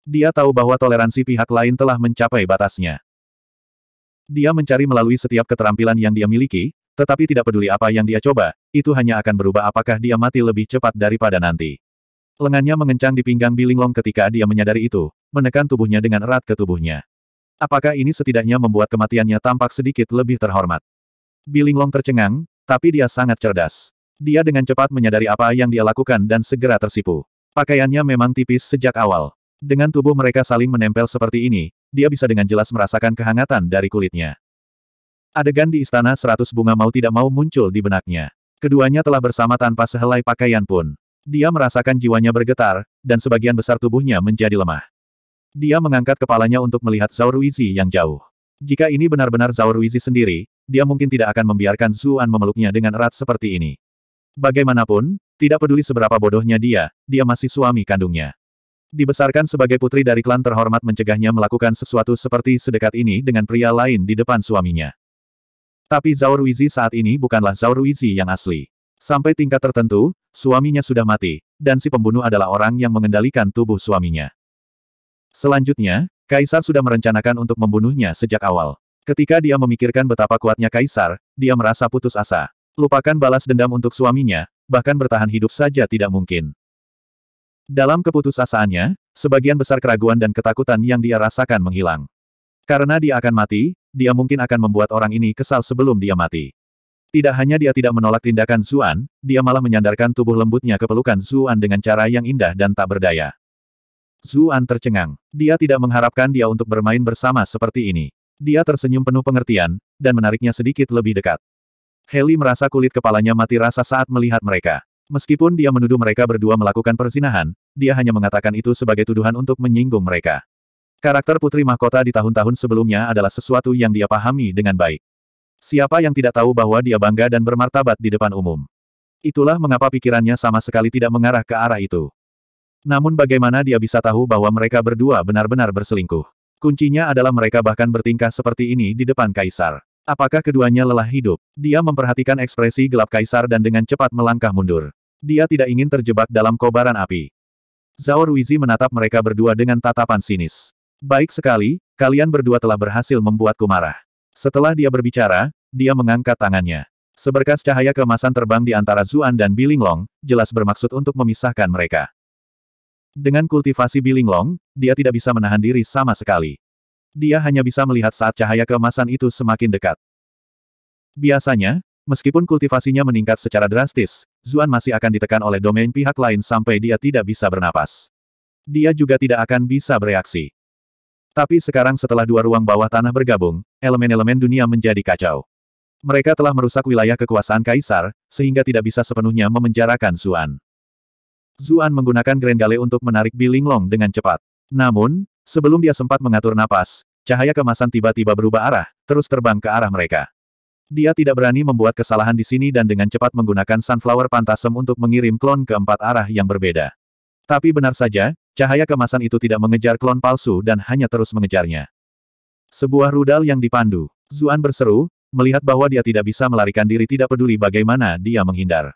Dia tahu bahwa toleransi pihak lain telah mencapai batasnya. Dia mencari melalui setiap keterampilan yang dia miliki, tetapi tidak peduli apa yang dia coba, itu hanya akan berubah apakah dia mati lebih cepat daripada nanti. Lengannya mengencang di pinggang Bilinglong ketika dia menyadari itu, menekan tubuhnya dengan erat ke tubuhnya. Apakah ini setidaknya membuat kematiannya tampak sedikit lebih terhormat? Bilinglong tercengang, tapi dia sangat cerdas. Dia dengan cepat menyadari apa yang dia lakukan dan segera tersipu. Pakaiannya memang tipis sejak awal. Dengan tubuh mereka saling menempel seperti ini, dia bisa dengan jelas merasakan kehangatan dari kulitnya. Adegan di istana 100 bunga mau tidak mau muncul di benaknya. Keduanya telah bersama tanpa sehelai pakaian pun. Dia merasakan jiwanya bergetar, dan sebagian besar tubuhnya menjadi lemah. Dia mengangkat kepalanya untuk melihat Zhao Ruizi yang jauh. Jika ini benar-benar Zhao Ruizi sendiri, dia mungkin tidak akan membiarkan Zuan memeluknya dengan erat seperti ini. Bagaimanapun, tidak peduli seberapa bodohnya dia masih suami kandungnya. Dibesarkan sebagai putri dari klan terhormat mencegahnya melakukan sesuatu seperti sedekat ini dengan pria lain di depan suaminya. Tapi Zhao Ruizi saat ini bukanlah Zhao Ruizi yang asli. Sampai tingkat tertentu, suaminya sudah mati, dan si pembunuh adalah orang yang mengendalikan tubuh suaminya. Selanjutnya, Kaisar sudah merencanakan untuk membunuhnya sejak awal. Ketika dia memikirkan betapa kuatnya Kaisar, dia merasa putus asa. Lupakan balas dendam untuk suaminya, bahkan bertahan hidup saja tidak mungkin. Dalam keputusasaannya, sebagian besar keraguan dan ketakutan yang dia rasakan menghilang. Karena dia akan mati, dia mungkin akan membuat orang ini kesal sebelum dia mati. Tidak hanya dia tidak menolak tindakan Zuan, dia malah menyandarkan tubuh lembutnya ke pelukan Zuan dengan cara yang indah dan tak berdaya. Zuan tercengang. Dia tidak mengharapkan dia untuk bermain bersama seperti ini. Dia tersenyum penuh pengertian, dan menariknya sedikit lebih dekat. Heli merasa kulit kepalanya mati rasa saat melihat mereka. Meskipun dia menuduh mereka berdua melakukan perzinahan, dia hanya mengatakan itu sebagai tuduhan untuk menyinggung mereka. Karakter Putri Mahkota di tahun-tahun sebelumnya adalah sesuatu yang dia pahami dengan baik. Siapa yang tidak tahu bahwa dia bangga dan bermartabat di depan umum? Itulah mengapa pikirannya sama sekali tidak mengarah ke arah itu. Namun bagaimana dia bisa tahu bahwa mereka berdua benar-benar berselingkuh? Kuncinya adalah mereka bahkan bertingkah seperti ini di depan Kaisar. Apakah keduanya lelah hidup? Dia memperhatikan ekspresi gelap Kaisar dan dengan cepat melangkah mundur. Dia tidak ingin terjebak dalam kobaran api. Zhao Ruizi menatap mereka berdua dengan tatapan sinis. Baik sekali, kalian berdua telah berhasil membuatku marah. Setelah dia berbicara, dia mengangkat tangannya. Seberkas cahaya keemasan terbang di antara Zuan dan Bilinglong, jelas bermaksud untuk memisahkan mereka. Dengan kultivasi Bilinglong, dia tidak bisa menahan diri sama sekali. Dia hanya bisa melihat saat cahaya keemasan itu semakin dekat. Biasanya, meskipun kultivasinya meningkat secara drastis, Zuan masih akan ditekan oleh domain pihak lain sampai dia tidak bisa bernapas. Dia juga tidak akan bisa bereaksi. Tapi sekarang setelah dua ruang bawah tanah bergabung, elemen-elemen dunia menjadi kacau. Mereka telah merusak wilayah kekuasaan Kaisar, sehingga tidak bisa sepenuhnya memenjarakan Zuan. Zuan menggunakan Grenggale untuk menarik Bilinglong dengan cepat. Namun, sebelum dia sempat mengatur napas, cahaya kemasan tiba-tiba berubah arah, terus terbang ke arah mereka. Dia tidak berani membuat kesalahan di sini dan dengan cepat menggunakan Sunflower Phantasm untuk mengirim klon ke empat arah yang berbeda. Tapi benar saja, cahaya kemasan itu tidak mengejar klon palsu dan hanya terus mengejarnya. Sebuah rudal yang dipandu. Zuan berseru, melihat bahwa dia tidak bisa melarikan diri tidak peduli bagaimana dia menghindar.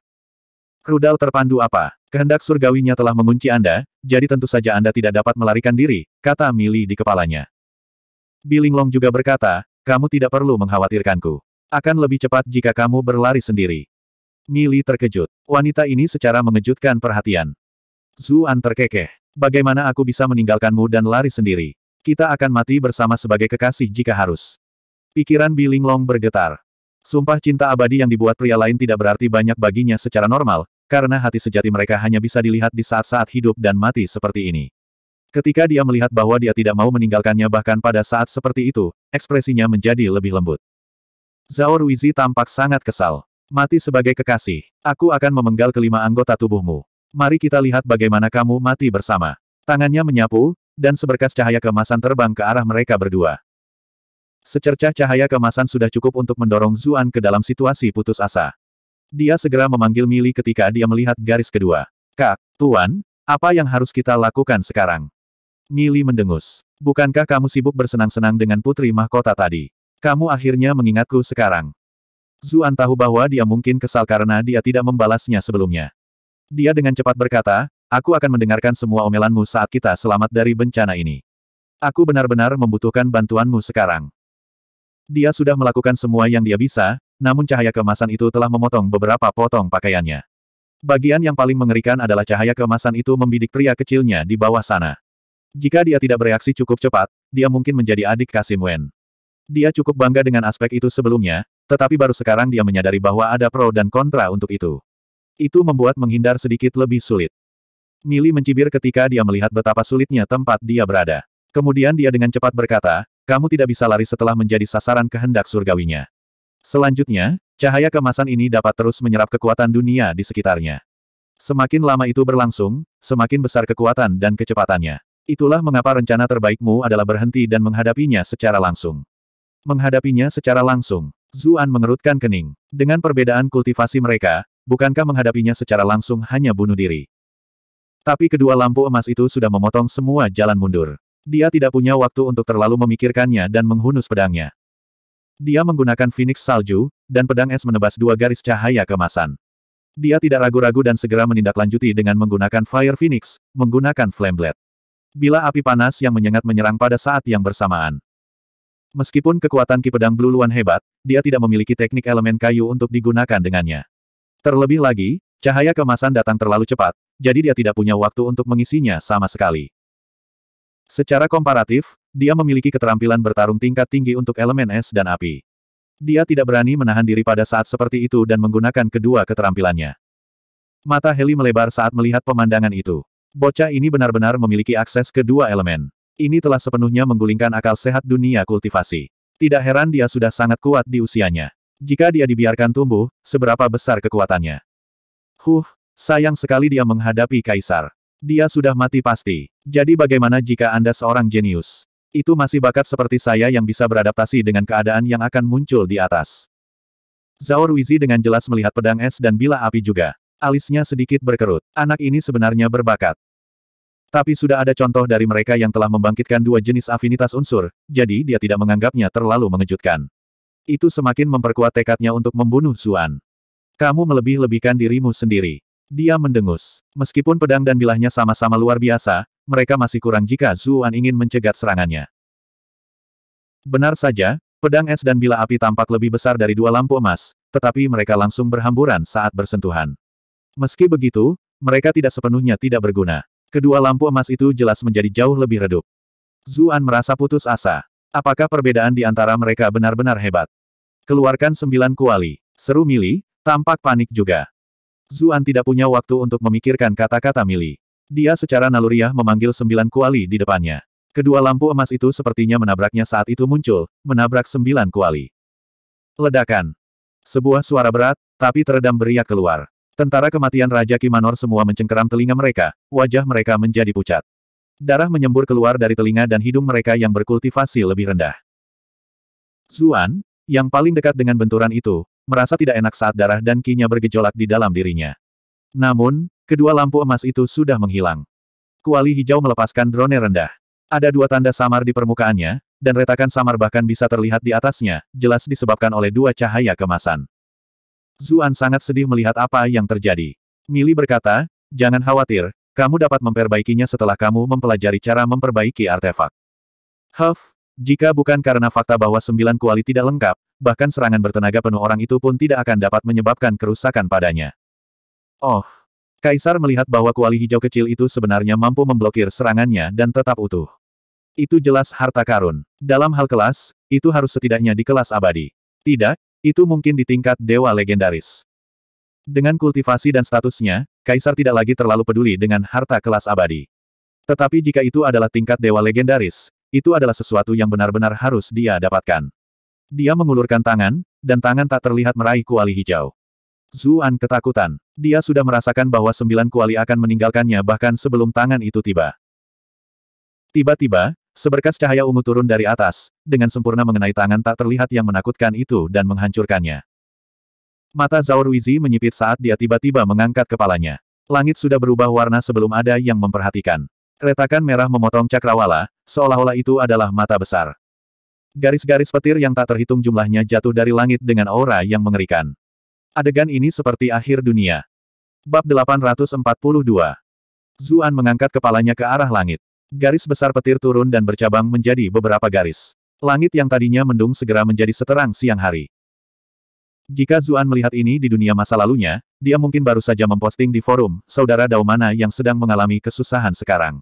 Rudal terpandu apa? Kehendak surgawinya telah mengunci Anda, jadi tentu saja Anda tidak dapat melarikan diri, kata Mili di kepalanya. Bilinglong juga berkata, kamu tidak perlu mengkhawatirkanku. Akan lebih cepat jika kamu berlari sendiri. Mili terkejut. Wanita ini secara mengejutkan perhatian. Zuan terkekeh. Bagaimana aku bisa meninggalkanmu dan lari sendiri? Kita akan mati bersama sebagai kekasih jika harus. Pikiran Bilinglong bergetar. Sumpah cinta abadi yang dibuat pria lain tidak berarti banyak baginya secara normal, karena hati sejati mereka hanya bisa dilihat di saat-saat hidup dan mati seperti ini. Ketika dia melihat bahwa dia tidak mau meninggalkannya bahkan pada saat seperti itu, ekspresinya menjadi lebih lembut. Zhao Ruizi tampak sangat kesal. Mati sebagai kekasih. Aku akan memenggal kelima anggota tubuhmu. Mari kita lihat bagaimana kamu mati bersama. Tangannya menyapu, dan seberkas cahaya keemasan terbang ke arah mereka berdua. Secercah cahaya keemasan sudah cukup untuk mendorong Zuan ke dalam situasi putus asa. Dia segera memanggil Mili ketika dia melihat garis kedua. Kak, Tuan, apa yang harus kita lakukan sekarang? Mili mendengus. Bukankah kamu sibuk bersenang-senang dengan putri mahkota tadi? Kamu akhirnya mengingatku sekarang. Zuan tahu bahwa dia mungkin kesal karena dia tidak membalasnya sebelumnya. Dia dengan cepat berkata, aku akan mendengarkan semua omelanmu saat kita selamat dari bencana ini. Aku benar-benar membutuhkan bantuanmu sekarang. Dia sudah melakukan semua yang dia bisa, namun cahaya keemasan itu telah memotong beberapa potong pakaiannya. Bagian yang paling mengerikan adalah cahaya keemasan itu membidik pria kecilnya di bawah sana. Jika dia tidak bereaksi cukup cepat, dia mungkin menjadi adik Kasim Wen. Dia cukup bangga dengan aspek itu sebelumnya, tetapi baru sekarang dia menyadari bahwa ada pro dan kontra untuk itu. Itu membuat menghindar sedikit lebih sulit. Millie mencibir ketika dia melihat betapa sulitnya tempat dia berada. Kemudian dia dengan cepat berkata, kamu tidak bisa lari setelah menjadi sasaran kehendak surgawinya. Selanjutnya, cahaya keemasan ini dapat terus menyerap kekuatan dunia di sekitarnya. Semakin lama itu berlangsung, semakin besar kekuatan dan kecepatannya. Itulah mengapa rencana terbaikmu adalah berhenti dan menghadapinya secara langsung. Menghadapinya secara langsung. Zuan mengerutkan kening. Dengan perbedaan kultivasi mereka, bukankah menghadapinya secara langsung hanya bunuh diri? Tapi kedua lampu emas itu sudah memotong semua jalan mundur. Dia tidak punya waktu untuk terlalu memikirkannya dan menghunus pedangnya. Dia menggunakan Phoenix Salju, dan pedang es menebas dua garis cahaya keemasan. Dia tidak ragu-ragu dan segera menindaklanjuti dengan menggunakan Fire Phoenix, menggunakan Flame Blade. Bila api panas yang menyengat menyerang pada saat yang bersamaan. Meskipun kekuatan Ki Pedang Blue Luan hebat, dia tidak memiliki teknik elemen kayu untuk digunakan dengannya. Terlebih lagi, cahaya keemasan datang terlalu cepat, jadi dia tidak punya waktu untuk mengisinya sama sekali. Secara komparatif, dia memiliki keterampilan bertarung tingkat tinggi untuk elemen es dan api. Dia tidak berani menahan diri pada saat seperti itu dan menggunakan kedua keterampilannya. Mata Heli melebar saat melihat pemandangan itu. Bocah ini benar-benar memiliki akses ke dua elemen. Ini telah sepenuhnya menggulingkan akal sehat dunia kultivasi. Tidak heran dia sudah sangat kuat di usianya. Jika dia dibiarkan tumbuh, seberapa besar kekuatannya? Sayang sekali dia menghadapi Kaisar. Dia sudah mati pasti. Jadi bagaimana jika Anda seorang jenius? Itu masih bakat seperti saya yang bisa beradaptasi dengan keadaan yang akan muncul di atas. Zhao Ruizi dengan jelas melihat pedang es dan bilah api juga. Alisnya sedikit berkerut. Anak ini sebenarnya berbakat. Tapi sudah ada contoh dari mereka yang telah membangkitkan dua jenis afinitas unsur, jadi dia tidak menganggapnya terlalu mengejutkan. Itu semakin memperkuat tekadnya untuk membunuh Zuan. Kamu melebih-lebihkan dirimu sendiri. Dia mendengus. Meskipun pedang dan bilahnya sama-sama luar biasa, mereka masih kurang jika Zuan ingin mencegat serangannya. Benar saja, pedang es dan bilah api tampak lebih besar dari dua lampu emas, tetapi mereka langsung berhamburan saat bersentuhan. Meski begitu, mereka tidak sepenuhnya tidak berguna. Kedua lampu emas itu jelas menjadi jauh lebih redup. Zuan merasa putus asa. Apakah perbedaan di antara mereka benar-benar hebat? Keluarkan 9 kuali. Seru Millie, tampak panik juga. Zuan tidak punya waktu untuk memikirkan kata-kata Millie. Dia secara naluriah memanggil 9 kuali di depannya. Kedua lampu emas itu sepertinya menabraknya saat itu muncul, menabrak 9 kuali. Ledakan. Sebuah suara berat, tapi teredam beriak keluar. Tentara kematian Raja Qi Manor semua mencengkeram telinga mereka, wajah mereka menjadi pucat. Darah menyembur keluar dari telinga dan hidung mereka yang berkultivasi lebih rendah. Zuan, yang paling dekat dengan benturan itu, merasa tidak enak saat darah dan Qi-nya bergejolak di dalam dirinya. Namun, kedua lampu emas itu sudah menghilang. Kuali hijau melepaskan drone rendah. Ada dua tanda samar di permukaannya, dan retakan samar bahkan bisa terlihat di atasnya, jelas disebabkan oleh dua cahaya kemasan. Zuan sangat sedih melihat apa yang terjadi. Millie berkata, jangan khawatir, kamu dapat memperbaikinya setelah kamu mempelajari cara memperbaiki artefak. Jika bukan karena fakta bahwa 9 kuali tidak lengkap, bahkan serangan bertenaga penuh orang itu pun tidak akan dapat menyebabkan kerusakan padanya. Oh, Kaisar melihat bahwa kuali hijau kecil itu sebenarnya mampu memblokir serangannya dan tetap utuh. Itu jelas harta karun. Dalam hal kelas, itu harus setidaknya di kelas abadi. Tidak, itu mungkin di tingkat dewa legendaris. Dengan kultivasi dan statusnya, Kaisar tidak lagi terlalu peduli dengan harta kelas abadi. Tetapi jika itu adalah tingkat dewa legendaris, itu adalah sesuatu yang benar-benar harus dia dapatkan. Dia mengulurkan tangan, dan tangan tak terlihat meraih kuali hijau. Zuan ketakutan. Dia sudah merasakan bahwa 9 kuali akan meninggalkannya bahkan sebelum tangan itu tiba. Tiba-tiba, seberkas cahaya ungu turun dari atas, dengan sempurna mengenai tangan tak terlihat yang menakutkan itu dan menghancurkannya. Mata Zhao Ruizi menyipit saat dia tiba-tiba mengangkat kepalanya. Langit sudah berubah warna sebelum ada yang memperhatikan. Retakan merah memotong cakrawala, seolah-olah itu adalah mata besar. Garis-garis petir yang tak terhitung jumlahnya jatuh dari langit dengan aura yang mengerikan. Adegan ini seperti akhir dunia. Bab 842. Zuan mengangkat kepalanya ke arah langit. Garis besar petir turun dan bercabang menjadi beberapa garis. Langit yang tadinya mendung segera menjadi seterang siang hari. Jika Zuan melihat ini di dunia masa lalunya, dia mungkin baru saja memposting di forum, saudara Dao mana yang sedang mengalami kesusahan sekarang.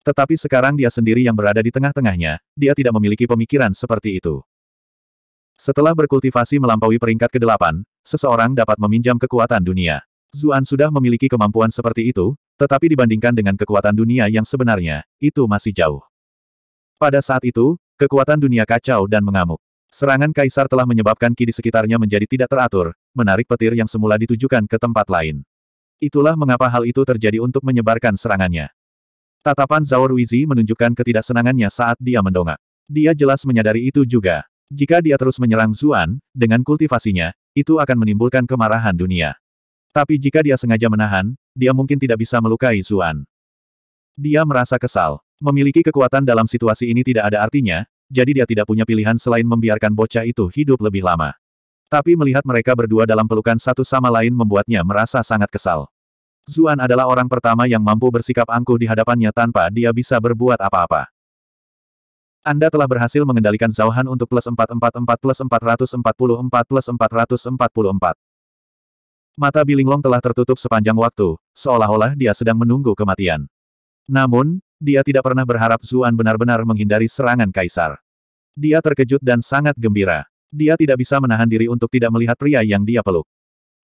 Tetapi sekarang dia sendiri yang berada di tengah-tengahnya, dia tidak memiliki pemikiran seperti itu. Setelah berkultivasi melampaui peringkat ke-8, seseorang dapat meminjam kekuatan dunia. Zuan sudah memiliki kemampuan seperti itu, tetapi dibandingkan dengan kekuatan dunia yang sebenarnya, itu masih jauh. Pada saat itu, kekuatan dunia kacau dan mengamuk. Serangan kaisar telah menyebabkan ki di sekitarnya menjadi tidak teratur, menarik petir yang semula ditujukan ke tempat lain. Itulah mengapa hal itu terjadi untuk menyebarkan serangannya. Tatapan Zhao Ruizi menunjukkan ketidaksenangannya saat dia mendongak. Dia jelas menyadari itu juga. Jika dia terus menyerang Zuan, dengan kultivasinya, itu akan menimbulkan kemarahan dunia. Tapi jika dia sengaja menahan, dia mungkin tidak bisa melukai Zuan. Dia merasa kesal. Memiliki kekuatan dalam situasi ini tidak ada artinya, jadi dia tidak punya pilihan selain membiarkan bocah itu hidup lebih lama. Tapi melihat mereka berdua dalam pelukan satu sama lain membuatnya merasa sangat kesal. Zuan adalah orang pertama yang mampu bersikap angkuh di hadapannya tanpa dia bisa berbuat apa-apa. Anda telah berhasil mengendalikan Zhao Han untuk +444+444+444. Mata Bilinglong telah tertutup sepanjang waktu, seolah-olah dia sedang menunggu kematian. Namun, dia tidak pernah berharap Zuan benar-benar menghindari serangan kaisar. Dia terkejut dan sangat gembira. Dia tidak bisa menahan diri untuk tidak melihat pria yang dia peluk.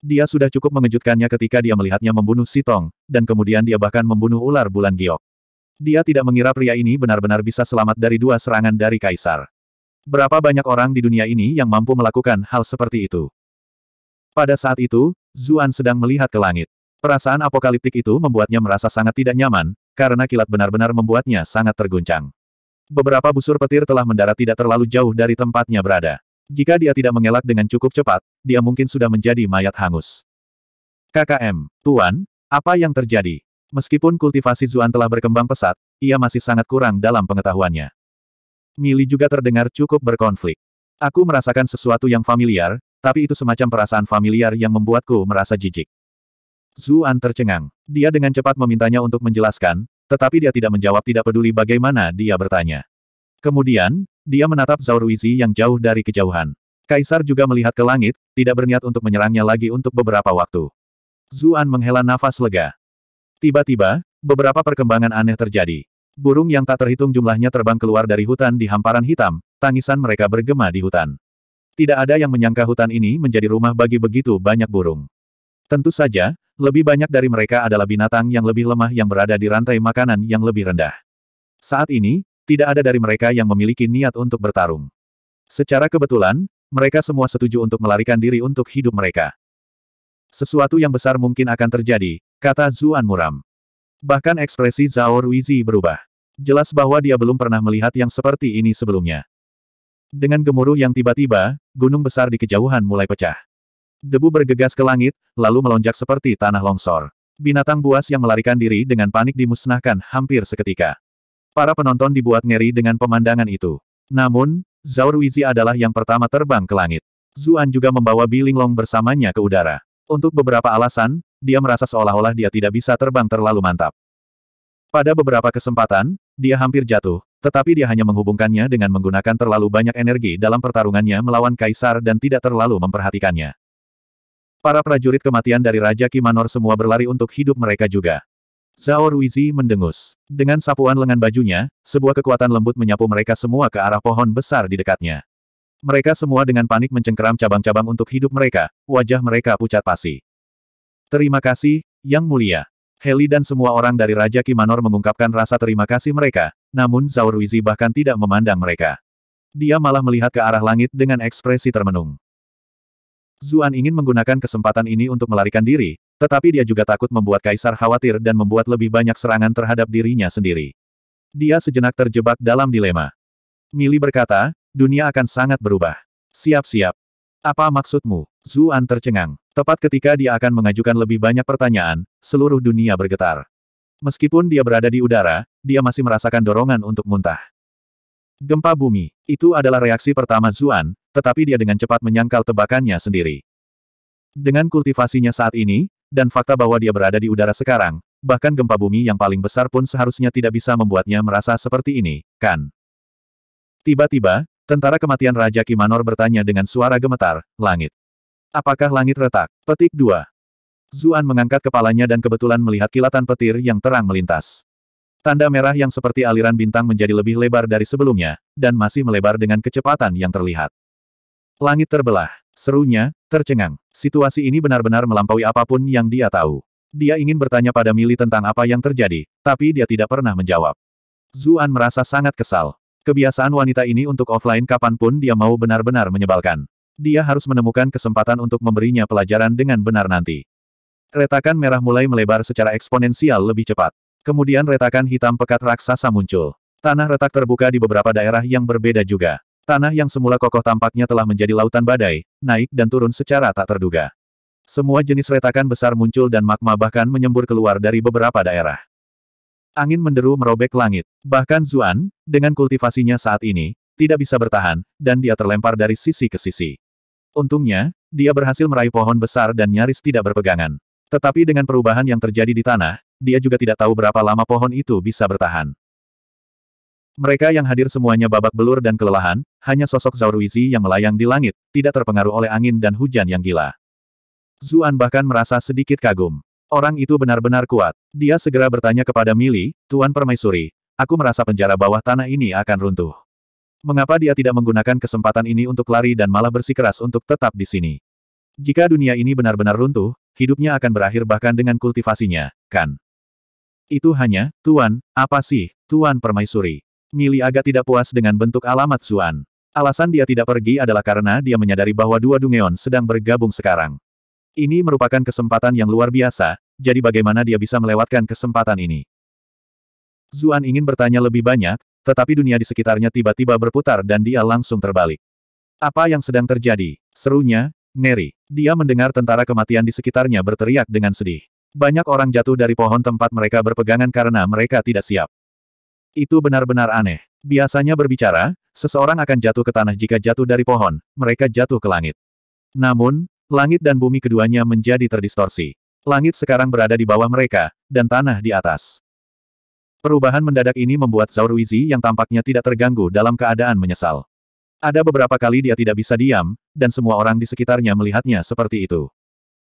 Dia sudah cukup mengejutkannya ketika dia melihatnya membunuh Sitong, dan kemudian dia bahkan membunuh ular bulan giok. Dia tidak mengira pria ini benar-benar bisa selamat dari dua serangan dari kaisar. Berapa banyak orang di dunia ini yang mampu melakukan hal seperti itu? Pada saat itu, Zuan sedang melihat ke langit. Perasaan apokaliptik itu membuatnya merasa sangat tidak nyaman, karena kilat benar-benar membuatnya sangat terguncang. Beberapa busur petir telah mendarat tidak terlalu jauh dari tempatnya berada. Jika dia tidak mengelak dengan cukup cepat, dia mungkin sudah menjadi mayat hangus. KKM, Tuan, apa yang terjadi? Meskipun kultivasi Zuan telah berkembang pesat, ia masih sangat kurang dalam pengetahuannya. Mili juga terdengar cukup berkonflik. Aku merasakan sesuatu yang familiar, tapi itu semacam perasaan familiar yang membuatku merasa jijik. Zuan tercengang. Dia dengan cepat memintanya untuk menjelaskan, tetapi dia tidak menjawab tidak peduli bagaimana dia bertanya. Kemudian, dia menatap Zhao Ruizi yang jauh dari kejauhan. Kaisar juga melihat ke langit, tidak berniat untuk menyerangnya lagi untuk beberapa waktu. Zuan menghela nafas lega. Tiba-tiba, beberapa perkembangan aneh terjadi. Burung yang tak terhitung jumlahnya terbang keluar dari hutan di hamparan hitam, tangisan mereka bergema di hutan. Tidak ada yang menyangka hutan ini menjadi rumah bagi begitu banyak burung. Tentu saja, lebih banyak dari mereka adalah binatang yang lebih lemah yang berada di rantai makanan yang lebih rendah. Saat ini, tidak ada dari mereka yang memiliki niat untuk bertarung. Secara kebetulan, mereka semua setuju untuk melarikan diri untuk hidup mereka. Sesuatu yang besar mungkin akan terjadi, kata Zuan muram. Bahkan ekspresi Zhao Ruizi berubah. Jelas bahwa dia belum pernah melihat yang seperti ini sebelumnya. Dengan gemuruh yang tiba-tiba, gunung besar di kejauhan mulai pecah. Debu bergegas ke langit, lalu melonjak seperti tanah longsor. Binatang buas yang melarikan diri dengan panik dimusnahkan hampir seketika. Para penonton dibuat ngeri dengan pemandangan itu. Namun, Zhao Ruizi adalah yang pertama terbang ke langit. Zuan juga membawa Bilinglong bersamanya ke udara. Untuk beberapa alasan, dia merasa seolah-olah dia tidak bisa terbang terlalu mantap. Pada beberapa kesempatan, dia hampir jatuh, tetapi dia hanya menghubungkannya dengan menggunakan terlalu banyak energi dalam pertarungannya melawan kaisar dan tidak terlalu memperhatikannya. Para prajurit kematian dari Raja Qi Manor semua berlari untuk hidup mereka juga. Zhao Ruizi mendengus. Dengan sapuan lengan bajunya, sebuah kekuatan lembut menyapu mereka semua ke arah pohon besar di dekatnya. Mereka semua dengan panik mencengkeram cabang-cabang untuk hidup mereka, wajah mereka pucat pasi. Terima kasih, Yang Mulia. Heli dan semua orang dari Raja Qi Manor mengungkapkan rasa terima kasih mereka, namun Zhao Ruizi bahkan tidak memandang mereka. Dia malah melihat ke arah langit dengan ekspresi termenung. Zuan ingin menggunakan kesempatan ini untuk melarikan diri, tetapi dia juga takut membuat kaisar khawatir dan membuat lebih banyak serangan terhadap dirinya sendiri. Dia sejenak terjebak dalam dilema. Mili berkata, dunia akan sangat berubah. Siap-siap. Apa maksudmu? Zuan tercengang. Tepat ketika dia akan mengajukan lebih banyak pertanyaan, seluruh dunia bergetar. Meskipun dia berada di udara, dia masih merasakan dorongan untuk muntah. Gempa bumi. Itu adalah reaksi pertama Zuan, tetapi dia dengan cepat menyangkal tebakannya sendiri. Dengan kultivasinya saat ini, dan fakta bahwa dia berada di udara sekarang, bahkan gempa bumi yang paling besar pun seharusnya tidak bisa membuatnya merasa seperti ini, kan? Tiba-tiba, tentara kematian Raja Qi Manor bertanya dengan suara gemetar, langit. Apakah langit retak? Petik 2. Zuan mengangkat kepalanya dan kebetulan melihat kilatan petir yang terang melintas. Tanda merah yang seperti aliran bintang menjadi lebih lebar dari sebelumnya, dan masih melebar dengan kecepatan yang terlihat. Langit terbelah, serunya, tercengang. Situasi ini benar-benar melampaui apapun yang dia tahu. Dia ingin bertanya pada Mili tentang apa yang terjadi, tapi dia tidak pernah menjawab. Zuan merasa sangat kesal. Kebiasaan wanita ini untuk offline kapanpun dia mau benar-benar menyebalkan. Dia harus menemukan kesempatan untuk memberinya pelajaran dengan benar nanti. Retakan merah mulai melebar secara eksponensial lebih cepat. Kemudian retakan hitam pekat raksasa muncul. Tanah retak terbuka di beberapa daerah yang berbeda juga. Tanah yang semula kokoh tampaknya telah menjadi lautan badai, naik dan turun secara tak terduga. Semua jenis retakan besar muncul dan magma bahkan menyembur keluar dari beberapa daerah. Angin menderu merobek langit. Bahkan Zuan, dengan kultivasinya saat ini, tidak bisa bertahan, dan dia terlempar dari sisi ke sisi. Untungnya, dia berhasil meraih pohon besar dan nyaris tidak berpegangan. Tetapi dengan perubahan yang terjadi di tanah, dia juga tidak tahu berapa lama pohon itu bisa bertahan. Mereka yang hadir semuanya babak belur dan kelelahan, hanya sosok Zhao Ruizi yang melayang di langit, tidak terpengaruh oleh angin dan hujan yang gila. Zuan bahkan merasa sedikit kagum. Orang itu benar-benar kuat. Dia segera bertanya kepada Mili, Tuan Permaisuri, aku merasa penjara bawah tanah ini akan runtuh. Mengapa dia tidak menggunakan kesempatan ini untuk lari dan malah bersikeras untuk tetap di sini? Jika dunia ini benar-benar runtuh, hidupnya akan berakhir bahkan dengan kultivasinya, kan? Itu hanya, Tuan, apa sih, Tuan Permaisuri? Mili agak tidak puas dengan bentuk alamat Zuan. Alasan dia tidak pergi adalah karena dia menyadari bahwa dua Dungeon sedang bergabung sekarang. Ini merupakan kesempatan yang luar biasa, jadi bagaimana dia bisa melewatkan kesempatan ini? Zuan ingin bertanya lebih banyak, tetapi dunia di sekitarnya tiba-tiba berputar dan dia langsung terbalik. Apa yang sedang terjadi? Serunya, ngeri. Dia mendengar tentara kematian di sekitarnya berteriak dengan sedih. Banyak orang jatuh dari pohon tempat mereka berpegangan karena mereka tidak siap. Itu benar-benar aneh. Biasanya berbicara, seseorang akan jatuh ke tanah jika jatuh dari pohon, mereka jatuh ke langit. Namun, langit dan bumi keduanya menjadi terdistorsi. Langit sekarang berada di bawah mereka, dan tanah di atas. Perubahan mendadak ini membuat Zhao Ruizi yang tampaknya tidak terganggu dalam keadaan menyesal. Ada beberapa kali dia tidak bisa diam, dan semua orang di sekitarnya melihatnya seperti itu.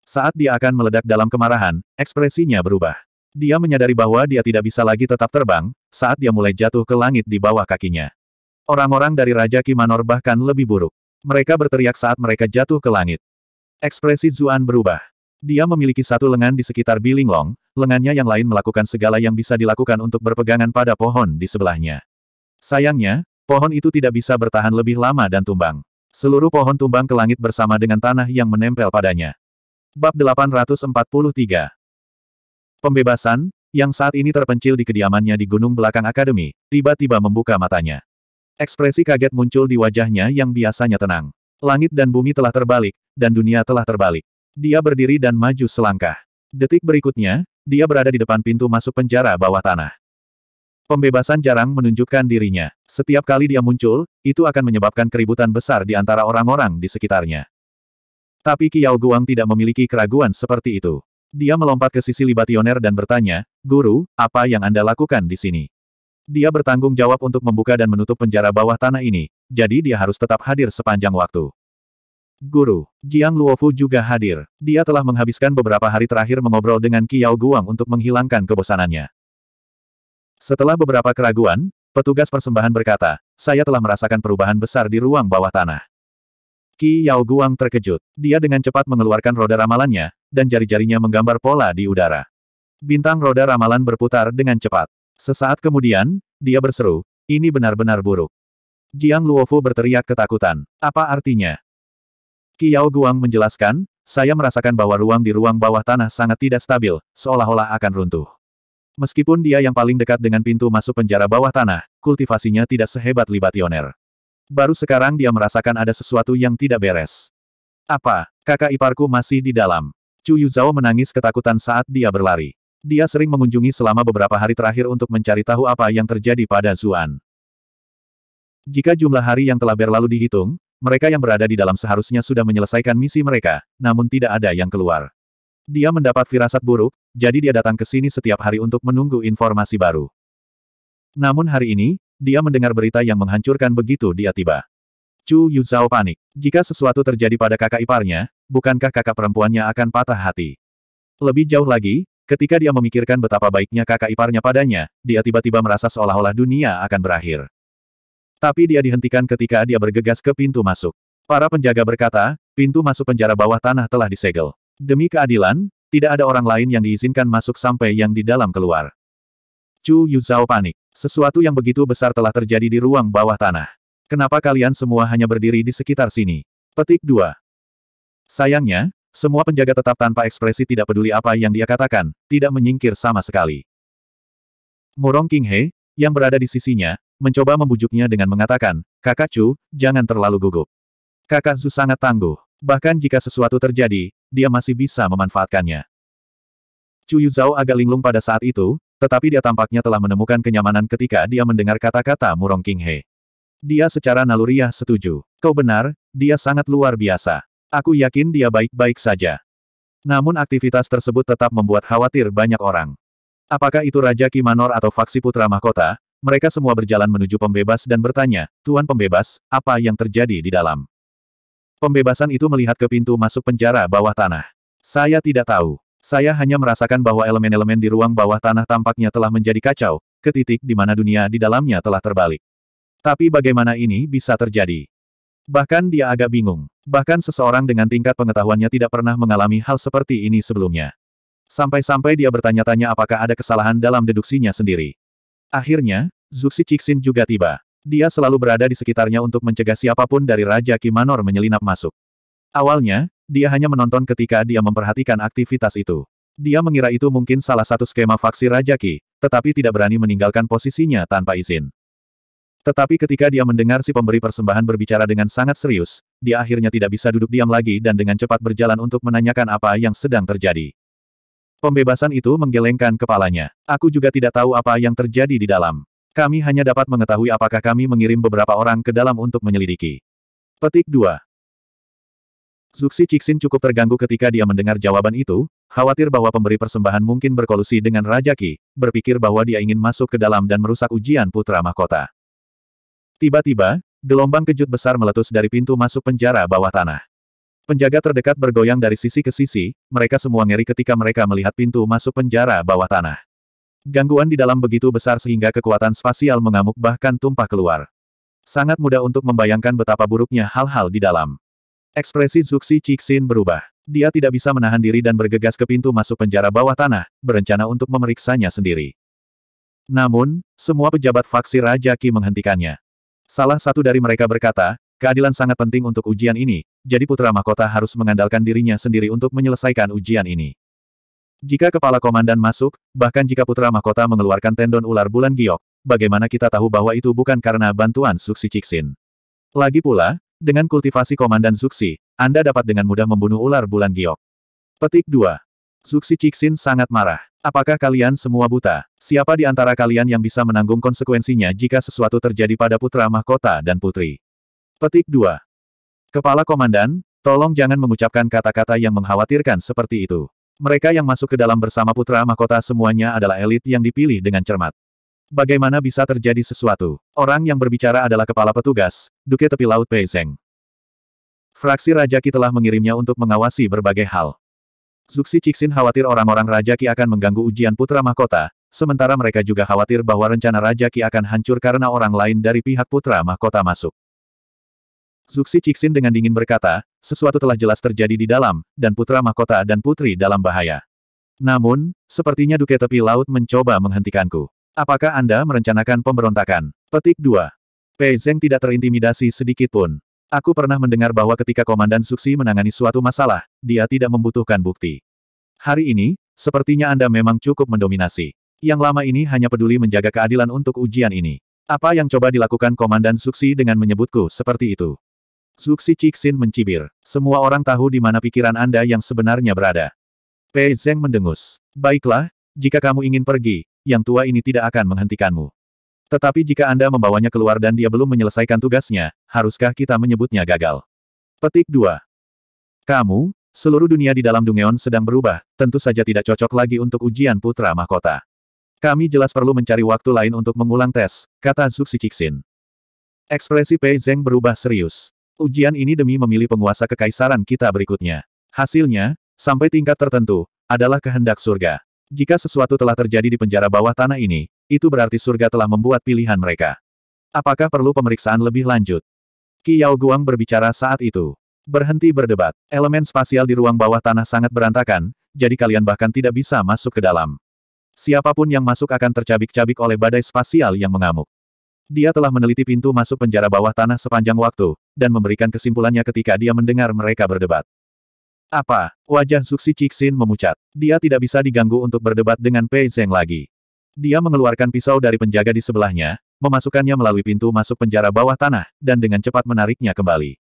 Saat dia akan meledak dalam kemarahan, ekspresinya berubah. Dia menyadari bahwa dia tidak bisa lagi tetap terbang, saat dia mulai jatuh ke langit di bawah kakinya. Orang-orang dari Raja Qi Manor bahkan lebih buruk. Mereka berteriak saat mereka jatuh ke langit. Ekspresi Zuan berubah. Dia memiliki satu lengan di sekitar Bilinglong, lengannya yang lain melakukan segala yang bisa dilakukan untuk berpegangan pada pohon di sebelahnya. Sayangnya, pohon itu tidak bisa bertahan lebih lama dan tumbang. Seluruh pohon tumbang ke langit bersama dengan tanah yang menempel padanya. Bab 843. Pembebasan, yang saat ini terpencil di kediamannya di gunung belakang akademi, tiba-tiba membuka matanya. Ekspresi kaget muncul di wajahnya yang biasanya tenang. Langit dan bumi telah terbalik, dan dunia telah terbalik. Dia berdiri dan maju selangkah. Detik berikutnya, dia berada di depan pintu masuk penjara bawah tanah. Pembebasan jarang menunjukkan dirinya. Setiap kali dia muncul, itu akan menyebabkan keributan besar di antara orang-orang di sekitarnya. Tapi Qiao Guang tidak memiliki keraguan seperti itu. Dia melompat ke sisi Libationer dan bertanya, Guru, apa yang Anda lakukan di sini? Dia bertanggung jawab untuk membuka dan menutup penjara bawah tanah ini, jadi dia harus tetap hadir sepanjang waktu. Guru, Jiang Luofu juga hadir. Dia telah menghabiskan beberapa hari terakhir mengobrol dengan Qiao Guang untuk menghilangkan kebosanannya. Setelah beberapa keraguan, petugas persembahan berkata, saya telah merasakan perubahan besar di ruang bawah tanah. Qiao Guang terkejut. Dia dengan cepat mengeluarkan roda ramalannya, dan jari-jarinya menggambar pola di udara. Bintang roda ramalan berputar dengan cepat. Sesaat kemudian, dia berseru, ini benar-benar buruk. Jiang Luofu berteriak ketakutan. Apa artinya? Qiao Guang menjelaskan, saya merasakan bahwa ruang di ruang bawah tanah sangat tidak stabil, seolah-olah akan runtuh. Meskipun dia yang paling dekat dengan pintu masuk penjara bawah tanah, kultivasinya tidak sehebat Libationer. Baru sekarang dia merasakan ada sesuatu yang tidak beres. Apa, kakak iparku masih di dalam? Chu Yuzhao menangis ketakutan saat dia berlari. Dia sering mengunjungi selama beberapa hari terakhir untuk mencari tahu apa yang terjadi pada Zuan. Jika jumlah hari yang telah berlalu dihitung, mereka yang berada di dalam seharusnya sudah menyelesaikan misi mereka, namun tidak ada yang keluar. Dia mendapat firasat buruk, jadi dia datang ke sini setiap hari untuk menunggu informasi baru. Namun hari ini, dia mendengar berita yang menghancurkan begitu dia tiba. Chu Yuzhao panik. Jika sesuatu terjadi pada kakak iparnya, bukankah kakak perempuannya akan patah hati? Lebih jauh lagi, ketika dia memikirkan betapa baiknya kakak iparnya padanya, dia tiba-tiba merasa seolah-olah dunia akan berakhir. Tapi dia dihentikan ketika dia bergegas ke pintu masuk. Para penjaga berkata, pintu masuk penjara bawah tanah telah disegel. Demi keadilan, tidak ada orang lain yang diizinkan masuk sampai yang di dalam keluar. Chu Yuzhao panik. Sesuatu yang begitu besar telah terjadi di ruang bawah tanah. Kenapa kalian semua hanya berdiri di sekitar sini? Petik 2. Sayangnya, semua penjaga tetap tanpa ekspresi tidak peduli apa yang dia katakan, tidak menyingkir sama sekali. Murong Qinghe, yang berada di sisinya, mencoba membujuknya dengan mengatakan, Kakak Chu, jangan terlalu gugup. Kakak Zhu sangat tangguh. Bahkan jika sesuatu terjadi, dia masih bisa memanfaatkannya. Chu Yuzhao agak linglung pada saat itu, tetapi dia tampaknya telah menemukan kenyamanan ketika dia mendengar kata-kata Murong Qinghe. Dia secara naluriah setuju. Kau benar, dia sangat luar biasa. Aku yakin dia baik-baik saja. Namun aktivitas tersebut tetap membuat khawatir banyak orang. Apakah itu Raja Qi Manor atau faksi Putra Mahkota? Mereka semua berjalan menuju pembebas dan bertanya, Tuan Pembebas, apa yang terjadi di dalam? Pembebasan itu melihat ke pintu masuk penjara bawah tanah. Saya tidak tahu. Saya hanya merasakan bahwa elemen-elemen di ruang bawah tanah tampaknya telah menjadi kacau, ke titik di mana dunia di dalamnya telah terbalik. Tapi bagaimana ini bisa terjadi? Bahkan dia agak bingung. Bahkan seseorang dengan tingkat pengetahuannya tidak pernah mengalami hal seperti ini sebelumnya. Sampai-sampai dia bertanya-tanya apakah ada kesalahan dalam deduksinya sendiri. Akhirnya, Zuxi Cixin juga tiba. Dia selalu berada di sekitarnya untuk mencegah siapapun dari Raja Qi Manor menyelinap masuk. Awalnya, dia hanya menonton ketika dia memperhatikan aktivitas itu. Dia mengira itu mungkin salah satu skema faksi Raja Qi, tetapi tidak berani meninggalkan posisinya tanpa izin. Tetapi ketika dia mendengar si pemberi persembahan berbicara dengan sangat serius, dia akhirnya tidak bisa duduk diam lagi dan dengan cepat berjalan untuk menanyakan apa yang sedang terjadi. Pembebasan itu menggelengkan kepalanya. Aku juga tidak tahu apa yang terjadi di dalam. Kami hanya dapat mengetahui apakah kami mengirim beberapa orang ke dalam untuk menyelidiki. Petik 2. Zuxi Cixin cukup terganggu ketika dia mendengar jawaban itu, khawatir bahwa pemberi persembahan mungkin berkolusi dengan Raja Qi, berpikir bahwa dia ingin masuk ke dalam dan merusak ujian Putra Mahkota. Tiba-tiba, gelombang kejut besar meletus dari pintu masuk penjara bawah tanah. Penjaga terdekat bergoyang dari sisi ke sisi, mereka semua ngeri ketika mereka melihat pintu masuk penjara bawah tanah. Gangguan di dalam begitu besar sehingga kekuatan spasial mengamuk bahkan tumpah keluar. Sangat mudah untuk membayangkan betapa buruknya hal-hal di dalam. Ekspresi Zuxi Cixin berubah. Dia tidak bisa menahan diri dan bergegas ke pintu masuk penjara bawah tanah, berencana untuk memeriksanya sendiri. Namun, semua pejabat faksi Raja Qi menghentikannya. Salah satu dari mereka berkata, keadilan sangat penting untuk ujian ini, jadi Putra Mahkota harus mengandalkan dirinya sendiri untuk menyelesaikan ujian ini. Jika kepala komandan masuk, bahkan jika Putra Mahkota mengeluarkan tendon ular bulan giok, bagaimana kita tahu bahwa itu bukan karena bantuan Zuxi Cixin? Lagi pula, dengan kultivasi Komandan Zuxi, Anda dapat dengan mudah membunuh ular bulan giok. Petik 2. Zuxi Cixin sangat marah. Apakah kalian semua buta? Siapa di antara kalian yang bisa menanggung konsekuensinya jika sesuatu terjadi pada Putra Mahkota dan Putri? Petik 2. Kepala Komandan, tolong jangan mengucapkan kata-kata yang mengkhawatirkan seperti itu. Mereka yang masuk ke dalam bersama Putra Mahkota semuanya adalah elit yang dipilih dengan cermat. Bagaimana bisa terjadi sesuatu? Orang yang berbicara adalah kepala petugas, Duke Tepi Laut Pei Zeng. Fraksi Raja Qi telah mengirimnya untuk mengawasi berbagai hal. Zuxi Cixin khawatir orang-orang Raja Qi akan mengganggu ujian Putra Mahkota, sementara mereka juga khawatir bahwa rencana Raja Qi akan hancur karena orang lain dari pihak Putra Mahkota masuk. Zuxi Cixin dengan dingin berkata, sesuatu telah jelas terjadi di dalam, dan Putra Mahkota dan Putri dalam bahaya. Namun, sepertinya Duke Tepi Laut mencoba menghentikanku. Apakah Anda merencanakan pemberontakan? Petik 2. Pei Zeng tidak terintimidasi sedikitpun. Aku pernah mendengar bahwa ketika Komandan Zuxi menangani suatu masalah, dia tidak membutuhkan bukti. Hari ini, sepertinya Anda memang cukup mendominasi. Yang lama ini hanya peduli menjaga keadilan untuk ujian ini. Apa yang coba dilakukan Komandan Zuxi dengan menyebutku seperti itu? Zuxi Cixin mencibir. Semua orang tahu di mana pikiran Anda yang sebenarnya berada. Pei Zeng mendengus. Baiklah, jika kamu ingin pergi, yang tua ini tidak akan menghentikanmu. Tetapi jika Anda membawanya keluar dan dia belum menyelesaikan tugasnya, haruskah kita menyebutnya gagal? Petik 2. Kamu, Seluruh dunia di dalam Dungeon sedang berubah, tentu saja tidak cocok lagi untuk ujian putra mahkota. Kami jelas perlu mencari waktu lain untuk mengulang tes, kata Zuxi Cixin. Ekspresi Pei Zeng berubah serius. Ujian ini demi memilih penguasa kekaisaran kita berikutnya. Hasilnya, sampai tingkat tertentu, adalah kehendak surga. Jika sesuatu telah terjadi di penjara bawah tanah ini, itu berarti surga telah membuat pilihan mereka. Apakah perlu pemeriksaan lebih lanjut? Qi Yao Guang berbicara saat itu. Berhenti berdebat. Elemen spasial di ruang bawah tanah sangat berantakan, jadi kalian bahkan tidak bisa masuk ke dalam. Siapapun yang masuk akan tercabik-cabik oleh badai spasial yang mengamuk. Dia telah meneliti pintu masuk penjara bawah tanah sepanjang waktu, dan memberikan kesimpulannya ketika dia mendengar mereka berdebat. Apa? Wajah Zuxi Cixin memucat. Dia tidak bisa diganggu untuk berdebat dengan Pei Zeng lagi. Dia mengeluarkan pisau dari penjaga di sebelahnya, memasukkannya melalui pintu masuk penjara bawah tanah, dan dengan cepat menariknya kembali.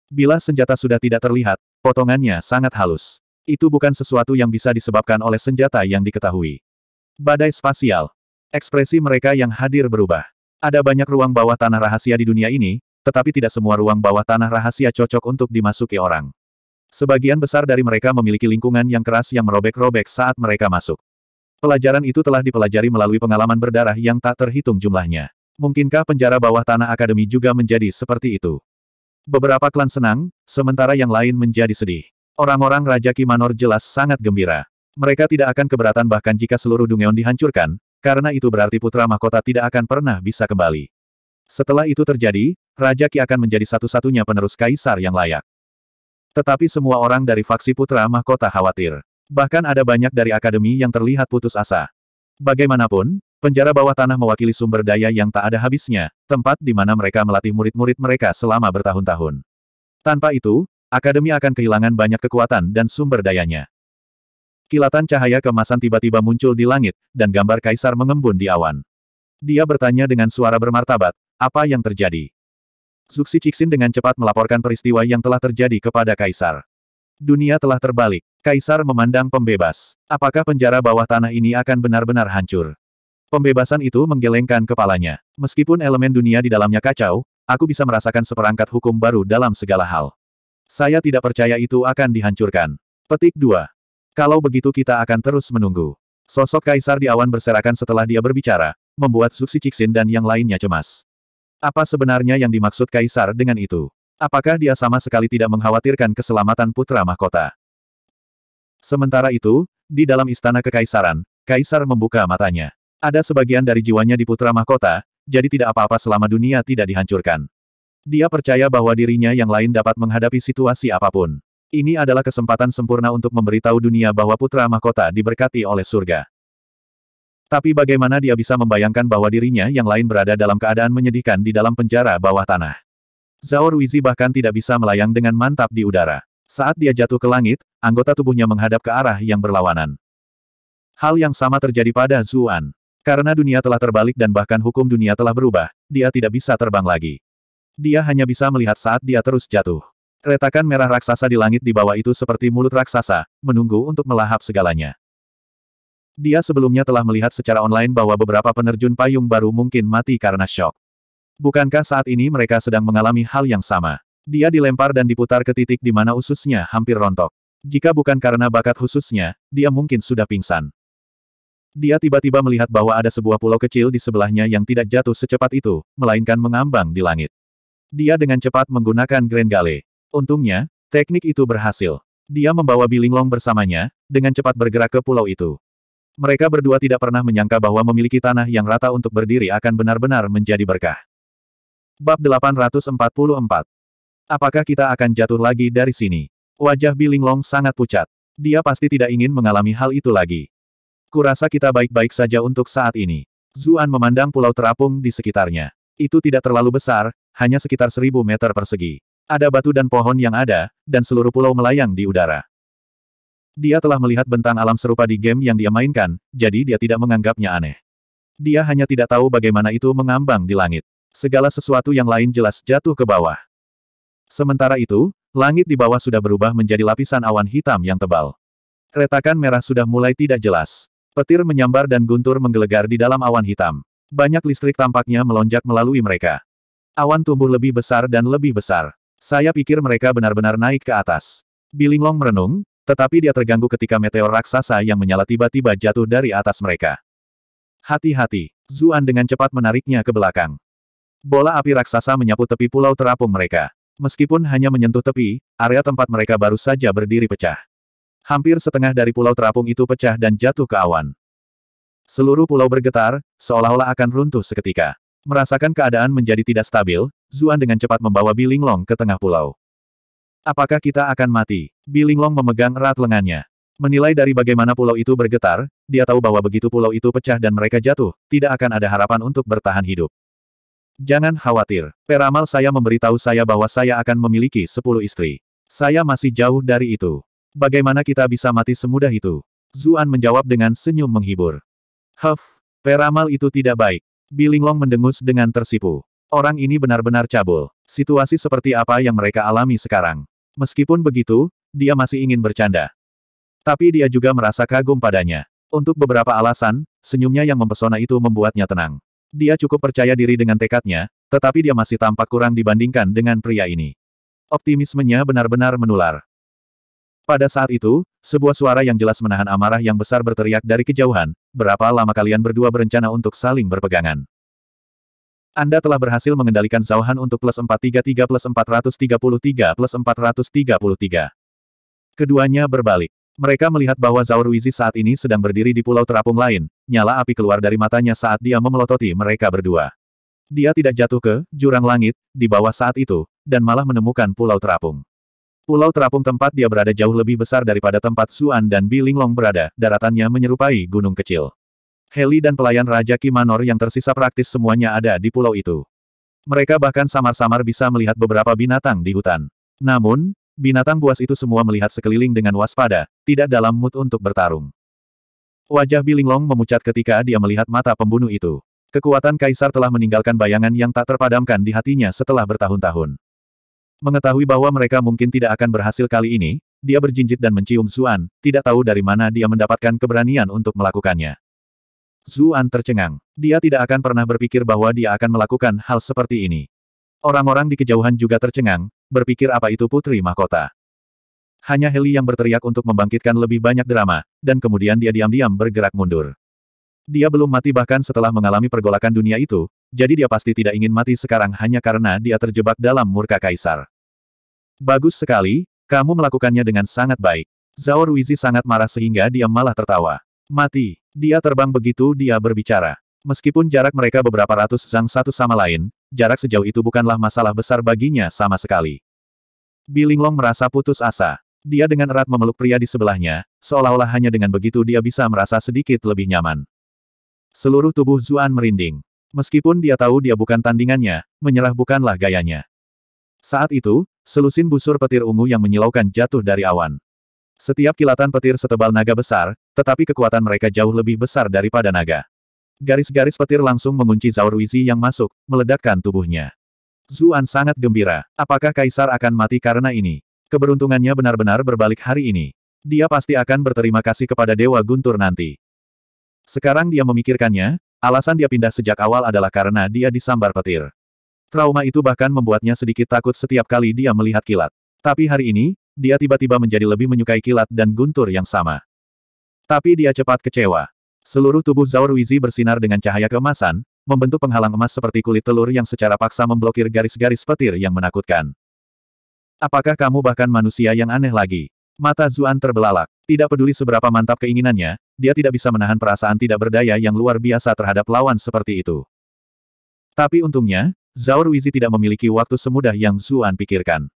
Bila senjata sudah tidak terlihat, potongannya sangat halus. Itu bukan sesuatu yang bisa disebabkan oleh senjata yang diketahui. Badai spasial. Ekspresi mereka yang hadir berubah. Ada banyak ruang bawah tanah rahasia di dunia ini, tetapi tidak semua ruang bawah tanah rahasia cocok untuk dimasuki orang. Sebagian besar dari mereka memiliki lingkungan yang keras yang merobek-robek saat mereka masuk. Pelajaran itu telah dipelajari melalui pengalaman berdarah yang tak terhitung jumlahnya. Mungkinkah penjara bawah tanah akademi juga menjadi seperti itu? Beberapa klan senang, sementara yang lain menjadi sedih. Orang-orang Raja Kimanor jelas sangat gembira. Mereka tidak akan keberatan bahkan jika seluruh Dungeon dihancurkan, karena itu berarti putra mahkota tidak akan pernah bisa kembali. Setelah itu terjadi, Raja Qi akan menjadi satu-satunya penerus kaisar yang layak. Tetapi semua orang dari faksi putra mahkota khawatir. Bahkan ada banyak dari akademi yang terlihat putus asa. Bagaimanapun, penjara bawah tanah mewakili sumber daya yang tak ada habisnya, tempat di mana mereka melatih murid-murid mereka selama bertahun-tahun. Tanpa itu, akademi akan kehilangan banyak kekuatan dan sumber dayanya. Kilatan cahaya keemasan tiba-tiba muncul di langit, dan gambar kaisar mengembun di awan. Dia bertanya dengan suara bermartabat, apa yang terjadi? Zuxi Cixin dengan cepat melaporkan peristiwa yang telah terjadi kepada kaisar. Dunia telah terbalik. Kaisar memandang pembebas. Apakah penjara bawah tanah ini akan benar-benar hancur? Pembebasan itu menggelengkan kepalanya. Meskipun elemen dunia di dalamnya kacau, aku bisa merasakan seperangkat hukum baru dalam segala hal. Saya tidak percaya itu akan dihancurkan. Petik 2. Kalau begitu kita akan terus menunggu. Sosok kaisar di awan berserakan setelah dia berbicara, membuat Zuxi Cixin dan yang lainnya cemas. Apa sebenarnya yang dimaksud kaisar dengan itu? Apakah dia sama sekali tidak mengkhawatirkan keselamatan putra mahkota? Sementara itu, di dalam istana kekaisaran, kaisar membuka matanya. Ada sebagian dari jiwanya di putra mahkota, jadi tidak apa-apa selama dunia tidak dihancurkan. Dia percaya bahwa dirinya yang lain dapat menghadapi situasi apapun. Ini adalah kesempatan sempurna untuk memberitahu dunia bahwa putra mahkota diberkati oleh surga. Tapi bagaimana dia bisa membayangkan bahwa dirinya yang lain berada dalam keadaan menyedihkan di dalam penjara bawah tanah? Zhao Ruizi bahkan tidak bisa melayang dengan mantap di udara. Saat dia jatuh ke langit, anggota tubuhnya menghadap ke arah yang berlawanan. Hal yang sama terjadi pada Zuan. Karena dunia telah terbalik dan bahkan hukum dunia telah berubah, dia tidak bisa terbang lagi. Dia hanya bisa melihat saat dia terus jatuh. Retakan merah raksasa di langit di bawah itu seperti mulut raksasa, menunggu untuk melahap segalanya. Dia sebelumnya telah melihat secara online bahwa beberapa penerjun payung baru mungkin mati karena syok. Bukankah saat ini mereka sedang mengalami hal yang sama? Dia dilempar dan diputar ke titik di mana ususnya hampir rontok. Jika bukan karena bakat khususnya, dia mungkin sudah pingsan. Dia tiba-tiba melihat bahwa ada sebuah pulau kecil di sebelahnya yang tidak jatuh secepat itu, melainkan mengambang di langit. Dia dengan cepat menggunakan Grand Gale. Untungnya, teknik itu berhasil. Dia membawa Bilinglong bersamanya, dengan cepat bergerak ke pulau itu. Mereka berdua tidak pernah menyangka bahwa memiliki tanah yang rata untuk berdiri akan benar-benar menjadi berkah. Bab 844. Apakah kita akan jatuh lagi dari sini? Wajah Bilinglong sangat pucat. Dia pasti tidak ingin mengalami hal itu lagi. Kurasa kita baik-baik saja untuk saat ini. Zuan memandang pulau terapung di sekitarnya. Itu tidak terlalu besar, hanya sekitar 1000 meter persegi. Ada batu dan pohon yang ada, dan seluruh pulau melayang di udara. Dia telah melihat bentang alam serupa di game yang dia mainkan, jadi dia tidak menganggapnya aneh. Dia hanya tidak tahu bagaimana itu mengambang di langit. Segala sesuatu yang lain jelas jatuh ke bawah. Sementara itu, langit di bawah sudah berubah menjadi lapisan awan hitam yang tebal. Retakan merah sudah mulai tidak jelas. Petir menyambar dan guntur menggelegar di dalam awan hitam. Banyak listrik tampaknya melonjak melalui mereka. Awan tumbuh lebih besar dan lebih besar. Saya pikir mereka benar-benar naik ke atas. Bilinglong merenung, tetapi dia terganggu ketika meteor raksasa yang menyala tiba-tiba jatuh dari atas mereka. Hati-hati, Zuan dengan cepat menariknya ke belakang. Bola api raksasa menyapu tepi pulau terapung mereka. Meskipun hanya menyentuh tepi, area tempat mereka baru saja berdiri pecah. Hampir setengah dari pulau terapung itu pecah dan jatuh ke awan. Seluruh pulau bergetar, seolah-olah akan runtuh seketika. Merasakan keadaan menjadi tidak stabil, Zuan dengan cepat membawa Bilinglong ke tengah pulau. Apakah kita akan mati? Bilinglong memegang erat lengannya. Menilai dari bagaimana pulau itu bergetar, dia tahu bahwa begitu pulau itu pecah dan mereka jatuh, tidak akan ada harapan untuk bertahan hidup. Jangan khawatir, peramal saya memberitahu saya bahwa saya akan memiliki 10 istri. Saya masih jauh dari itu. Bagaimana kita bisa mati semudah itu? Zuan menjawab dengan senyum menghibur. Huff, peramal itu tidak baik. Bilinglong mendengus dengan tersipu. Orang ini benar-benar cabul. Situasi seperti apa yang mereka alami sekarang? Meskipun begitu, dia masih ingin bercanda. Tapi dia juga merasa kagum padanya. Untuk beberapa alasan, senyumnya yang mempesona itu membuatnya tenang. Dia cukup percaya diri dengan tekadnya, tetapi dia masih tampak kurang dibandingkan dengan pria ini. Optimismenya benar-benar menular. Pada saat itu, sebuah suara yang jelas menahan amarah yang besar berteriak dari kejauhan, berapa lama kalian berdua berencana untuk saling berpegangan? Anda telah berhasil mengendalikan Zhao Han untuk +433 +433 +433. Keduanya berbalik. Mereka melihat bahwa Zhao Ruizi saat ini sedang berdiri di pulau terapung lain, nyala api keluar dari matanya saat dia memelototi mereka berdua. Dia tidak jatuh ke jurang langit di bawah saat itu, dan malah menemukan pulau terapung. Pulau terapung tempat dia berada jauh lebih besar daripada tempat Zuan dan Bilinglong berada, daratannya menyerupai gunung kecil. Heli dan pelayan Raja Qi Manor yang tersisa praktis semuanya ada di pulau itu. Mereka bahkan samar-samar bisa melihat beberapa binatang di hutan. Namun, binatang buas itu semua melihat sekeliling dengan waspada, tidak dalam mood untuk bertarung. Wajah Bilinglong memucat ketika dia melihat mata pembunuh itu. Kekuatan kaisar telah meninggalkan bayangan yang tak terpadamkan di hatinya setelah bertahun-tahun. Mengetahui bahwa mereka mungkin tidak akan berhasil kali ini, dia berjinjit dan mencium Zuan, tidak tahu dari mana dia mendapatkan keberanian untuk melakukannya. Zuan tercengang. Dia tidak akan pernah berpikir bahwa dia akan melakukan hal seperti ini. Orang-orang di kejauhan juga tercengang, berpikir apa itu putri mahkota. Hanya Heli yang berteriak untuk membangkitkan lebih banyak drama, dan kemudian dia diam-diam bergerak mundur. Dia belum mati bahkan setelah mengalami pergolakan dunia itu, jadi dia pasti tidak ingin mati sekarang hanya karena dia terjebak dalam murka kaisar. Bagus sekali, kamu melakukannya dengan sangat baik. Zhao Ruizi sangat marah sehingga dia malah tertawa. Mati. Dia terbang begitu dia berbicara. Meskipun jarak mereka beberapa ratus zang satu sama lain, jarak sejauh itu bukanlah masalah besar baginya sama sekali. Bilinglong merasa putus asa. Dia dengan erat memeluk pria di sebelahnya, seolah-olah hanya dengan begitu dia bisa merasa sedikit lebih nyaman. Seluruh tubuh Zuan merinding. Meskipun dia tahu dia bukan tandingannya, menyerah bukanlah gayanya. Saat itu, selusin busur petir ungu yang menyilaukan jatuh dari awan. Setiap kilatan petir setebal naga besar, tetapi kekuatan mereka jauh lebih besar daripada naga. Garis-garis petir langsung mengunci Zhao Ruizi yang masuk, meledakkan tubuhnya. Zuan sangat gembira. Apakah kaisar akan mati karena ini? Keberuntungannya benar-benar berbalik hari ini. Dia pasti akan berterima kasih kepada Dewa Guntur nanti. Sekarang dia memikirkannya, alasan dia pindah sejak awal adalah karena dia disambar petir. Trauma itu bahkan membuatnya sedikit takut setiap kali dia melihat kilat. Tapi hari ini, dia tiba-tiba menjadi lebih menyukai kilat dan guntur yang sama. Tapi dia cepat kecewa. Seluruh tubuh Zhao Ruizi bersinar dengan cahaya keemasan, membentuk penghalang emas seperti kulit telur yang secara paksa memblokir garis-garis petir yang menakutkan. Apakah kamu bahkan manusia yang aneh lagi? Mata Zuan terbelalak. Tidak peduli seberapa mantap keinginannya, dia tidak bisa menahan perasaan tidak berdaya yang luar biasa terhadap lawan seperti itu. Tapi untungnya, Zhao Ruizi tidak memiliki waktu semudah yang Zuan pikirkan.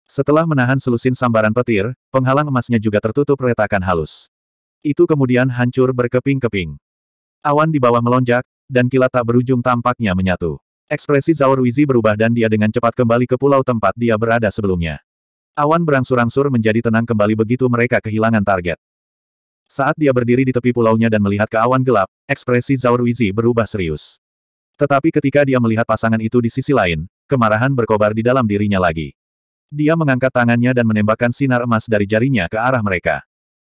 Setelah menahan selusin sambaran petir, penghalang emasnya juga tertutup retakan halus. Itu kemudian hancur berkeping-keping. Awan di bawah melonjak, dan kilat tak berujung tampaknya menyatu. Ekspresi Zhao Ruizi berubah dan dia dengan cepat kembali ke pulau tempat dia berada sebelumnya. Awan berangsur-angsur menjadi tenang kembali begitu mereka kehilangan target. Saat dia berdiri di tepi pulaunya dan melihat ke awan gelap, ekspresi Zhao Ruizi berubah serius. Tetapi ketika dia melihat pasangan itu di sisi lain, kemarahan berkobar di dalam dirinya lagi. Dia mengangkat tangannya dan menembakkan sinar emas dari jarinya ke arah mereka.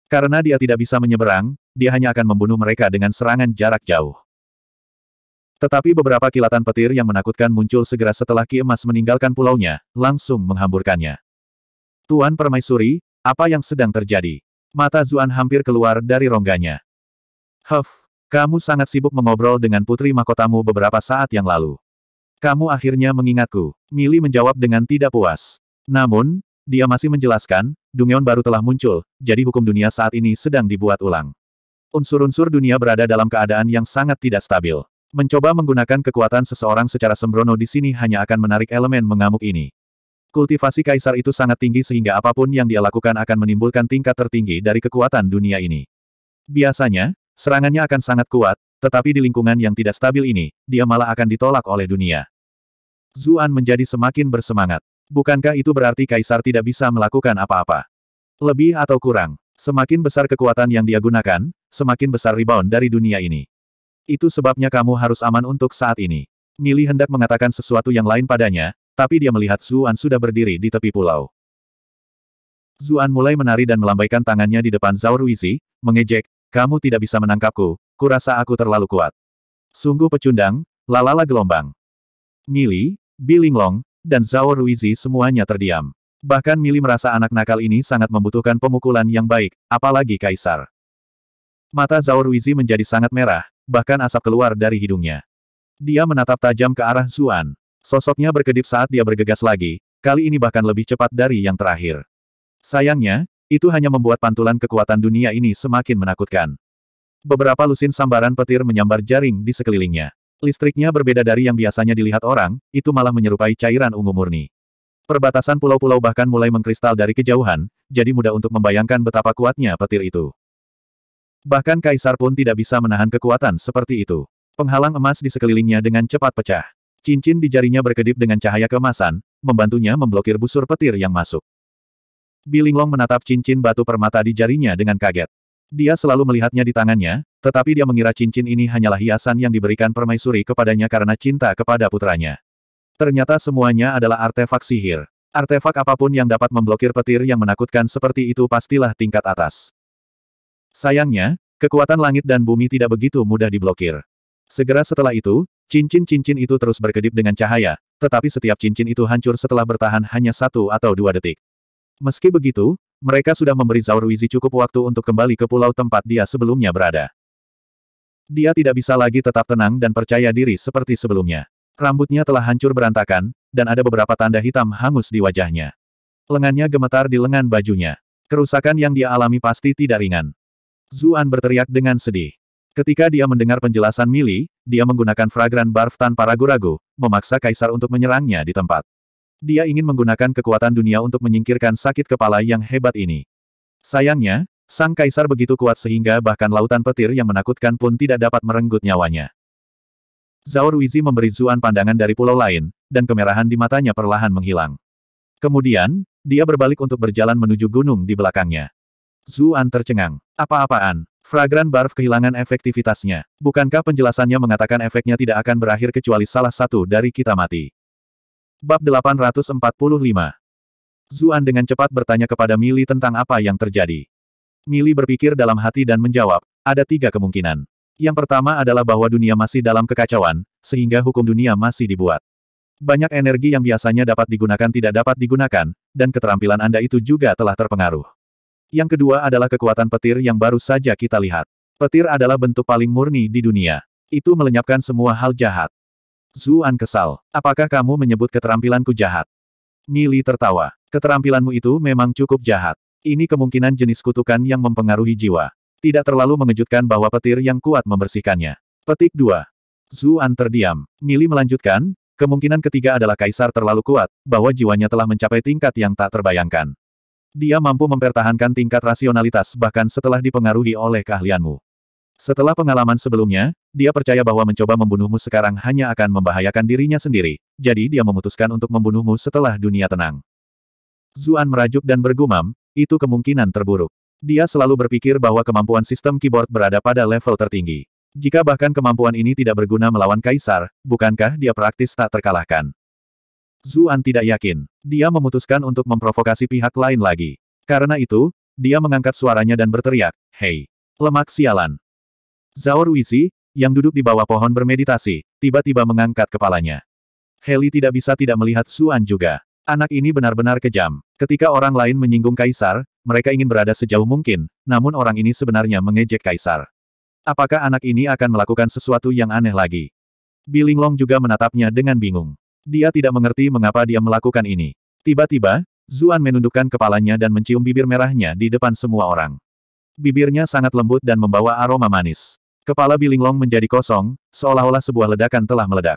Karena dia tidak bisa menyeberang, dia hanya akan membunuh mereka dengan serangan jarak jauh. Tetapi beberapa kilatan petir yang menakutkan muncul segera setelah Ki Emas meninggalkan pulaunya, langsung menghamburkannya. Tuan Permaisuri, Apa yang sedang terjadi? Mata Zuan hampir keluar dari rongganya. Kamu sangat sibuk mengobrol dengan putri mahkotamu beberapa saat yang lalu. Kamu akhirnya mengingatku. Mili menjawab dengan tidak puas. Namun, dia masih menjelaskan, Dungeon baru telah muncul, jadi hukum dunia saat ini sedang dibuat ulang. Unsur-unsur dunia berada dalam keadaan yang sangat tidak stabil. Mencoba menggunakan kekuatan seseorang secara sembrono di sini hanya akan menarik elemen mengamuk ini. Kultivasi kaisar itu sangat tinggi sehingga apapun yang dia lakukan akan menimbulkan tingkat tertinggi dari kekuatan dunia ini. Biasanya, serangannya akan sangat kuat, tetapi di lingkungan yang tidak stabil ini, dia malah akan ditolak oleh dunia. Zuan menjadi semakin bersemangat. Bukankah itu berarti kaisar tidak bisa melakukan apa-apa? Lebih atau kurang, semakin besar kekuatan yang dia gunakan, semakin besar rebound dari dunia ini. Itu sebabnya kamu harus aman untuk saat ini. Mili hendak mengatakan sesuatu yang lain padanya, tapi dia melihat Zuan sudah berdiri di tepi pulau. Zuan mulai menari dan melambaikan tangannya di depan Zhao Ruizi, mengejek, kamu tidak bisa menangkapku, kurasa aku terlalu kuat. Sungguh pecundang, lalala gelombang. Mili, Bilinglong, dan Zhao Ruizi semuanya terdiam. Bahkan Mili merasa anak nakal ini sangat membutuhkan pemukulan yang baik, apalagi kaisar. Mata Zhao Ruizi menjadi sangat merah, bahkan asap keluar dari hidungnya. Dia menatap tajam ke arah Zuan. Sosoknya berkedip saat dia bergegas lagi, kali ini bahkan lebih cepat dari yang terakhir. Sayangnya, itu hanya membuat pantulan kekuatan dunia ini semakin menakutkan. Beberapa lusin sambaran petir menyambar jaring di sekelilingnya. Listriknya berbeda dari yang biasanya dilihat orang, itu malah menyerupai cairan ungu murni. Perbatasan pulau-pulau bahkan mulai mengkristal dari kejauhan, jadi mudah untuk membayangkan betapa kuatnya petir itu. Bahkan kaisar pun tidak bisa menahan kekuatan seperti itu. Penghalang emas di sekelilingnya dengan cepat pecah. Cincin di jarinya berkedip dengan cahaya keemasan, membantunya memblokir busur petir yang masuk. Bilinglong menatap cincin batu permata di jarinya dengan kaget. Dia selalu melihatnya di tangannya, tetapi dia mengira cincin ini hanyalah hiasan yang diberikan permaisuri kepadanya karena cinta kepada putranya. Ternyata semuanya adalah artefak sihir. Artefak apapun yang dapat memblokir petir yang menakutkan seperti itu pastilah tingkat atas. Sayangnya, kekuatan langit dan bumi tidak begitu mudah diblokir. Segera setelah itu, cincin-cincin itu terus berkedip dengan cahaya, tetapi setiap cincin itu hancur setelah bertahan hanya 1 atau 2 detik. Meski begitu, mereka sudah memberi Zhao Ruizi cukup waktu untuk kembali ke pulau tempat dia sebelumnya berada. Dia tidak bisa lagi tetap tenang dan percaya diri seperti sebelumnya. Rambutnya telah hancur berantakan, dan ada beberapa tanda hitam hangus di wajahnya. Lengannya gemetar di lengan bajunya. Kerusakan yang dia alami pasti tidak ringan. Zuan berteriak dengan sedih. Ketika dia mendengar penjelasan Mili, dia menggunakan Fragrant Barf tanpa ragu-ragu, memaksa kaisar untuk menyerangnya di tempat. Dia ingin menggunakan kekuatan dunia untuk menyingkirkan sakit kepala yang hebat ini. Sayangnya, sang kaisar begitu kuat sehingga bahkan lautan petir yang menakutkan pun tidak dapat merenggut nyawanya. Zhao Ruizi memberi Zuan pandangan dari pulau lain, dan kemerahan di matanya perlahan menghilang. Kemudian, dia berbalik untuk berjalan menuju gunung di belakangnya. Zuan tercengang. Apa-apaan? Fragrant Barf kehilangan efektivitasnya. Bukankah penjelasannya mengatakan efeknya tidak akan berakhir kecuali salah satu dari kita mati? Bab 845. Zuan dengan cepat bertanya kepada Mili tentang apa yang terjadi. Mili berpikir dalam hati dan menjawab, ada 3 kemungkinan. Yang pertama adalah bahwa dunia masih dalam kekacauan, sehingga hukum dunia masih dibuat. Banyak energi yang biasanya dapat digunakan tidak dapat digunakan, dan keterampilan Anda itu juga telah terpengaruh. Yang kedua adalah kekuatan petir yang baru saja kita lihat. Petir adalah bentuk paling murni di dunia. Itu melenyapkan semua hal jahat. Zuan kesal. Apakah kamu menyebut keterampilanku jahat? Mili tertawa. Keterampilanmu itu memang cukup jahat. Ini kemungkinan jenis kutukan yang mempengaruhi jiwa. Tidak terlalu mengejutkan bahwa petir yang kuat membersihkannya. Petik 2. Zuan terdiam. Mili melanjutkan, kemungkinan ketiga adalah kaisar terlalu kuat, bahwa jiwanya telah mencapai tingkat yang tak terbayangkan. Dia mampu mempertahankan tingkat rasionalitas bahkan setelah dipengaruhi oleh keahlianmu. Setelah pengalaman sebelumnya, dia percaya bahwa mencoba membunuhmu sekarang hanya akan membahayakan dirinya sendiri, jadi dia memutuskan untuk membunuhmu setelah dunia tenang. Zuan merajuk dan bergumam, itu kemungkinan terburuk. Dia selalu berpikir bahwa kemampuan sistem keyboard berada pada level tertinggi. Jika bahkan kemampuan ini tidak berguna melawan kaisar, bukankah dia praktis tak terkalahkan? Zuan tidak yakin. Dia memutuskan untuk memprovokasi pihak lain lagi. Karena itu, dia mengangkat suaranya dan berteriak, "Hei! Lemak sialan!" Zhao Ruizi, yang duduk di bawah pohon bermeditasi, tiba-tiba mengangkat kepalanya. Heli tidak bisa tidak melihat Zuan juga. Anak ini benar-benar kejam. Ketika orang lain menyinggung kaisar, mereka ingin berada sejauh mungkin, namun orang ini sebenarnya mengejek kaisar. Apakah anak ini akan melakukan sesuatu yang aneh lagi? Bilinglong juga menatapnya dengan bingung. Dia tidak mengerti mengapa dia melakukan ini. Tiba-tiba, Zuan menundukkan kepalanya dan mencium bibir merahnya di depan semua orang. Bibirnya sangat lembut dan membawa aroma manis. Kepala Bilinglong menjadi kosong, seolah-olah sebuah ledakan telah meledak.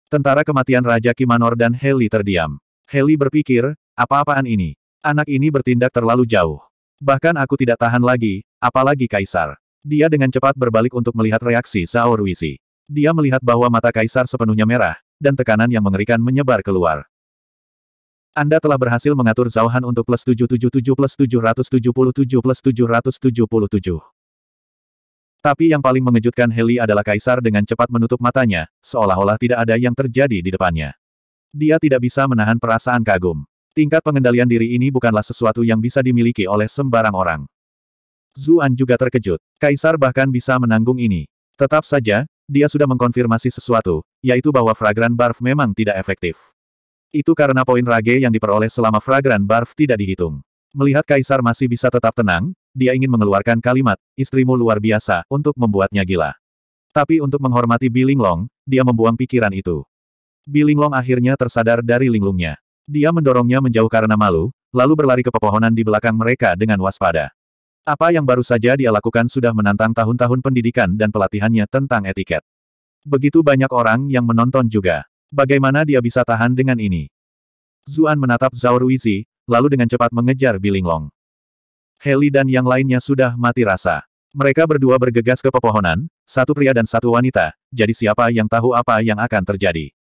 Tentara kematian Raja Kimanor dan Heli terdiam. Heli berpikir, apa-apaan ini? Anak ini bertindak terlalu jauh. Bahkan aku tidak tahan lagi, apalagi kaisar. Dia dengan cepat berbalik untuk melihat reaksi Zhao Ruizi. Dia melihat bahwa mata kaisar sepenuhnya merah, dan tekanan yang mengerikan menyebar keluar. Anda telah berhasil mengatur Zhao Han untuk plus 777 plus 777 plus 777. Tapi yang paling mengejutkan Heli adalah kaisar dengan cepat menutup matanya, seolah-olah tidak ada yang terjadi di depannya. Dia tidak bisa menahan perasaan kagum. Tingkat pengendalian diri ini bukanlah sesuatu yang bisa dimiliki oleh sembarang orang. Zuan juga terkejut. Kaisar bahkan bisa menanggung ini. Tetap saja, dia sudah mengkonfirmasi sesuatu, yaitu bahwa Fragrant Barf memang tidak efektif. Itu karena poin rage yang diperoleh selama Fragrant Barf tidak dihitung. Melihat kaisar masih bisa tetap tenang, dia ingin mengeluarkan kalimat, istrimu luar biasa, untuk membuatnya gila. Tapi untuk menghormati Bilinglong, dia membuang pikiran itu. Bilinglong akhirnya tersadar dari linglungnya. Dia mendorongnya menjauh karena malu, lalu berlari ke pepohonan di belakang mereka dengan waspada. Apa yang baru saja dia lakukan sudah menantang tahun-tahun pendidikan dan pelatihannya tentang etiket. Begitu banyak orang yang menonton juga. Bagaimana dia bisa tahan dengan ini? Zuan menatap Zhao Ruizi, lalu dengan cepat mengejar Bilinglong. Heli dan yang lainnya sudah mati rasa. Mereka berdua bergegas ke pepohonan, satu pria dan satu wanita, jadi siapa yang tahu apa yang akan terjadi?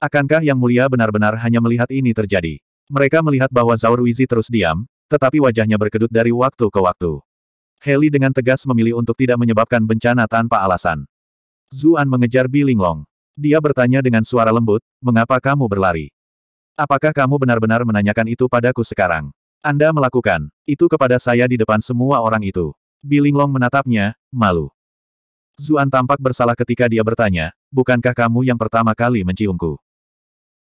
Akankah Yang Mulia benar-benar hanya melihat ini terjadi? Mereka melihat bahwa Zhao Ruizi terus diam, tetapi wajahnya berkedut dari waktu ke waktu. Heli dengan tegas memilih untuk tidak menyebabkan bencana tanpa alasan. Zuan mengejar Bilinglong. Dia bertanya dengan suara lembut, mengapa kamu berlari? Apakah kamu benar-benar menanyakan itu padaku sekarang? Anda melakukan itu kepada saya di depan semua orang itu. Bilinglong menatapnya, malu. Zuan tampak bersalah ketika dia bertanya, bukankah kamu yang pertama kali menciumku?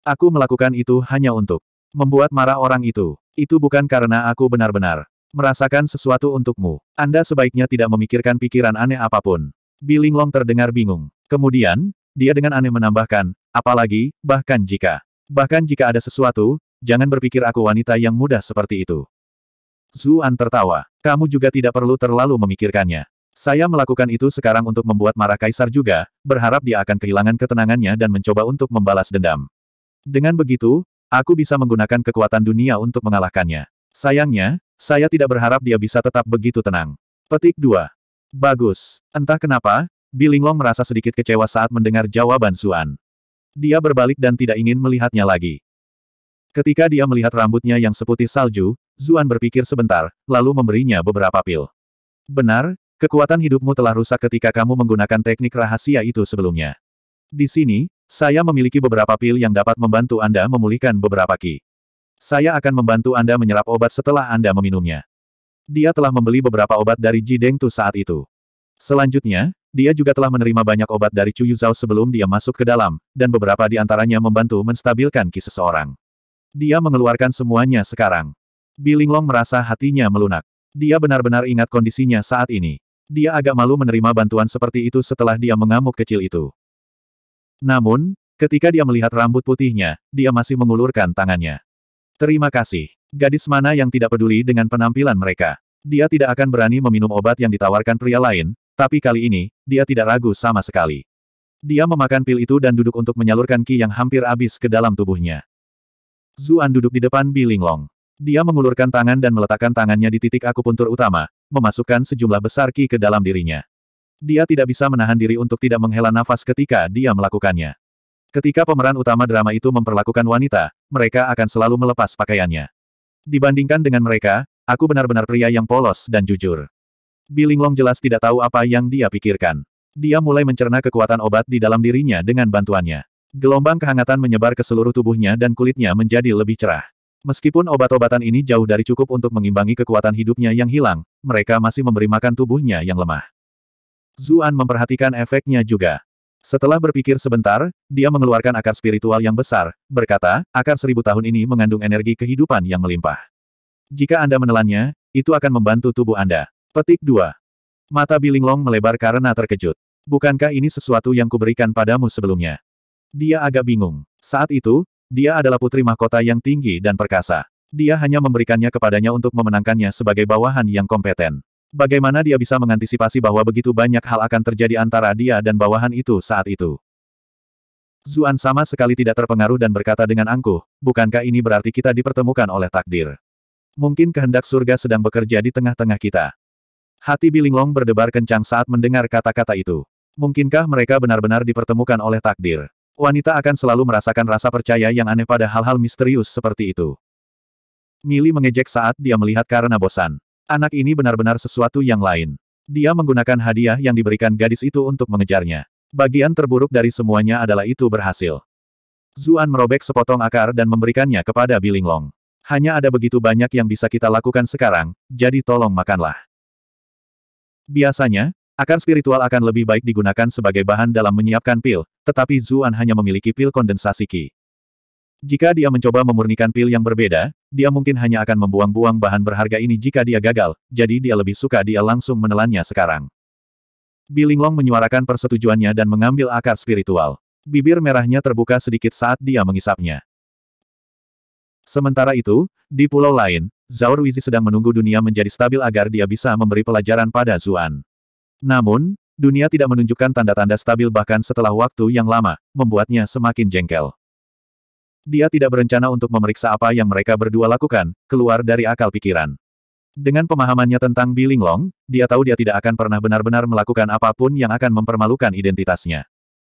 Aku melakukan itu hanya untuk membuat marah orang itu. Itu bukan karena aku benar-benar merasakan sesuatu untukmu. Anda sebaiknya tidak memikirkan pikiran aneh apapun. Bilinglong terdengar bingung. Kemudian, dia dengan aneh menambahkan, apalagi, bahkan jika ada sesuatu, jangan berpikir aku wanita yang mudah seperti itu. Zuan tertawa. Kamu juga tidak perlu terlalu memikirkannya. Saya melakukan itu sekarang untuk membuat marah kaisar juga, berharap dia akan kehilangan ketenangannya dan mencoba untuk membalas dendam. Dengan begitu, aku bisa menggunakan kekuatan dunia untuk mengalahkannya. Sayangnya, saya tidak berharap dia bisa tetap begitu tenang. Petik 2. Bagus. Entah kenapa, Bilinglong merasa sedikit kecewa saat mendengar jawaban Zuan. Dia berbalik dan tidak ingin melihatnya lagi. Ketika dia melihat rambutnya yang seputih salju, Zuan berpikir sebentar, lalu memberinya beberapa pil. Benar, kekuatan hidupmu telah rusak ketika kamu menggunakan teknik rahasia itu sebelumnya. Di sini, saya memiliki beberapa pil yang dapat membantu Anda memulihkan beberapa ki. Saya akan membantu Anda menyerap obat setelah Anda meminumnya. Dia telah membeli beberapa obat dari Ji Dengtu saat itu. Selanjutnya, dia juga telah menerima banyak obat dari Chu Yuzhao sebelum dia masuk ke dalam, dan beberapa di antaranya membantu menstabilkan ki seseorang. Dia mengeluarkan semuanya sekarang. Bilinglong merasa hatinya melunak. Dia benar-benar ingat kondisinya saat ini. Dia agak malu menerima bantuan seperti itu setelah dia mengamuk kecil itu. Namun, ketika dia melihat rambut putihnya, dia masih mengulurkan tangannya. Terima kasih. Gadis mana yang tidak peduli dengan penampilan mereka? Dia tidak akan berani meminum obat yang ditawarkan pria lain, tapi kali ini, dia tidak ragu sama sekali. Dia memakan pil itu dan duduk untuk menyalurkan ki yang hampir habis ke dalam tubuhnya. Zuan duduk di depan Bilinglong. Dia mengulurkan tangan dan meletakkan tangannya di titik akupuntur utama, memasukkan sejumlah besar ki ke dalam dirinya. Dia tidak bisa menahan diri untuk tidak menghela nafas ketika dia melakukannya. Ketika pemeran utama drama itu memperlakukan wanita, mereka akan selalu melepas pakaiannya. Dibandingkan dengan mereka, aku benar-benar pria yang polos dan jujur. Bilinglong jelas tidak tahu apa yang dia pikirkan. Dia mulai mencerna kekuatan obat di dalam dirinya dengan bantuannya. Gelombang kehangatan menyebar ke seluruh tubuhnya dan kulitnya menjadi lebih cerah. Meskipun obat-obatan ini jauh dari cukup untuk mengimbangi kekuatan hidupnya yang hilang, mereka masih memberi makan tubuhnya yang lemah. Zuan memperhatikan efeknya juga. Setelah berpikir sebentar, dia mengeluarkan akar spiritual yang besar, berkata, akar 1000 tahun ini mengandung energi kehidupan yang melimpah. Jika Anda menelannya, itu akan membantu tubuh Anda. Petik 2. Mata Bilinglong melebar karena terkejut. Bukankah ini sesuatu yang kuberikan padamu sebelumnya? Dia agak bingung. Saat itu, dia adalah putri mahkota yang tinggi dan perkasa. Dia hanya memberikannya kepadanya untuk memenangkannya sebagai bawahan yang kompeten. Bagaimana dia bisa mengantisipasi bahwa begitu banyak hal akan terjadi antara dia dan bawahan itu saat itu? Zuan sama sekali tidak terpengaruh dan berkata dengan angkuh, bukankah ini berarti kita dipertemukan oleh takdir? Mungkin kehendak surga sedang bekerja di tengah-tengah kita. Hati Bilinglong berdebar kencang saat mendengar kata-kata itu. Mungkinkah mereka benar-benar dipertemukan oleh takdir? Wanita akan selalu merasakan rasa percaya yang aneh pada hal-hal misterius seperti itu. Millie mengejek saat dia melihat karena bosan. Anak ini benar-benar sesuatu yang lain. Dia menggunakan hadiah yang diberikan gadis itu untuk mengejarnya. Bagian terburuk dari semuanya adalah itu berhasil. Zuan merobek sepotong akar dan memberikannya kepada Bilinglong. Hanya ada begitu banyak yang bisa kita lakukan sekarang, jadi tolong makanlah. Biasanya, akar spiritual akan lebih baik digunakan sebagai bahan dalam menyiapkan pil, tetapi Zuan hanya memiliki pil kondensasi Qi. Jika dia mencoba memurnikan pil yang berbeda, dia mungkin hanya akan membuang-buang bahan berharga ini jika dia gagal, jadi dia lebih suka dia langsung menelannya sekarang. Bilinglong menyuarakan persetujuannya dan mengambil akar spiritual. Bibir merahnya terbuka sedikit saat dia mengisapnya. Sementara itu, di pulau lain, Zhao Ruizi sedang menunggu dunia menjadi stabil agar dia bisa memberi pelajaran pada Zuan. Namun, dunia tidak menunjukkan tanda-tanda stabil bahkan setelah waktu yang lama, membuatnya semakin jengkel. Dia tidak berencana untuk memeriksa apa yang mereka berdua lakukan, keluar dari akal pikiran. Dengan pemahamannya tentang Bilinglong, dia tahu dia tidak akan pernah benar-benar melakukan apapun yang akan mempermalukan identitasnya.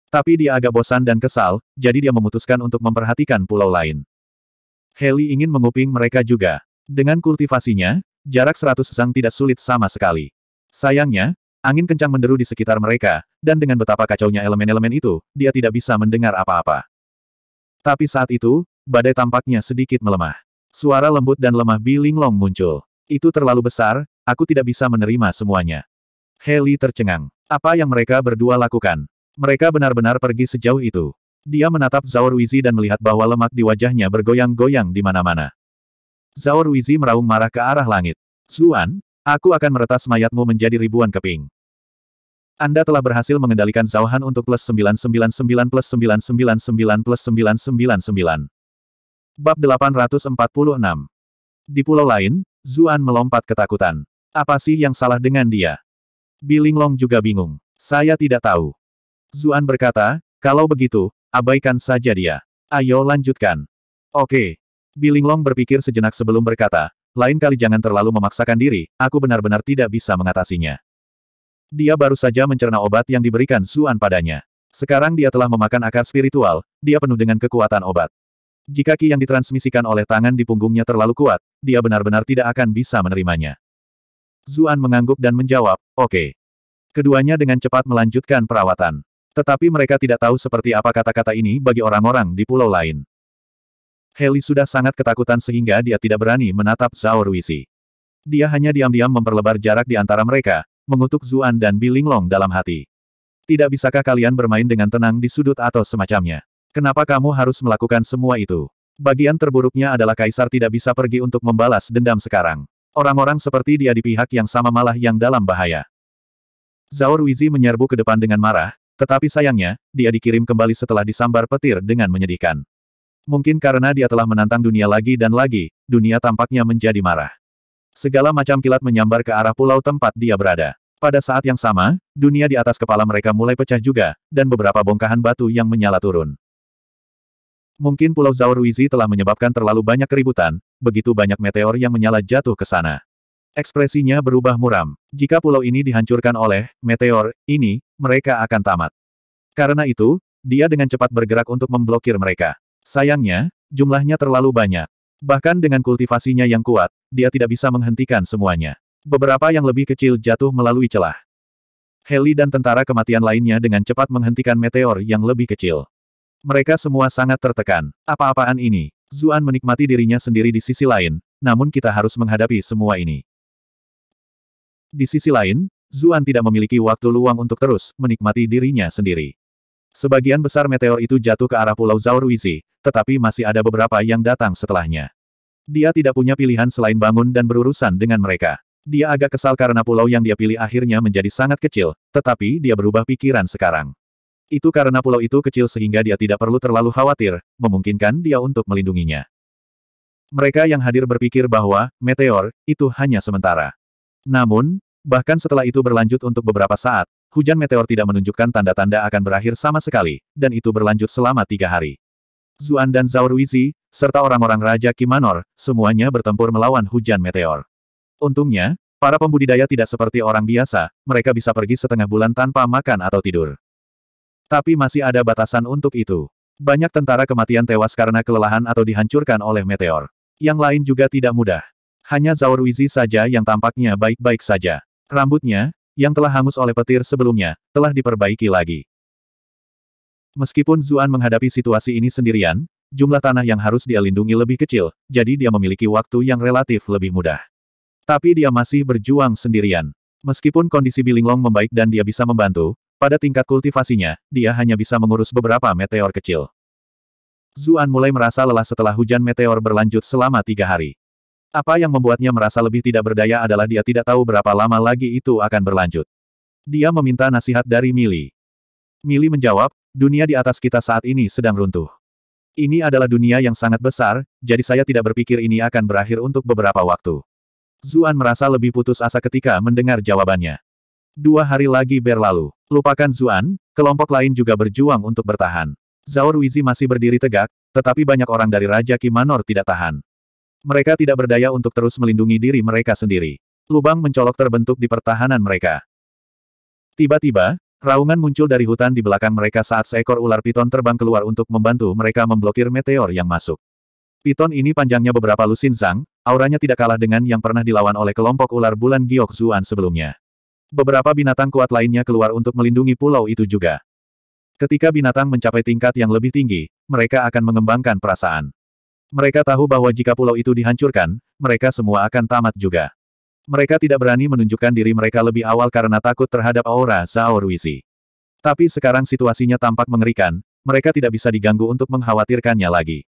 Tapi dia agak bosan dan kesal, jadi dia memutuskan untuk memperhatikan pulau lain. Heli ingin menguping mereka juga. Dengan kultivasinya, jarak 100 sang tidak sulit sama sekali. Sayangnya, angin kencang menderu di sekitar mereka, dan dengan betapa kacaunya elemen-elemen itu, dia tidak bisa mendengar apa-apa. Tapi saat itu, badai tampaknya sedikit melemah. Suara lembut dan lemah Bilinglong muncul. Itu terlalu besar, aku tidak bisa menerima semuanya. Heli tercengang. Apa yang mereka berdua lakukan? Mereka benar-benar pergi sejauh itu. Dia menatap Zhao Ruizi dan melihat bahwa lemak di wajahnya bergoyang-goyang di mana-mana. Zhao Ruizi meraung marah ke arah langit. Zuan, aku akan meretas mayatmu menjadi ribuan keping. Anda telah berhasil mengendalikan Zhao Han untuk plus 999 plus 999 plus 999. Bab 846. Di pulau lain, Zuan melompat ketakutan. Apa sih yang salah dengan dia? Bilinglong juga bingung. Saya tidak tahu. Zuan berkata, kalau begitu, abaikan saja dia. Ayo lanjutkan. Oke. Bilinglong berpikir sejenak sebelum berkata, lain kali jangan terlalu memaksakan diri, aku benar-benar tidak bisa mengatasinya. Dia baru saja mencerna obat yang diberikan Zuan padanya. Sekarang dia telah memakan akar spiritual, dia penuh dengan kekuatan obat. Jika Qi yang ditransmisikan oleh tangan di punggungnya terlalu kuat, dia benar-benar tidak akan bisa menerimanya. Zuan mengangguk dan menjawab, oke. Keduanya dengan cepat melanjutkan perawatan. Tetapi mereka tidak tahu seperti apa kata-kata ini bagi orang-orang di pulau lain. Heli sudah sangat ketakutan sehingga dia tidak berani menatap Zhao Ruizi. Dia hanya diam-diam memperlebar jarak di antara mereka, mengutuk Zuan dan Bilinglong dalam hati. Tidak bisakah kalian bermain dengan tenang di sudut atau semacamnya? Kenapa kamu harus melakukan semua itu? Bagian terburuknya adalah Kaisar tidak bisa pergi untuk membalas dendam sekarang. Orang-orang seperti dia di pihak yang sama malah yang dalam bahaya. Zhao Ruizi menyerbu ke depan dengan marah, tetapi sayangnya, dia dikirim kembali setelah disambar petir dengan menyedihkan. Mungkin karena dia telah menantang dunia lagi dan lagi, dunia tampaknya menjadi marah. Segala macam kilat menyambar ke arah pulau tempat dia berada. Pada saat yang sama, dunia di atas kepala mereka mulai pecah juga, dan beberapa bongkahan batu yang menyala turun. Mungkin Pulau Zhao Ruizi telah menyebabkan terlalu banyak keributan, begitu banyak meteor yang menyala jatuh ke sana. Ekspresinya berubah muram. Jika pulau ini dihancurkan oleh meteor ini, mereka akan tamat. Karena itu, dia dengan cepat bergerak untuk memblokir mereka. Sayangnya, jumlahnya terlalu banyak. Bahkan dengan kultivasinya yang kuat, dia tidak bisa menghentikan semuanya. Beberapa yang lebih kecil jatuh melalui celah. Heli dan tentara kematian lainnya dengan cepat menghentikan meteor yang lebih kecil. Mereka semua sangat tertekan. Apa-apaan ini? Zuan menikmati dirinya sendiri di sisi lain, namun kita harus menghadapi semua ini. Di sisi lain, Zuan tidak memiliki waktu luang untuk terus menikmati dirinya sendiri. Sebagian besar meteor itu jatuh ke arah Pulau Zhao Ruizi, tetapi masih ada beberapa yang datang setelahnya. Dia tidak punya pilihan selain bangun dan berurusan dengan mereka. Dia agak kesal karena pulau yang dia pilih akhirnya menjadi sangat kecil, tetapi dia berubah pikiran sekarang. Itu karena pulau itu kecil sehingga dia tidak perlu terlalu khawatir, memungkinkan dia untuk melindunginya. Mereka yang hadir berpikir bahwa meteor itu hanya sementara. Namun, bahkan setelah itu berlanjut untuk beberapa saat, hujan meteor tidak menunjukkan tanda-tanda akan berakhir sama sekali, dan itu berlanjut selama 3 hari. Zuan dan Zhao Ruizi, serta orang-orang Raja Qi Manor, semuanya bertempur melawan hujan meteor. Untungnya, para pembudidaya tidak seperti orang biasa, mereka bisa pergi setengah bulan tanpa makan atau tidur. Tapi masih ada batasan untuk itu. Banyak tentara kematian tewas karena kelelahan atau dihancurkan oleh meteor. Yang lain juga tidak mudah. Hanya Zhao Ruizi saja yang tampaknya baik-baik saja. Rambutnya, yang telah hangus oleh petir sebelumnya, telah diperbaiki lagi. Meskipun Zuan menghadapi situasi ini sendirian, jumlah tanah yang harus dia lindungi lebih kecil, jadi dia memiliki waktu yang relatif lebih mudah. Tapi dia masih berjuang sendirian. Meskipun kondisi Bilinglong membaik dan dia bisa membantu, pada tingkat kultivasinya, dia hanya bisa mengurus beberapa meteor kecil. Zuan mulai merasa lelah setelah hujan meteor berlanjut selama 3 hari. Apa yang membuatnya merasa lebih tidak berdaya adalah dia tidak tahu berapa lama lagi itu akan berlanjut. Dia meminta nasihat dari Millie. Millie menjawab, dunia di atas kita saat ini sedang runtuh. Ini adalah dunia yang sangat besar, jadi saya tidak berpikir ini akan berakhir untuk beberapa waktu. Zuan merasa lebih putus asa ketika mendengar jawabannya. 2 hari lagi berlalu. Lupakan Zuan, kelompok lain juga berjuang untuk bertahan. Zhao Ruizi masih berdiri tegak, tetapi banyak orang dari Raja Qi Manor tidak tahan. Mereka tidak berdaya untuk terus melindungi diri mereka sendiri. Lubang mencolok terbentuk di pertahanan mereka. Tiba-tiba, raungan muncul dari hutan di belakang mereka saat seekor ular piton terbang keluar untuk membantu mereka memblokir meteor yang masuk. Piton ini panjangnya beberapa lusin zang, auranya tidak kalah dengan yang pernah dilawan oleh kelompok ular bulan Giok Zuan sebelumnya. Beberapa binatang kuat lainnya keluar untuk melindungi pulau itu juga. Ketika binatang mencapai tingkat yang lebih tinggi, mereka akan mengembangkan perasaan. Mereka tahu bahwa jika pulau itu dihancurkan, mereka semua akan tamat juga. Mereka tidak berani menunjukkan diri mereka lebih awal karena takut terhadap aura Zhao Ruizi. Tapi sekarang situasinya tampak mengerikan, mereka tidak bisa diganggu untuk mengkhawatirkannya lagi.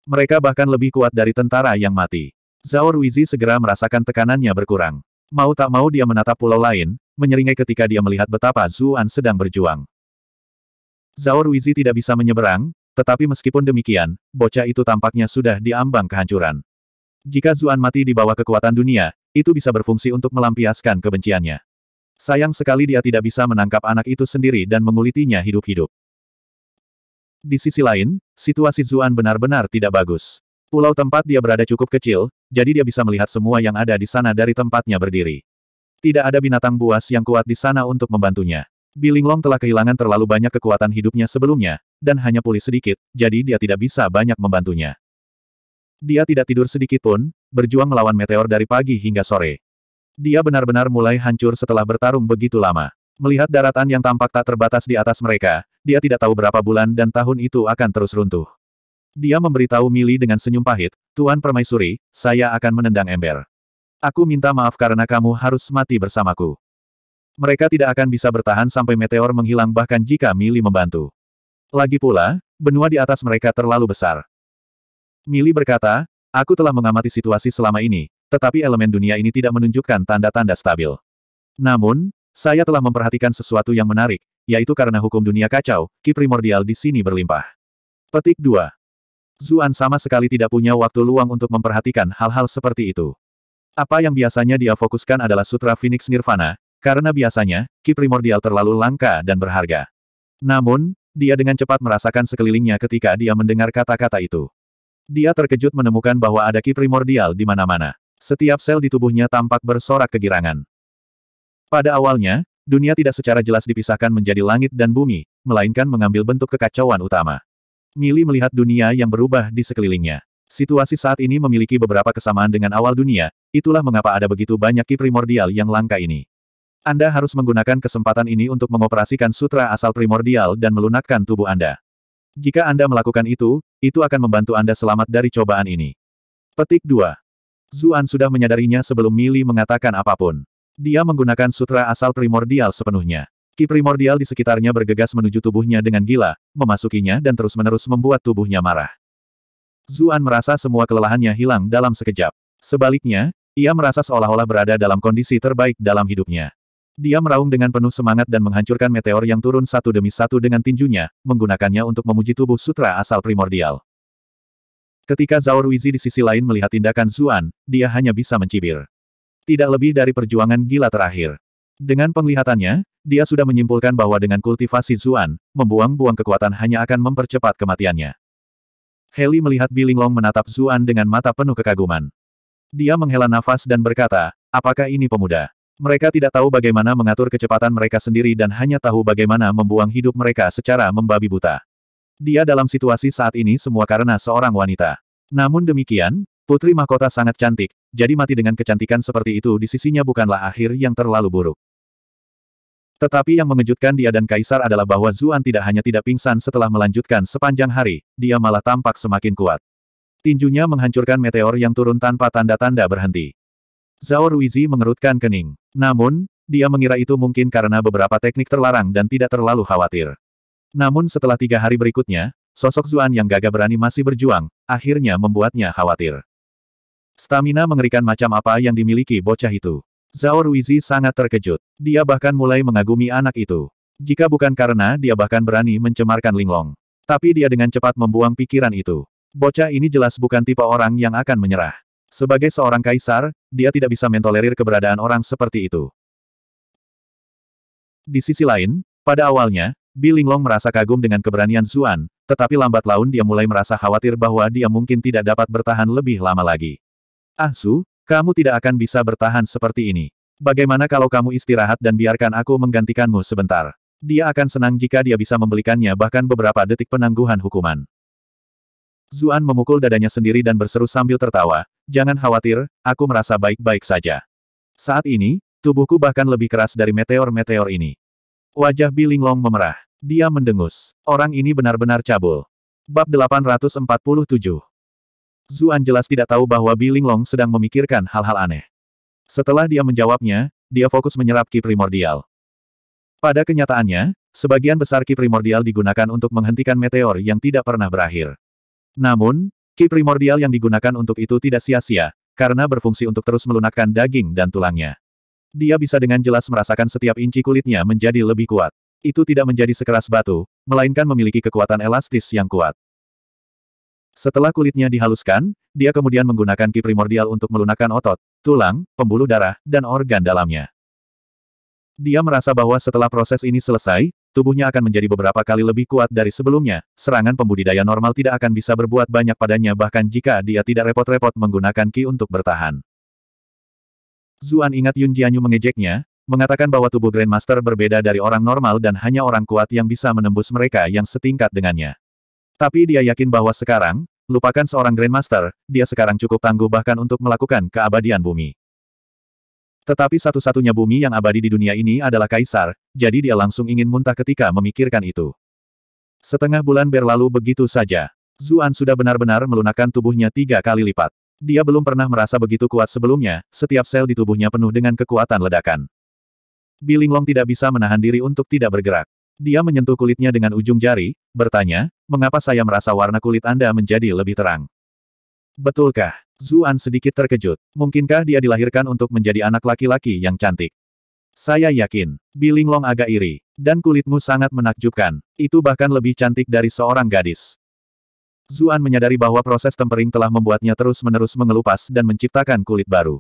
Mereka bahkan lebih kuat dari tentara yang mati. Zhao Ruizi segera merasakan tekanannya berkurang. Mau tak mau dia menatap pulau lain, menyeringai ketika dia melihat betapa Zuan sedang berjuang. Zhao Ruizi tidak bisa menyeberang, tetapi meskipun demikian, bocah itu tampaknya sudah diambang kehancuran. Jika Zuan mati di bawah kekuatan dunia, itu bisa berfungsi untuk melampiaskan kebenciannya. Sayang sekali dia tidak bisa menangkap anak itu sendiri dan mengulitinya hidup-hidup. Di sisi lain, situasi Zuan benar-benar tidak bagus. Pulau tempat dia berada cukup kecil, jadi dia bisa melihat semua yang ada di sana dari tempatnya berdiri. Tidak ada binatang buas yang kuat di sana untuk membantunya. Bilinglong telah kehilangan terlalu banyak kekuatan hidupnya sebelumnya, dan hanya pulih sedikit, jadi dia tidak bisa banyak membantunya. Dia tidak tidur sedikit pun, berjuang melawan meteor dari pagi hingga sore. Dia benar-benar mulai hancur setelah bertarung begitu lama. Melihat daratan yang tampak tak terbatas di atas mereka, dia tidak tahu berapa bulan dan tahun itu akan terus runtuh. Dia memberitahu Millie dengan senyum pahit, Tuan Permaisuri, saya akan menendang ember. Aku minta maaf karena kamu harus mati bersamaku. Mereka tidak akan bisa bertahan sampai meteor menghilang bahkan jika Millie membantu. Lagi pula, benua di atas mereka terlalu besar. Millie berkata, aku telah mengamati situasi selama ini, tetapi elemen dunia ini tidak menunjukkan tanda-tanda stabil. Namun, saya telah memperhatikan sesuatu yang menarik, yaitu karena hukum dunia kacau, Qi primordial di sini berlimpah. Petik 2. Zuan sama sekali tidak punya waktu luang untuk memperhatikan hal-hal seperti itu. Apa yang biasanya dia fokuskan adalah Sutra Phoenix Nirvana, karena biasanya, Qi primordial terlalu langka dan berharga. Namun, dia dengan cepat merasakan sekelilingnya ketika dia mendengar kata-kata itu. Dia terkejut menemukan bahwa ada Qi primordial di mana-mana. Setiap sel di tubuhnya tampak bersorak kegirangan. Pada awalnya, dunia tidak secara jelas dipisahkan menjadi langit dan bumi, melainkan mengambil bentuk kekacauan utama. Millie melihat dunia yang berubah di sekelilingnya. Situasi saat ini memiliki beberapa kesamaan dengan awal dunia, itulah mengapa ada begitu banyak Qi primordial yang langka ini. Anda harus menggunakan kesempatan ini untuk mengoperasikan sutra asal primordial dan melunakkan tubuh Anda. Jika Anda melakukan itu akan membantu Anda selamat dari cobaan ini. Petik 2. Zuan sudah menyadarinya sebelum Millie mengatakan apapun. Dia menggunakan sutra asal primordial sepenuhnya. Qi primordial di sekitarnya bergegas menuju tubuhnya dengan gila, memasukinya dan terus-menerus membuat tubuhnya marah. Zuan merasa semua kelelahannya hilang dalam sekejap. Sebaliknya, ia merasa seolah-olah berada dalam kondisi terbaik dalam hidupnya. Dia meraung dengan penuh semangat dan menghancurkan meteor yang turun satu demi satu dengan tinjunya, menggunakannya untuk memuji tubuh sutra asal primordial. Ketika Zhao Ruizi di sisi lain melihat tindakan Zuan, dia hanya bisa mencibir. Tidak lebih dari perjuangan gila terakhir. Dengan penglihatannya, dia sudah menyimpulkan bahwa dengan kultivasi Zuan, membuang-buang kekuatan hanya akan mempercepat kematiannya. Heli melihat Bilinglong menatap Zuan dengan mata penuh kekaguman. Dia menghela nafas dan berkata, apakah ini pemuda? Mereka tidak tahu bagaimana mengatur kecepatan mereka sendiri dan hanya tahu bagaimana membuang hidup mereka secara membabi buta. Dia dalam situasi saat ini semua karena seorang wanita. Namun demikian, putri mahkota sangat cantik, jadi mati dengan kecantikan seperti itu di sisinya bukanlah akhir yang terlalu buruk. Tetapi yang mengejutkan dia dan Kaisar adalah bahwa Zuan tidak hanya tidak pingsan setelah melanjutkan sepanjang hari, dia malah tampak semakin kuat. Tinjunya menghancurkan meteor yang turun tanpa tanda-tanda berhenti. Zhao Ruizi mengerutkan kening. Namun, dia mengira itu mungkin karena beberapa teknik terlarang dan tidak terlalu khawatir. Namun setelah 3 hari berikutnya, sosok Zuan yang gagah berani masih berjuang, akhirnya membuatnya khawatir. Stamina mengerikan macam apa yang dimiliki bocah itu. Zhao Ruizi sangat terkejut. Dia bahkan mulai mengagumi anak itu. Jika bukan karena dia bahkan berani mencemarkan Linglong. Tapi dia dengan cepat membuang pikiran itu. Bocah ini jelas bukan tipe orang yang akan menyerah. Sebagai seorang kaisar, dia tidak bisa mentolerir keberadaan orang seperti itu. Di sisi lain, pada awalnya, Bilinglong merasa kagum dengan keberanian Zuan, tetapi lambat laun dia mulai merasa khawatir bahwa dia mungkin tidak dapat bertahan lebih lama lagi. Ah Su, kamu tidak akan bisa bertahan seperti ini. Bagaimana kalau kamu istirahat dan biarkan aku menggantikanmu sebentar? Dia akan senang jika dia bisa membelikannya bahkan beberapa detik penangguhan hukuman. Zuan memukul dadanya sendiri dan berseru sambil tertawa, jangan khawatir, aku merasa baik-baik saja. Saat ini, tubuhku bahkan lebih keras dari meteor-meteor ini. Wajah Bilinglong memerah. Dia mendengus. Orang ini benar-benar cabul. Bab 847. Zuan jelas tidak tahu bahwa Bilinglong sedang memikirkan hal-hal aneh. Setelah dia menjawabnya, dia fokus menyerap ki primordial. Pada kenyataannya, sebagian besar ki primordial digunakan untuk menghentikan meteor yang tidak pernah berakhir. Namun, ki primordial yang digunakan untuk itu tidak sia-sia, karena berfungsi untuk terus melunakkan daging dan tulangnya. Dia bisa dengan jelas merasakan setiap inci kulitnya menjadi lebih kuat. Itu tidak menjadi sekeras batu, melainkan memiliki kekuatan elastis yang kuat. Setelah kulitnya dihaluskan, dia kemudian menggunakan ki primordial untuk melunakkan otot, tulang, pembuluh darah, dan organ dalamnya. Dia merasa bahwa setelah proses ini selesai, tubuhnya akan menjadi beberapa kali lebih kuat dari sebelumnya, serangan pembudidaya normal tidak akan bisa berbuat banyak padanya bahkan jika dia tidak repot-repot menggunakan ki untuk bertahan. Zuan ingat Yun Jianyu mengejeknya, mengatakan bahwa tubuh Grandmaster berbeda dari orang normal dan hanya orang kuat yang bisa menembus mereka yang setingkat dengannya. Tapi dia yakin bahwa sekarang, lupakan seorang Grandmaster, dia sekarang cukup tangguh bahkan untuk melakukan keabadian bumi. Tetapi satu-satunya bumi yang abadi di dunia ini adalah Kaisar, jadi dia langsung ingin muntah ketika memikirkan itu. Setengah bulan berlalu begitu saja. Zuan sudah benar-benar melunakkan tubuhnya 3 kali lipat. Dia belum pernah merasa begitu kuat sebelumnya, setiap sel di tubuhnya penuh dengan kekuatan ledakan. Bilinglong tidak bisa menahan diri untuk tidak bergerak. Dia menyentuh kulitnya dengan ujung jari, bertanya, mengapa saya merasa warna kulit Anda menjadi lebih terang? Betulkah? Zuan sedikit terkejut. Mungkinkah dia dilahirkan untuk menjadi anak laki-laki yang cantik? Saya yakin. Bilinglong agak iri. Dan kulitmu sangat menakjubkan. Itu bahkan lebih cantik dari seorang gadis. Zuan menyadari bahwa proses tempering telah membuatnya terus-menerus mengelupas dan menciptakan kulit baru.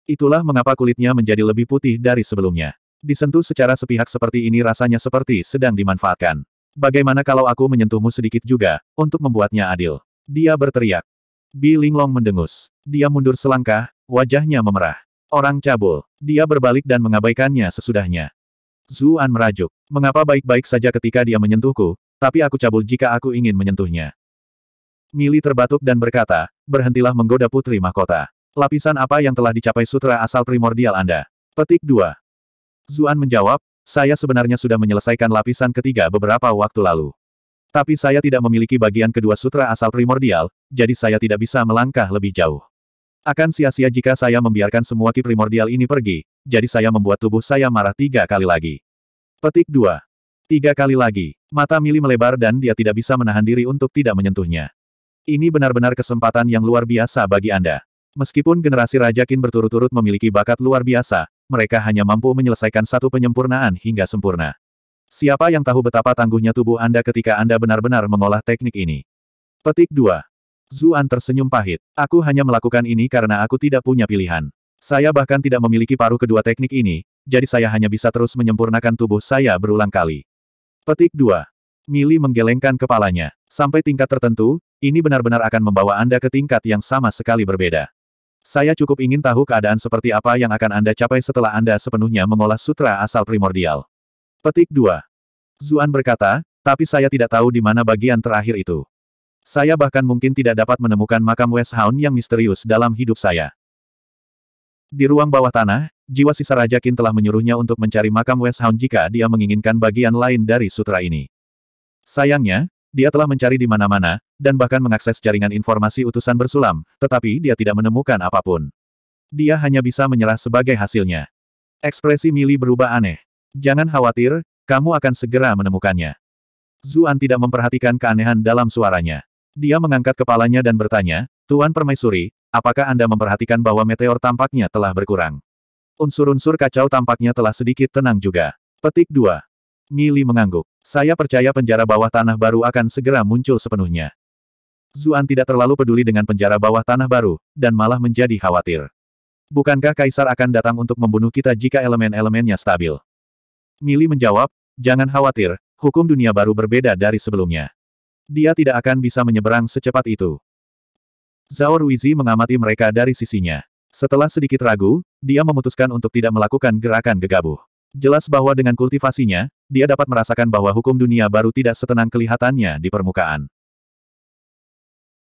Itulah mengapa kulitnya menjadi lebih putih dari sebelumnya. Disentuh secara sepihak seperti ini rasanya seperti sedang dimanfaatkan. Bagaimana kalau aku menyentuhmu sedikit juga, untuk membuatnya adil? Dia berteriak. Bilinglong mendengus. Dia mundur selangkah, wajahnya memerah. Orang cabul. Dia berbalik dan mengabaikannya sesudahnya. Zuan merajuk. Mengapa baik-baik saja ketika dia menyentuhku, tapi aku cabul jika aku ingin menyentuhnya? Mili terbatuk dan berkata, berhentilah menggoda putri mahkota. Lapisan apa yang telah dicapai sutra asal primordial Anda? Petik 2. Zuan menjawab, saya sebenarnya sudah menyelesaikan lapisan ketiga beberapa waktu lalu. Tapi saya tidak memiliki bagian kedua sutra asal primordial, jadi saya tidak bisa melangkah lebih jauh. Akan sia-sia jika saya membiarkan semua ki primordial ini pergi, jadi saya membuat tubuh saya marah 3 kali lagi. Petik 2. 3 kali lagi. Mata Mili melebar dan dia tidak bisa menahan diri untuk tidak menyentuhnya. Ini benar-benar kesempatan yang luar biasa bagi Anda. Meskipun generasi Raja Qin berturut-turut memiliki bakat luar biasa, mereka hanya mampu menyelesaikan satu penyempurnaan hingga sempurna. Siapa yang tahu betapa tangguhnya tubuh Anda ketika Anda benar-benar mengolah teknik ini? Petik 2. Zuan tersenyum pahit. Aku hanya melakukan ini karena aku tidak punya pilihan. Saya bahkan tidak memiliki paruh kedua teknik ini, jadi saya hanya bisa terus menyempurnakan tubuh saya berulang kali. Petik 2. Mili menggelengkan kepalanya. Sampai tingkat tertentu, ini benar-benar akan membawa Anda ke tingkat yang sama sekali berbeda. Saya cukup ingin tahu keadaan seperti apa yang akan Anda capai setelah Anda sepenuhnya mengolah sutra asal primordial. Petik 2. Zuan berkata, tapi saya tidak tahu di mana bagian terakhir itu. Saya bahkan mungkin tidak dapat menemukan makam West Hound yang misterius dalam hidup saya. Di ruang bawah tanah, jiwa sisa Raja Qin telah menyuruhnya untuk mencari makam West Hound jika dia menginginkan bagian lain dari sutra ini. Sayangnya, dia telah mencari di mana-mana, dan bahkan mengakses jaringan informasi utusan bersulam, tetapi dia tidak menemukan apapun. Dia hanya bisa menyerah sebagai hasilnya. Ekspresi Mili berubah aneh. Jangan khawatir, kamu akan segera menemukannya. Zuan tidak memperhatikan keanehan dalam suaranya. Dia mengangkat kepalanya dan bertanya, Tuan Permaisuri, apakah Anda memperhatikan bahwa meteor tampaknya telah berkurang? Unsur-unsur kacau tampaknya telah sedikit tenang juga. Petik 2. Mili mengangguk. Saya percaya penjara bawah tanah baru akan segera muncul sepenuhnya. Zuan tidak terlalu peduli dengan penjara bawah tanah baru, dan malah menjadi khawatir. Bukankah Kaisar akan datang untuk membunuh kita jika elemen-elemennya stabil? Mili menjawab, jangan khawatir, hukum dunia baru berbeda dari sebelumnya. Dia tidak akan bisa menyeberang secepat itu. Zhao Ruizi mengamati mereka dari sisinya. Setelah sedikit ragu, dia memutuskan untuk tidak melakukan gerakan gegabah. Jelas bahwa dengan kultivasinya, dia dapat merasakan bahwa hukum dunia baru tidak setenang kelihatannya di permukaan.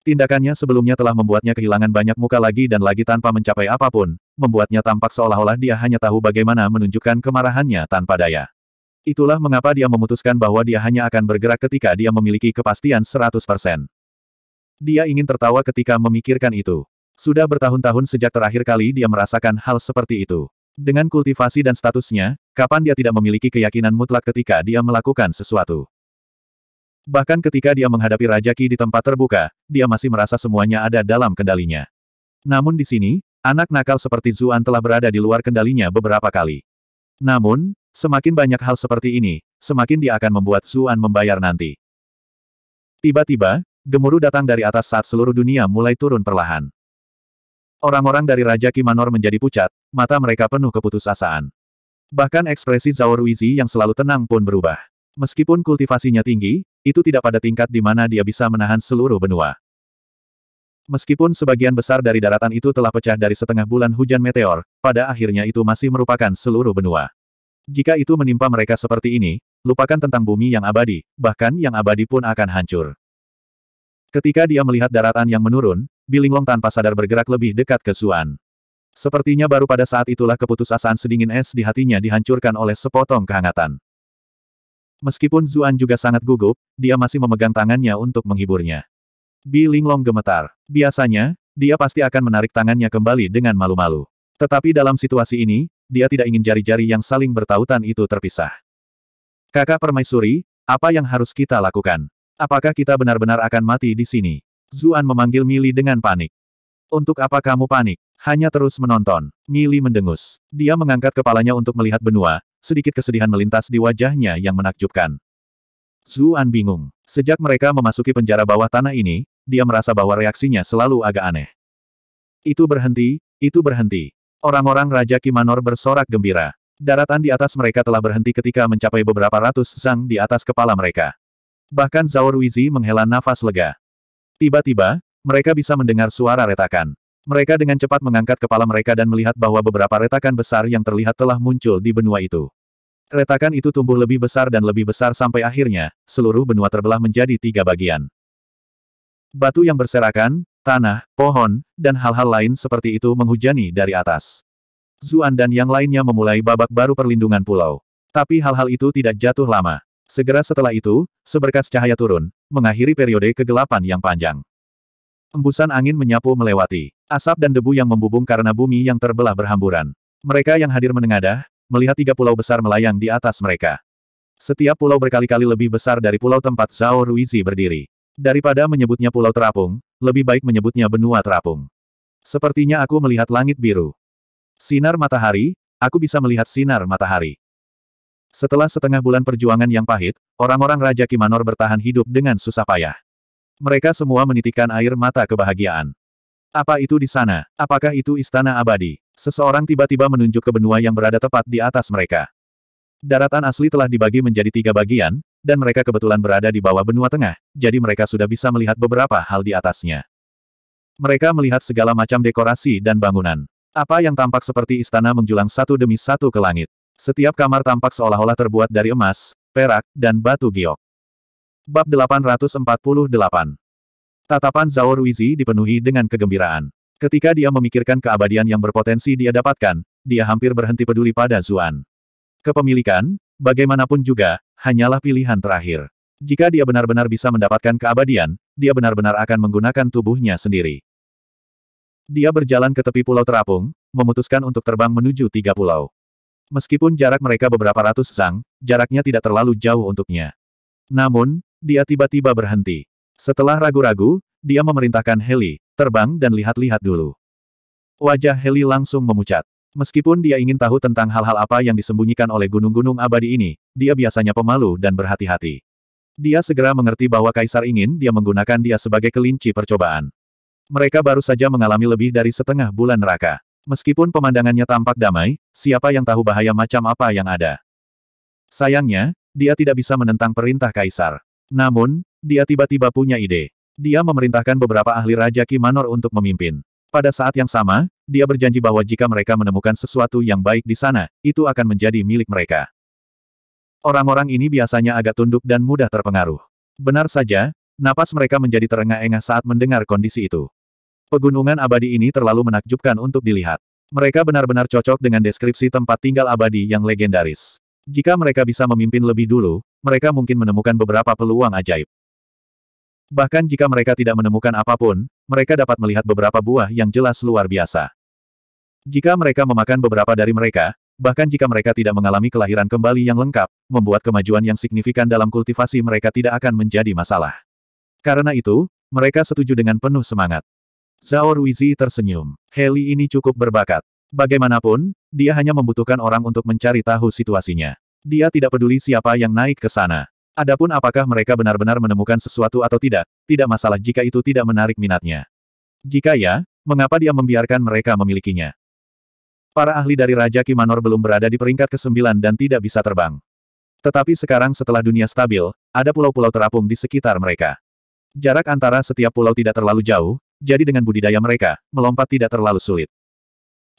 Tindakannya sebelumnya telah membuatnya kehilangan banyak muka lagi dan lagi tanpa mencapai apapun, membuatnya tampak seolah-olah dia hanya tahu bagaimana menunjukkan kemarahannya tanpa daya. Itulah mengapa dia memutuskan bahwa dia hanya akan bergerak ketika dia memiliki kepastian 100%. Dia ingin tertawa ketika memikirkan itu. Sudah bertahun-tahun sejak terakhir kali dia merasakan hal seperti itu. Dengan kultivasi dan statusnya, kapan dia tidak memiliki keyakinan mutlak ketika dia melakukan sesuatu? Bahkan ketika dia menghadapi Raja Qi di tempat terbuka, dia masih merasa semuanya ada dalam kendalinya. Namun di sini, anak nakal seperti Zuan telah berada di luar kendalinya beberapa kali. Namun, semakin banyak hal seperti ini, semakin dia akan membuat Zuan membayar nanti. Tiba-tiba, gemuruh datang dari atas saat seluruh dunia mulai turun perlahan. Orang-orang dari Raja Qi Manor menjadi pucat, mata mereka penuh keputusasaan. Bahkan ekspresi Zhao Ruizi yang selalu tenang pun berubah. Meskipun kultivasinya tinggi, itu tidak pada tingkat di mana dia bisa menahan seluruh benua. Meskipun sebagian besar dari daratan itu telah pecah dari setengah bulan hujan meteor, pada akhirnya itu masih merupakan seluruh benua. Jika itu menimpa mereka seperti ini, lupakan tentang bumi yang abadi, bahkan yang abadi pun akan hancur. Ketika dia melihat daratan yang menurun, Bilinglong tanpa sadar bergerak lebih dekat ke Zuan. Sepertinya baru pada saat itulah keputusasaan sedingin es di hatinya dihancurkan oleh sepotong kehangatan. Meskipun Zuan juga sangat gugup, dia masih memegang tangannya untuk menghiburnya. Bilinglong gemetar. Biasanya, dia pasti akan menarik tangannya kembali dengan malu-malu. Tetapi dalam situasi ini, dia tidak ingin jari-jari yang saling bertautan itu terpisah. Kakak Permaisuri, apa yang harus kita lakukan? Apakah kita benar-benar akan mati di sini? Zuan memanggil Mili dengan panik. Untuk apa kamu panik? Hanya terus menonton. Mili mendengus. Dia mengangkat kepalanya untuk melihat benua, sedikit kesedihan melintas di wajahnya yang menakjubkan. Zuan bingung. Sejak mereka memasuki penjara bawah tanah ini, dia merasa bahwa reaksinya selalu agak aneh. Itu berhenti, itu berhenti. Orang-orang Raja Qi Manor bersorak gembira. Daratan di atas mereka telah berhenti ketika mencapai beberapa ratus zang di atas kepala mereka. Bahkan Zhao Ruizi menghela nafas lega. Tiba-tiba, mereka bisa mendengar suara retakan. Mereka dengan cepat mengangkat kepala mereka dan melihat bahwa beberapa retakan besar yang terlihat telah muncul di benua itu. Retakan itu tumbuh lebih besar dan lebih besar sampai akhirnya, seluruh benua terbelah menjadi 3 bagian. Batu yang berserakan, tanah, pohon, dan hal-hal lain seperti itu menghujani dari atas. Zuan dan yang lainnya memulai babak baru perlindungan pulau. Tapi hal-hal itu tidak jatuh lama. Segera setelah itu, seberkas cahaya turun, mengakhiri periode kegelapan yang panjang. Embusan angin menyapu melewati. Asap dan debu yang membubung karena bumi yang terbelah berhamburan. Mereka yang hadir menengadah, melihat 3 pulau besar melayang di atas mereka. Setiap pulau berkali-kali lebih besar dari pulau tempat Zhao Ruizi berdiri. Daripada menyebutnya pulau terapung, lebih baik menyebutnya benua terapung. Sepertinya aku melihat langit biru. Sinar matahari, aku bisa melihat sinar matahari. Setelah setengah bulan perjuangan yang pahit, orang-orang Raja Kimanor bertahan hidup dengan susah payah. Mereka semua menitikkan air mata kebahagiaan. Apa itu di sana? Apakah itu istana abadi? Seseorang tiba-tiba menunjuk ke benua yang berada tepat di atas mereka. Daratan asli telah dibagi menjadi 3 bagian, dan mereka kebetulan berada di bawah benua tengah, jadi mereka sudah bisa melihat beberapa hal di atasnya. Mereka melihat segala macam dekorasi dan bangunan. Apa yang tampak seperti istana menjulang satu demi satu ke langit. Setiap kamar tampak seolah-olah terbuat dari emas, perak, dan batu giok. Bab 848. Tatapan Zhao Ruizi dipenuhi dengan kegembiraan. Ketika dia memikirkan keabadian yang berpotensi dia dapatkan, dia hampir berhenti peduli pada Zuan. Kepemilikan, bagaimanapun juga, hanyalah pilihan terakhir. Jika dia benar-benar bisa mendapatkan keabadian, dia benar-benar akan menggunakan tubuhnya sendiri. Dia berjalan ke tepi pulau terapung, memutuskan untuk terbang menuju 3 pulau. Meskipun jarak mereka beberapa ratus zang, jaraknya tidak terlalu jauh untuknya. Namun, dia tiba-tiba berhenti. Setelah ragu-ragu, dia memerintahkan Heli, terbang dan lihat-lihat dulu. Wajah Heli langsung memucat. Meskipun dia ingin tahu tentang hal-hal apa yang disembunyikan oleh gunung-gunung abadi ini, dia biasanya pemalu dan berhati-hati. Dia segera mengerti bahwa Kaisar ingin dia menggunakan dia sebagai kelinci percobaan. Mereka baru saja mengalami lebih dari setengah bulan neraka. Meskipun pemandangannya tampak damai, siapa yang tahu bahaya macam apa yang ada. Sayangnya, dia tidak bisa menentang perintah Kaisar. Namun, dia tiba-tiba punya ide. Dia memerintahkan beberapa ahli Raja Kimanor untuk memimpin. Pada saat yang sama, dia berjanji bahwa jika mereka menemukan sesuatu yang baik di sana, itu akan menjadi milik mereka. Orang-orang ini biasanya agak tunduk dan mudah terpengaruh. Benar saja, napas mereka menjadi terengah-engah saat mendengar kondisi itu. Pegunungan abadi ini terlalu menakjubkan untuk dilihat. Mereka benar-benar cocok dengan deskripsi tempat tinggal abadi yang legendaris. Jika mereka bisa memimpin lebih dulu, mereka mungkin menemukan beberapa peluang ajaib. Bahkan jika mereka tidak menemukan apapun, mereka dapat melihat beberapa buah yang jelas luar biasa. Jika mereka memakan beberapa dari mereka, bahkan jika mereka tidak mengalami kelahiran kembali yang lengkap, membuat kemajuan yang signifikan dalam kultivasi mereka tidak akan menjadi masalah. Karena itu, mereka setuju dengan penuh semangat. Zhao Ruizi tersenyum. Heli ini cukup berbakat. Bagaimanapun, dia hanya membutuhkan orang untuk mencari tahu situasinya. Dia tidak peduli siapa yang naik ke sana. Adapun apakah mereka benar-benar menemukan sesuatu atau tidak masalah jika itu tidak menarik minatnya. Jika ya, mengapa dia membiarkan mereka memilikinya? Para ahli dari Raja Kimanor belum berada di peringkat ke-9 dan tidak bisa terbang. Tetapi sekarang setelah dunia stabil, ada pulau-pulau terapung di sekitar mereka. Jarak antara setiap pulau tidak terlalu jauh, jadi dengan budidaya mereka, melompat tidak terlalu sulit.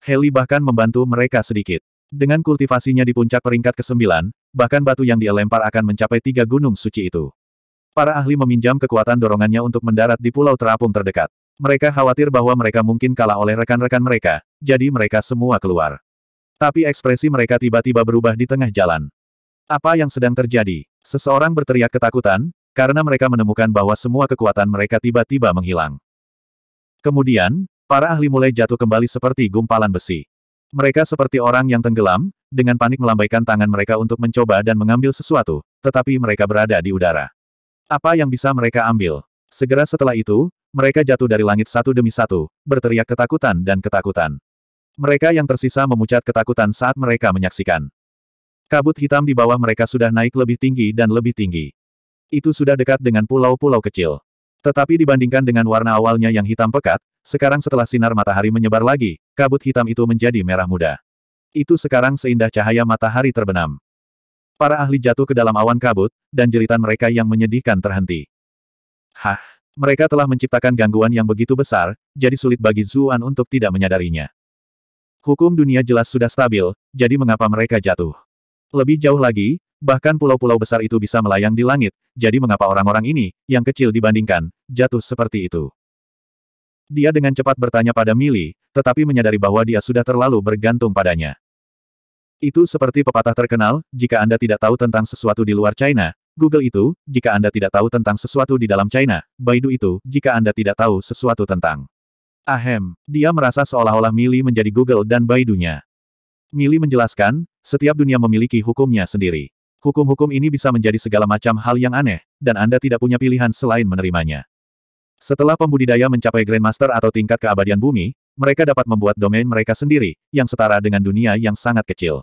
Heli bahkan membantu mereka sedikit. Dengan kultivasinya di puncak peringkat ke-9, bahkan batu yang dia lempar akan mencapai 3 gunung suci itu. Para ahli meminjam kekuatan dorongannya untuk mendarat di pulau terapung terdekat. Mereka khawatir bahwa mereka mungkin kalah oleh rekan-rekan mereka, jadi mereka semua keluar. Tapi ekspresi mereka tiba-tiba berubah di tengah jalan. Apa yang sedang terjadi? Seseorang berteriak ketakutan, karena mereka menemukan bahwa semua kekuatan mereka tiba-tiba menghilang. Kemudian, para ahli mulai jatuh kembali seperti gumpalan besi. Mereka seperti orang yang tenggelam, dengan panik melambaikan tangan mereka untuk mencoba dan mengambil sesuatu, tetapi mereka berada di udara. Apa yang bisa mereka ambil? Segera setelah itu, mereka jatuh dari langit satu demi satu, berteriak ketakutan dan ketakutan. Mereka yang tersisa memucat ketakutan saat mereka menyaksikan. Kabut hitam di bawah mereka sudah naik lebih tinggi dan lebih tinggi. Itu sudah dekat dengan pulau-pulau kecil. Tetapi dibandingkan dengan warna awalnya yang hitam pekat, sekarang setelah sinar matahari menyebar lagi, kabut hitam itu menjadi merah muda. Itu sekarang seindah cahaya matahari terbenam. Para ahli jatuh ke dalam awan kabut, dan jeritan mereka yang menyedihkan terhenti. Hah, mereka telah menciptakan gangguan yang begitu besar, jadi sulit bagi Zuan untuk tidak menyadarinya. Hukum dunia jelas sudah stabil, jadi mengapa mereka jatuh? Lebih jauh lagi, bahkan pulau-pulau besar itu bisa melayang di langit, jadi mengapa orang-orang ini, yang kecil dibandingkan, jatuh seperti itu? Dia dengan cepat bertanya pada Mili, tetapi menyadari bahwa dia sudah terlalu bergantung padanya. Itu seperti pepatah terkenal, jika Anda tidak tahu tentang sesuatu di luar China, Google itu, jika Anda tidak tahu tentang sesuatu di dalam China, Baidu itu, jika Anda tidak tahu sesuatu tentang. Ahem, dia merasa seolah-olah Mili menjadi Google dan Baidunya. Mili menjelaskan, setiap dunia memiliki hukumnya sendiri. Hukum-hukum ini bisa menjadi segala macam hal yang aneh, dan Anda tidak punya pilihan selain menerimanya. Setelah pembudidaya mencapai Grandmaster atau tingkat keabadian bumi, mereka dapat membuat domain mereka sendiri, yang setara dengan dunia yang sangat kecil.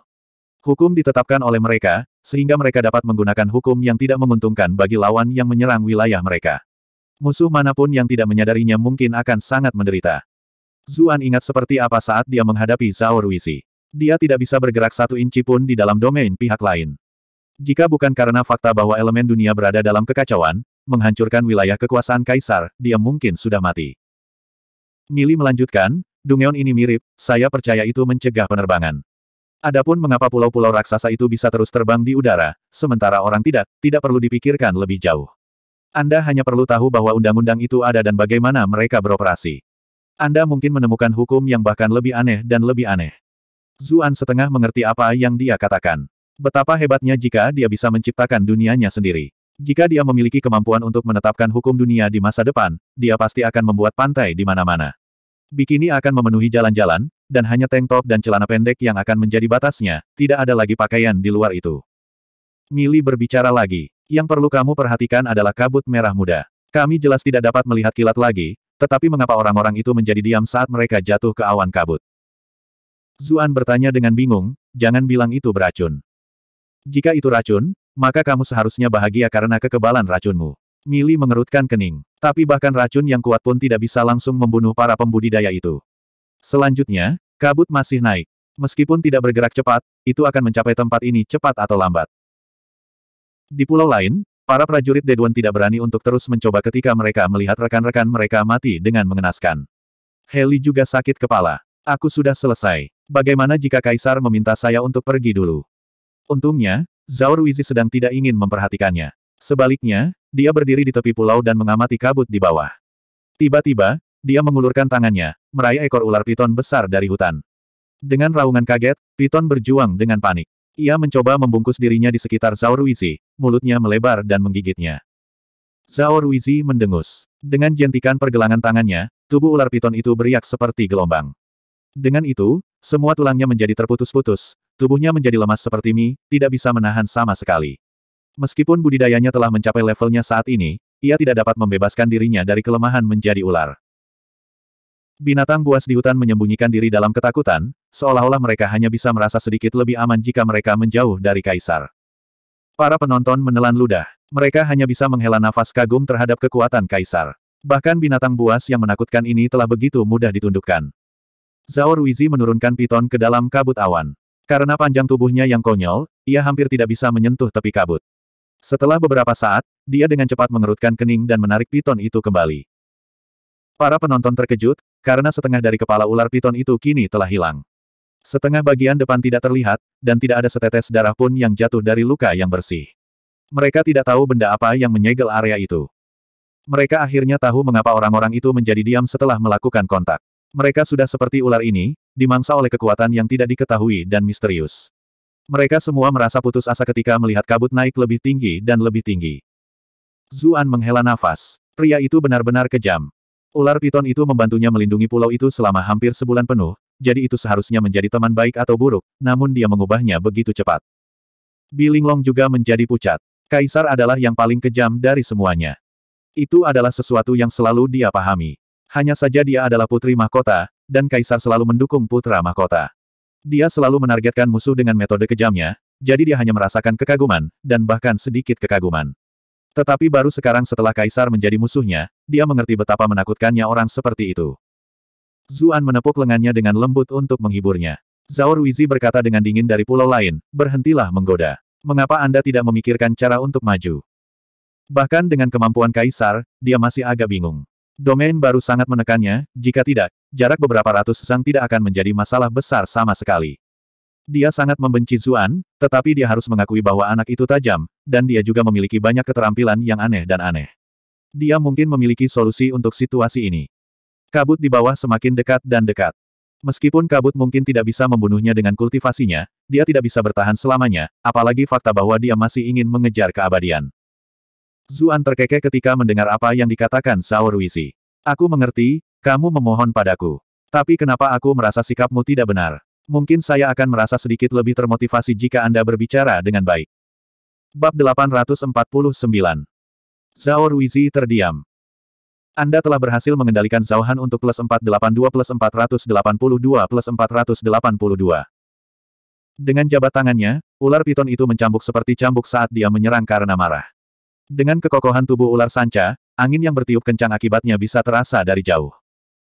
Hukum ditetapkan oleh mereka, sehingga mereka dapat menggunakan hukum yang tidak menguntungkan bagi lawan yang menyerang wilayah mereka. Musuh manapun yang tidak menyadarinya mungkin akan sangat menderita. Zuan ingat seperti apa saat dia menghadapi Zhao Ruizi. Dia tidak bisa bergerak 1 inci pun di dalam domain pihak lain. Jika bukan karena fakta bahwa elemen dunia berada dalam kekacauan, menghancurkan wilayah kekuasaan kaisar, dia mungkin sudah mati. Mili melanjutkan, Dungeon ini mirip, saya percaya itu mencegah penerbangan. Adapun mengapa pulau-pulau raksasa itu bisa terus terbang di udara, sementara orang tidak perlu dipikirkan lebih jauh. Anda hanya perlu tahu bahwa undang-undang itu ada dan bagaimana mereka beroperasi. Anda mungkin menemukan hukum yang bahkan lebih aneh dan lebih aneh. Zuan setengah mengerti apa yang dia katakan. Betapa hebatnya jika dia bisa menciptakan dunianya sendiri. Jika dia memiliki kemampuan untuk menetapkan hukum dunia di masa depan, dia pasti akan membuat pantai di mana-mana. Bikini akan memenuhi jalan-jalan, dan hanya tank top dan celana pendek yang akan menjadi batasnya, tidak ada lagi pakaian di luar itu. Mili berbicara lagi. Yang perlu kamu perhatikan adalah kabut merah muda. Kami jelas tidak dapat melihat kilat lagi, tetapi mengapa orang-orang itu menjadi diam saat mereka jatuh ke awan kabut? Zuan bertanya dengan bingung, jangan bilang itu beracun. Jika itu racun, maka kamu seharusnya bahagia karena kekebalan racunmu. Mili mengerutkan kening. Tapi bahkan racun yang kuat pun tidak bisa langsung membunuh para pembudidaya itu. Selanjutnya, kabut masih naik. Meskipun tidak bergerak cepat, itu akan mencapai tempat ini cepat atau lambat. Di pulau lain, para prajurit Deduan tidak berani untuk terus mencoba ketika mereka melihat rekan-rekan mereka mati dengan mengenaskan. Heli juga sakit kepala. Aku sudah selesai. Bagaimana jika Kaisar meminta saya untuk pergi dulu? Untungnya, Zhao Ruizi sedang tidak ingin memperhatikannya. Sebaliknya, dia berdiri di tepi pulau dan mengamati kabut di bawah. Tiba-tiba, dia mengulurkan tangannya, meraih ekor ular piton besar dari hutan. Dengan raungan kaget, piton berjuang dengan panik. Ia mencoba membungkus dirinya di sekitar Zhao Ruizi, mulutnya melebar dan menggigitnya. Zhao Ruizi mendengus. Dengan jentikan pergelangan tangannya, tubuh ular piton itu beriak seperti gelombang. Dengan itu, semua tulangnya menjadi terputus-putus, tubuhnya menjadi lemas seperti mie, tidak bisa menahan sama sekali. Meskipun budidayanya telah mencapai levelnya saat ini, ia tidak dapat membebaskan dirinya dari kelemahan menjadi ular. Binatang buas di hutan menyembunyikan diri dalam ketakutan, seolah-olah mereka hanya bisa merasa sedikit lebih aman jika mereka menjauh dari kaisar. Para penonton menelan ludah. Mereka hanya bisa menghela nafas kagum terhadap kekuatan kaisar. Bahkan binatang buas yang menakutkan ini telah begitu mudah ditundukkan. Zhao Ruizi menurunkan piton ke dalam kabut awan. Karena panjang tubuhnya yang konyol, ia hampir tidak bisa menyentuh tepi kabut. Setelah beberapa saat, dia dengan cepat mengerutkan kening dan menarik piton itu kembali. Para penonton terkejut, karena setengah dari kepala ular piton itu kini telah hilang. Setengah bagian depan tidak terlihat, dan tidak ada setetes darah pun yang jatuh dari luka yang bersih. Mereka tidak tahu benda apa yang menyegel area itu. Mereka akhirnya tahu mengapa orang-orang itu menjadi diam setelah melakukan kontak. Mereka sudah seperti ular ini, dimangsa oleh kekuatan yang tidak diketahui dan misterius. Mereka semua merasa putus asa ketika melihat kabut naik lebih tinggi dan lebih tinggi. Zuan menghela nafas. Pria itu benar-benar kejam. Ular piton itu membantunya melindungi pulau itu selama hampir sebulan penuh, jadi itu seharusnya menjadi teman baik atau buruk, namun dia mengubahnya begitu cepat. Bilinglong juga menjadi pucat. Kaisar adalah yang paling kejam dari semuanya. Itu adalah sesuatu yang selalu dia pahami. Hanya saja dia adalah putri mahkota, dan kaisar selalu mendukung putra mahkota. Dia selalu menargetkan musuh dengan metode kejamnya, jadi dia hanya merasakan kekaguman, dan bahkan sedikit kekaguman. Tetapi baru sekarang setelah kaisar menjadi musuhnya, dia mengerti betapa menakutkannya orang seperti itu. Zuan menepuk lengannya dengan lembut untuk menghiburnya. Zhao Ruizi berkata dengan dingin dari pulau lain, berhentilah menggoda. Mengapa Anda tidak memikirkan cara untuk maju? Bahkan dengan kemampuan kaisar, dia masih agak bingung. Domain baru sangat menekannya, jika tidak, jarak beberapa ratus sang tidak akan menjadi masalah besar sama sekali. Dia sangat membenci Zuan, tetapi dia harus mengakui bahwa anak itu tajam, dan dia juga memiliki banyak keterampilan yang aneh dan aneh. Dia mungkin memiliki solusi untuk situasi ini. Kabut di bawah semakin dekat dan dekat. Meskipun kabut mungkin tidak bisa membunuhnya dengan kultivasinya, dia tidak bisa bertahan selamanya, apalagi fakta bahwa dia masih ingin mengejar keabadian. Zuan terkekeh ketika mendengar apa yang dikatakan Zhao Ruizi. Aku mengerti, kamu memohon padaku. Tapi kenapa aku merasa sikapmu tidak benar? Mungkin saya akan merasa sedikit lebih termotivasi jika Anda berbicara dengan baik. Bab 849. Zhao Ruizi terdiam. Anda telah berhasil mengendalikan Zhao Han untuk plus 482 plus 482 plus 482. Dengan jabat tangannya, ular piton itu mencambuk seperti cambuk saat dia menyerang karena marah. Dengan kekokohan tubuh ular sanca, angin yang bertiup kencang akibatnya bisa terasa dari jauh.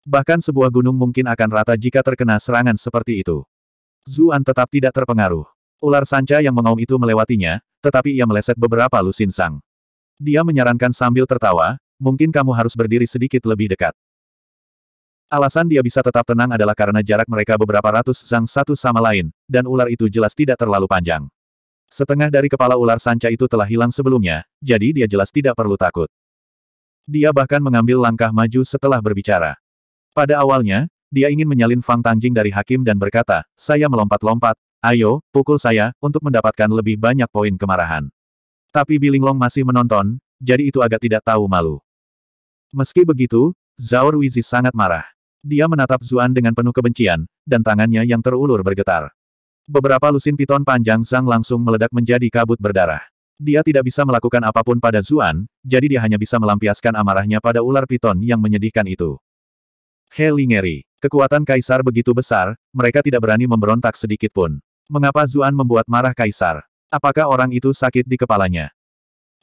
Bahkan sebuah gunung mungkin akan rata jika terkena serangan seperti itu. Zuan tetap tidak terpengaruh. Ular sanca yang mengaum itu melewatinya, tetapi ia meleset beberapa lusin sang. Dia menyarankan sambil tertawa, mungkin kamu harus berdiri sedikit lebih dekat. Alasan dia bisa tetap tenang adalah karena jarak mereka beberapa ratus zang satu sama lain, dan ular itu jelas tidak terlalu panjang. Setengah dari kepala ular sanca itu telah hilang sebelumnya, jadi dia jelas tidak perlu takut. Dia bahkan mengambil langkah maju setelah berbicara. Pada awalnya, dia ingin menyalin Fang Tangjing dari hakim dan berkata, saya melompat-lompat, ayo, pukul saya, untuk mendapatkan lebih banyak poin kemarahan. Tapi Bilinglong masih menonton, jadi itu agak tidak tahu malu. Meski begitu, Zhao Ruizi sangat marah. Dia menatap Zuan dengan penuh kebencian, dan tangannya yang terulur bergetar. Beberapa lusin piton panjang Zhang langsung meledak menjadi kabut berdarah. Dia tidak bisa melakukan apapun pada Zuan, jadi dia hanya bisa melampiaskan amarahnya pada ular piton yang menyedihkan itu. Heli ngeri. Kekuatan Kaisar begitu besar, mereka tidak berani memberontak sedikit pun. Mengapa Zuan membuat marah Kaisar? Apakah orang itu sakit di kepalanya?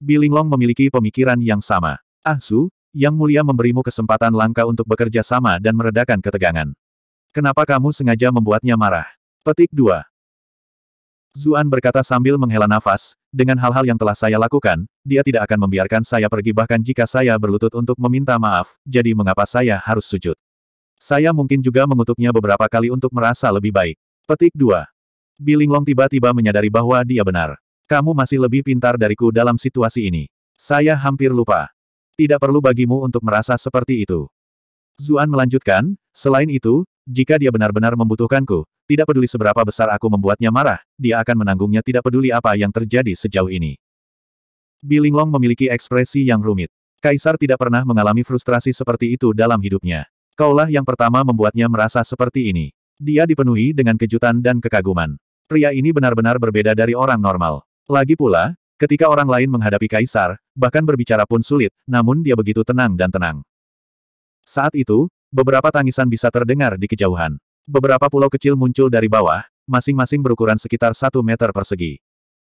Bilinglong memiliki pemikiran yang sama. Ah Su, Yang Mulia memberimu kesempatan langka untuk bekerja sama dan meredakan ketegangan. Kenapa kamu sengaja membuatnya marah? Petik 2. Zuan berkata sambil menghela nafas, dengan hal-hal yang telah saya lakukan, dia tidak akan membiarkan saya pergi bahkan jika saya berlutut untuk meminta maaf, jadi mengapa saya harus sujud? Saya mungkin juga mengutuknya beberapa kali untuk merasa lebih baik. Petik 2. Bilinglong tiba-tiba menyadari bahwa dia benar. Kamu masih lebih pintar dariku dalam situasi ini. Saya hampir lupa. Tidak perlu bagimu untuk merasa seperti itu. Zuan melanjutkan, selain itu, jika dia benar-benar membutuhkanku, tidak peduli seberapa besar aku membuatnya marah, dia akan menanggungnya tidak peduli apa yang terjadi sejauh ini. Bilinglong memiliki ekspresi yang rumit. Kaisar tidak pernah mengalami frustrasi seperti itu dalam hidupnya. Kaulah yang pertama membuatnya merasa seperti ini. Dia dipenuhi dengan kejutan dan kekaguman. Pria ini benar-benar berbeda dari orang normal. Lagi pula, ketika orang lain menghadapi Kaisar, bahkan berbicara pun sulit, namun dia begitu tenang dan tenang. Saat itu, beberapa tangisan bisa terdengar di kejauhan. Beberapa pulau kecil muncul dari bawah, masing-masing berukuran sekitar 1 meter persegi.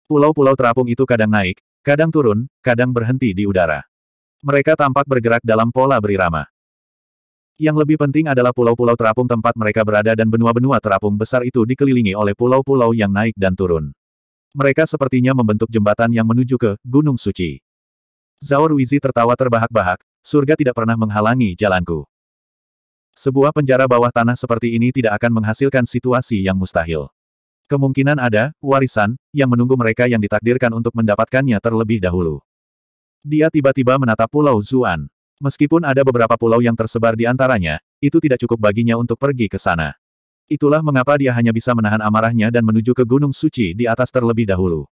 Pulau-pulau terapung itu kadang naik, kadang turun, kadang berhenti di udara. Mereka tampak bergerak dalam pola berirama. Yang lebih penting adalah pulau-pulau terapung tempat mereka berada dan benua-benua terapung besar itu dikelilingi oleh pulau-pulau yang naik dan turun. Mereka sepertinya membentuk jembatan yang menuju ke Gunung Suci. Zhao Ruizi tertawa terbahak-bahak, surga tidak pernah menghalangi jalanku. Sebuah penjara bawah tanah seperti ini tidak akan menghasilkan situasi yang mustahil. Kemungkinan ada, warisan, yang menunggu mereka yang ditakdirkan untuk mendapatkannya terlebih dahulu. Dia tiba-tiba menatap Pulau Zuan. Meskipun ada beberapa pulau yang tersebar di antaranya, itu tidak cukup baginya untuk pergi ke sana. Itulah mengapa dia hanya bisa menahan amarahnya dan menuju ke Gunung Suci di atas terlebih dahulu.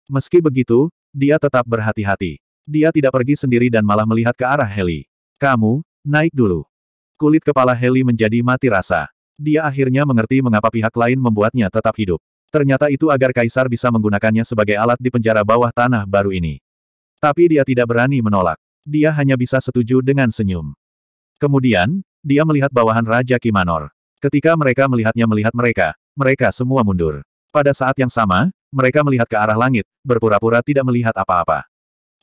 Meski begitu, dia tetap berhati-hati. Dia tidak pergi sendiri dan malah melihat ke arah Heli. Kamu, naik dulu. Kulit kepala Heli menjadi mati rasa. Dia akhirnya mengerti mengapa pihak lain membuatnya tetap hidup. Ternyata itu agar Kaisar bisa menggunakannya sebagai alat di penjara bawah tanah baru ini. Tapi dia tidak berani menolak. Dia hanya bisa setuju dengan senyum. Kemudian, dia melihat bawahan Raja Kimanor. Ketika mereka melihatnya melihat mereka, mereka semua mundur. Pada saat yang sama, mereka melihat ke arah langit, berpura-pura tidak melihat apa-apa.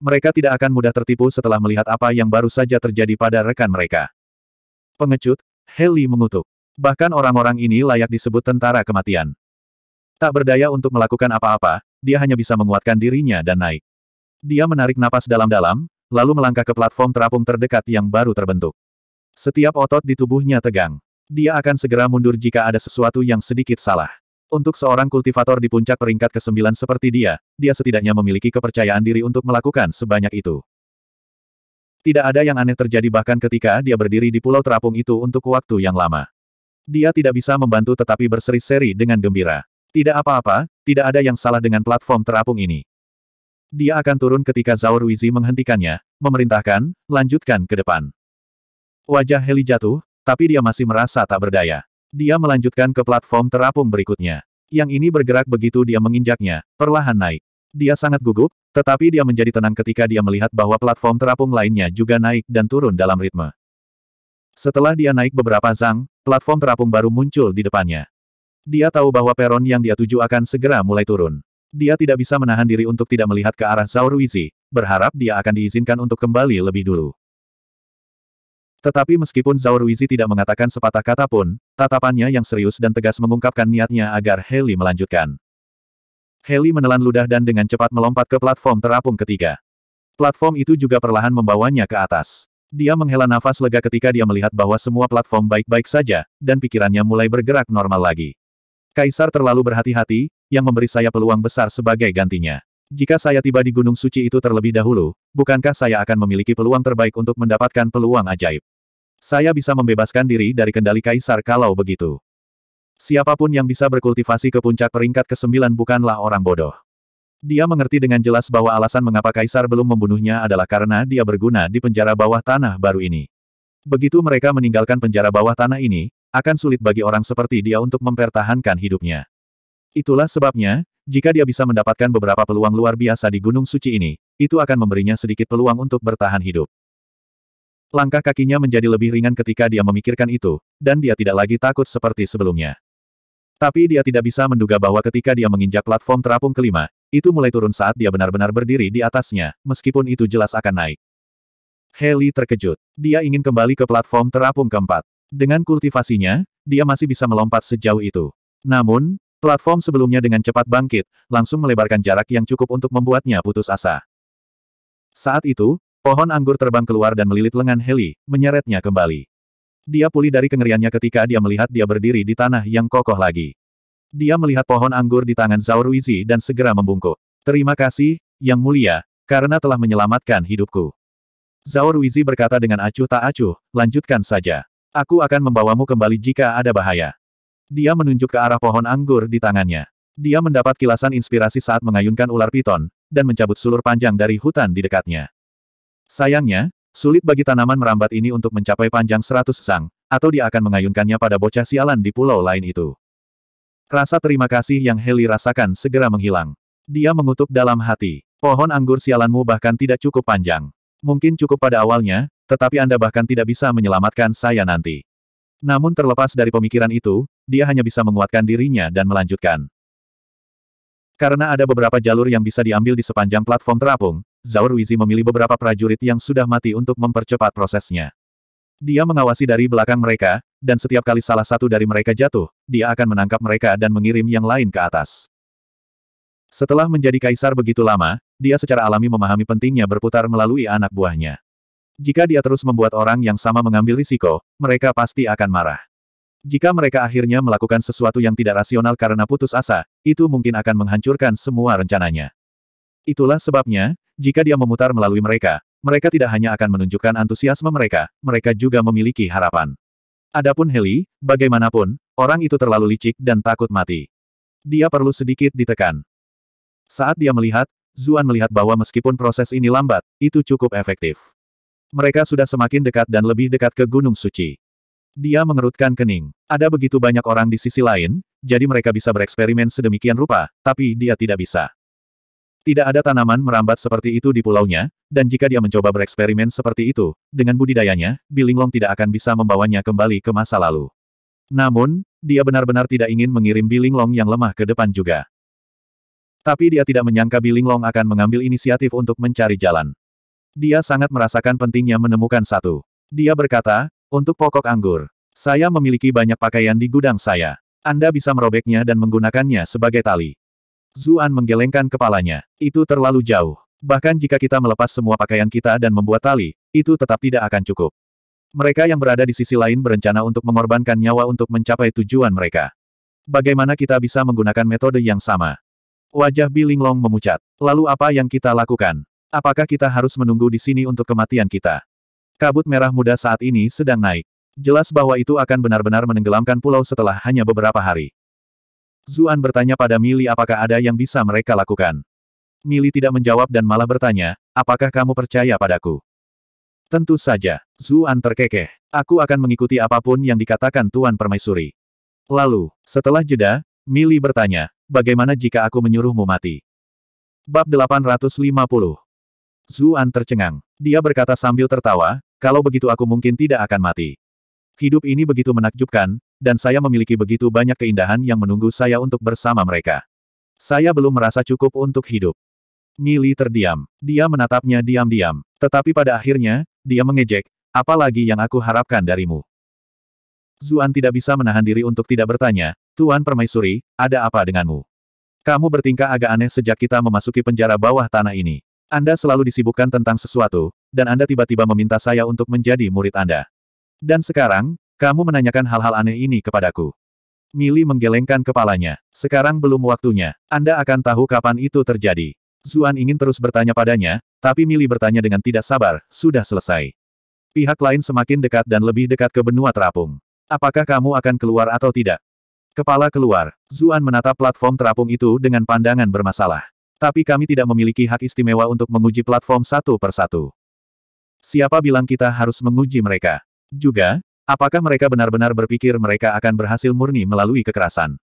Mereka tidak akan mudah tertipu setelah melihat apa yang baru saja terjadi pada rekan mereka. Pengecut, Heli mengutuk. Bahkan orang-orang ini layak disebut tentara kematian. Tak berdaya untuk melakukan apa-apa, dia hanya bisa menguatkan dirinya dan naik. Dia menarik napas dalam-dalam, lalu melangkah ke platform terapung terdekat yang baru terbentuk. Setiap otot di tubuhnya tegang. Dia akan segera mundur jika ada sesuatu yang sedikit salah. Untuk seorang kultivator di puncak peringkat ke-9 seperti dia setidaknya memiliki kepercayaan diri untuk melakukan sebanyak itu. Tidak ada yang aneh terjadi bahkan ketika dia berdiri di pulau terapung itu untuk waktu yang lama. Dia tidak bisa membantu tetapi berseri-seri dengan gembira. Tidak apa-apa, tidak ada yang salah dengan platform terapung ini. Dia akan turun ketika Zhao Ruizi menghentikannya, memerintahkan, lanjutkan ke depan. Wajah Heli jatuh, tapi dia masih merasa tak berdaya. Dia melanjutkan ke platform terapung berikutnya. Yang ini bergerak begitu dia menginjaknya, perlahan naik. Dia sangat gugup, tetapi dia menjadi tenang ketika dia melihat bahwa platform terapung lainnya juga naik dan turun dalam ritme. Setelah dia naik beberapa zang, platform terapung baru muncul di depannya. Dia tahu bahwa peron yang dia tuju akan segera mulai turun. Dia tidak bisa menahan diri untuk tidak melihat ke arah Zhao Ruizi, berharap dia akan diizinkan untuk kembali lebih dulu. Tetapi meskipun Zhao Ruizi tidak mengatakan sepatah kata pun, tatapannya yang serius dan tegas mengungkapkan niatnya agar Heli melanjutkan. Heli menelan ludah dan dengan cepat melompat ke platform terapung ketiga. Platform itu juga perlahan membawanya ke atas. Dia menghela nafas lega ketika dia melihat bahwa semua platform baik-baik saja, dan pikirannya mulai bergerak normal lagi. Kaisar terlalu berhati-hati, yang memberi saya peluang besar sebagai gantinya. Jika saya tiba di Gunung Suci itu terlebih dahulu, bukankah saya akan memiliki peluang terbaik untuk mendapatkan peluang ajaib? Saya bisa membebaskan diri dari kendali Kaisar kalau begitu. Siapapun yang bisa berkultivasi ke puncak peringkat ke-9 bukanlah orang bodoh. Dia mengerti dengan jelas bahwa alasan mengapa Kaisar belum membunuhnya adalah karena dia berguna di penjara bawah tanah baru ini. Begitu mereka meninggalkan penjara bawah tanah ini, akan sulit bagi orang seperti dia untuk mempertahankan hidupnya. Itulah sebabnya, jika dia bisa mendapatkan beberapa peluang luar biasa di Gunung Suci ini, itu akan memberinya sedikit peluang untuk bertahan hidup. Langkah kakinya menjadi lebih ringan ketika dia memikirkan itu, dan dia tidak lagi takut seperti sebelumnya. Tapi dia tidak bisa menduga bahwa ketika dia menginjak platform terapung kelima, itu mulai turun saat dia benar-benar berdiri di atasnya, meskipun itu jelas akan naik. Heli terkejut. Dia ingin kembali ke platform terapung keempat. Dengan kultivasinya, dia masih bisa melompat sejauh itu. Namun, platform sebelumnya dengan cepat bangkit, langsung melebarkan jarak yang cukup untuk membuatnya putus asa. Saat itu, pohon anggur terbang keluar dan melilit lengan Heli, menyeretnya kembali. Dia pulih dari kengeriannya ketika dia melihat dia berdiri di tanah yang kokoh lagi. Dia melihat pohon anggur di tangan Zhao Ruizi dan segera membungkuk. Terima kasih, Yang Mulia, karena telah menyelamatkan hidupku. Zhao Ruizi berkata dengan acuh tak acuh, lanjutkan saja. Aku akan membawamu kembali jika ada bahaya. Dia menunjuk ke arah pohon anggur di tangannya. Dia mendapat kilasan inspirasi saat mengayunkan ular piton, dan mencabut sulur panjang dari hutan di dekatnya. Sayangnya, sulit bagi tanaman merambat ini untuk mencapai panjang 100 zang, atau dia akan mengayunkannya pada bocah sialan di pulau lain itu. Rasa terima kasih yang Heli rasakan segera menghilang. Dia mengutuk dalam hati. Pohon anggur sialanmu bahkan tidak cukup panjang. Mungkin cukup pada awalnya, tetapi Anda bahkan tidak bisa menyelamatkan saya nanti. Namun terlepas dari pemikiran itu, dia hanya bisa menguatkan dirinya dan melanjutkan. Karena ada beberapa jalur yang bisa diambil di sepanjang platform terapung, Zhao Ruizi memilih beberapa prajurit yang sudah mati untuk mempercepat prosesnya. Dia mengawasi dari belakang mereka, dan setiap kali salah satu dari mereka jatuh, dia akan menangkap mereka dan mengirim yang lain ke atas. Setelah menjadi kaisar begitu lama, dia secara alami memahami pentingnya berputar melalui anak buahnya. Jika dia terus membuat orang yang sama mengambil risiko, mereka pasti akan marah. Jika mereka akhirnya melakukan sesuatu yang tidak rasional karena putus asa, itu mungkin akan menghancurkan semua rencananya. Itulah sebabnya, jika dia memutar melalui mereka, mereka tidak hanya akan menunjukkan antusiasme mereka, mereka juga memiliki harapan. Adapun Heli, bagaimanapun, orang itu terlalu licik dan takut mati. Dia perlu sedikit ditekan. Saat dia melihat, Zuan melihat bahwa meskipun proses ini lambat, itu cukup efektif. Mereka sudah semakin dekat dan lebih dekat ke Gunung Suci. Dia mengerutkan kening. Ada begitu banyak orang di sisi lain, jadi mereka bisa bereksperimen sedemikian rupa, tapi dia tidak bisa. Tidak ada tanaman merambat seperti itu di pulaunya, dan jika dia mencoba bereksperimen seperti itu, dengan budidayanya, Bilinglong tidak akan bisa membawanya kembali ke masa lalu. Namun, dia benar-benar tidak ingin mengirim Bilinglong yang lemah ke depan juga. Tapi dia tidak menyangka Bilinglong akan mengambil inisiatif untuk mencari jalan. Dia sangat merasakan pentingnya menemukan satu. Dia berkata, untuk pokok anggur, saya memiliki banyak pakaian di gudang saya. Anda bisa merobeknya dan menggunakannya sebagai tali. Zuan menggelengkan kepalanya. Itu terlalu jauh. Bahkan jika kita melepas semua pakaian kita dan membuat tali, itu tetap tidak akan cukup. Mereka yang berada di sisi lain berencana untuk mengorbankan nyawa untuk mencapai tujuan mereka. Bagaimana kita bisa menggunakan metode yang sama? Wajah Bilinglong memucat. Lalu apa yang kita lakukan? Apakah kita harus menunggu di sini untuk kematian kita? Kabut merah muda saat ini sedang naik. Jelas bahwa itu akan benar-benar menenggelamkan pulau setelah hanya beberapa hari. Zuan bertanya pada Mili apakah ada yang bisa mereka lakukan. Mili tidak menjawab dan malah bertanya, apakah kamu percaya padaku? Tentu saja. Zuan terkekeh. Aku akan mengikuti apapun yang dikatakan Tuan Permaisuri. Lalu, setelah jeda, Mili bertanya, bagaimana jika aku menyuruhmu mati? Bab 850. Zuan tercengang. Dia berkata sambil tertawa, kalau begitu aku mungkin tidak akan mati. Hidup ini begitu menakjubkan, dan saya memiliki begitu banyak keindahan yang menunggu saya untuk bersama mereka. Saya belum merasa cukup untuk hidup. Mili terdiam. Dia menatapnya diam-diam. Tetapi pada akhirnya, dia mengejek, apa lagi yang aku harapkan darimu? Zuan tidak bisa menahan diri untuk tidak bertanya, Tuan Permaisuri, ada apa denganmu? Kamu bertingkah agak aneh sejak kita memasuki penjara bawah tanah ini. Anda selalu disibukkan tentang sesuatu, dan Anda tiba-tiba meminta saya untuk menjadi murid Anda. Dan sekarang, kamu menanyakan hal-hal aneh ini kepadaku. Mili menggelengkan kepalanya. Sekarang belum waktunya. Anda akan tahu kapan itu terjadi. Zuan ingin terus bertanya padanya, tapi Mili bertanya dengan tidak sabar, sudah selesai. Pihak lain semakin dekat dan lebih dekat ke benua terapung. Apakah kamu akan keluar atau tidak? Kepala keluar. Zuan menatap platform terapung itu dengan pandangan bermasalah. Tapi kami tidak memiliki hak istimewa untuk menguji platform satu per satu. Siapa bilang kita harus menguji mereka? Juga, apakah mereka benar-benar berpikir mereka akan berhasil murni melalui kekerasan?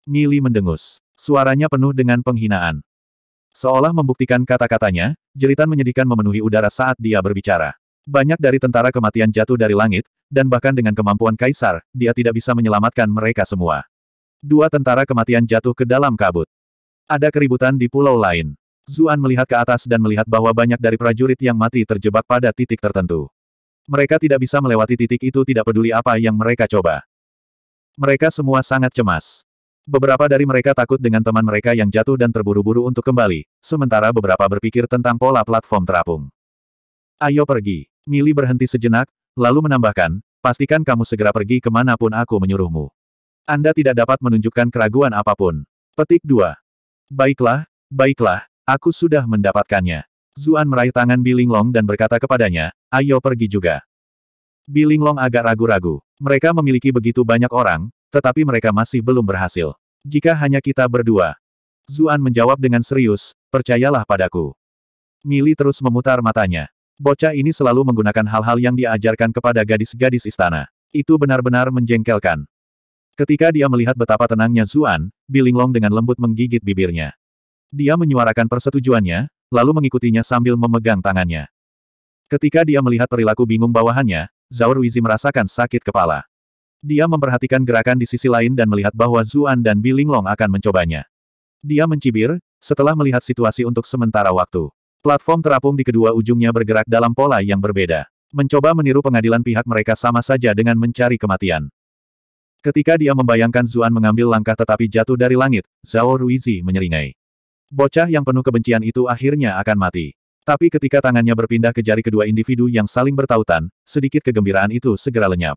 Mili mendengus. Suaranya penuh dengan penghinaan. Seolah membuktikan kata-katanya, jeritan menyedihkan memenuhi udara saat dia berbicara. Banyak dari tentara kematian jatuh dari langit, dan bahkan dengan kemampuan kaisar, dia tidak bisa menyelamatkan mereka semua. 2 tentara kematian jatuh ke dalam kabut. Ada keributan di pulau lain. Zuan melihat ke atas dan melihat bahwa banyak dari prajurit yang mati terjebak pada titik tertentu. Mereka tidak bisa melewati titik itu tidak peduli apa yang mereka coba. Mereka semua sangat cemas. Beberapa dari mereka takut dengan teman mereka yang jatuh dan terburu-buru untuk kembali, sementara beberapa berpikir tentang pola platform terapung. Ayo pergi. Mili berhenti sejenak, lalu menambahkan, pastikan kamu segera pergi kemanapun aku menyuruhmu. Anda tidak dapat menunjukkan keraguan apapun. Petik 2. Baiklah, baiklah, aku sudah mendapatkannya. Zuan meraih tangan Bilinglong dan berkata kepadanya, ayo pergi juga. Bilinglong agak ragu-ragu. Mereka memiliki begitu banyak orang, tetapi mereka masih belum berhasil. Jika hanya kita berdua. Zuan menjawab dengan serius, percayalah padaku. Mili terus memutar matanya. Bocah ini selalu menggunakan hal-hal yang dia ajarkan kepada gadis-gadis istana. Itu benar-benar menjengkelkan. Ketika dia melihat betapa tenangnya Zuan, Bilinglong dengan lembut menggigit bibirnya. Dia menyuarakan persetujuannya, lalu mengikutinya sambil memegang tangannya. Ketika dia melihat perilaku bingung bawahannya, Zhao Ruizi merasakan sakit kepala. Dia memperhatikan gerakan di sisi lain dan melihat bahwa Zuan dan Bilinglong akan mencobanya. Dia mencibir, setelah melihat situasi untuk sementara waktu. Platform terapung di kedua ujungnya bergerak dalam pola yang berbeda. Mencoba meniru pengadilan pihak mereka sama saja dengan mencari kematian. Ketika dia membayangkan Zuan mengambil langkah tetapi jatuh dari langit, Zhao Ruizi menyeringai. Bocah yang penuh kebencian itu akhirnya akan mati. Tapi ketika tangannya berpindah ke jari kedua individu yang saling bertautan, sedikit kegembiraan itu segera lenyap.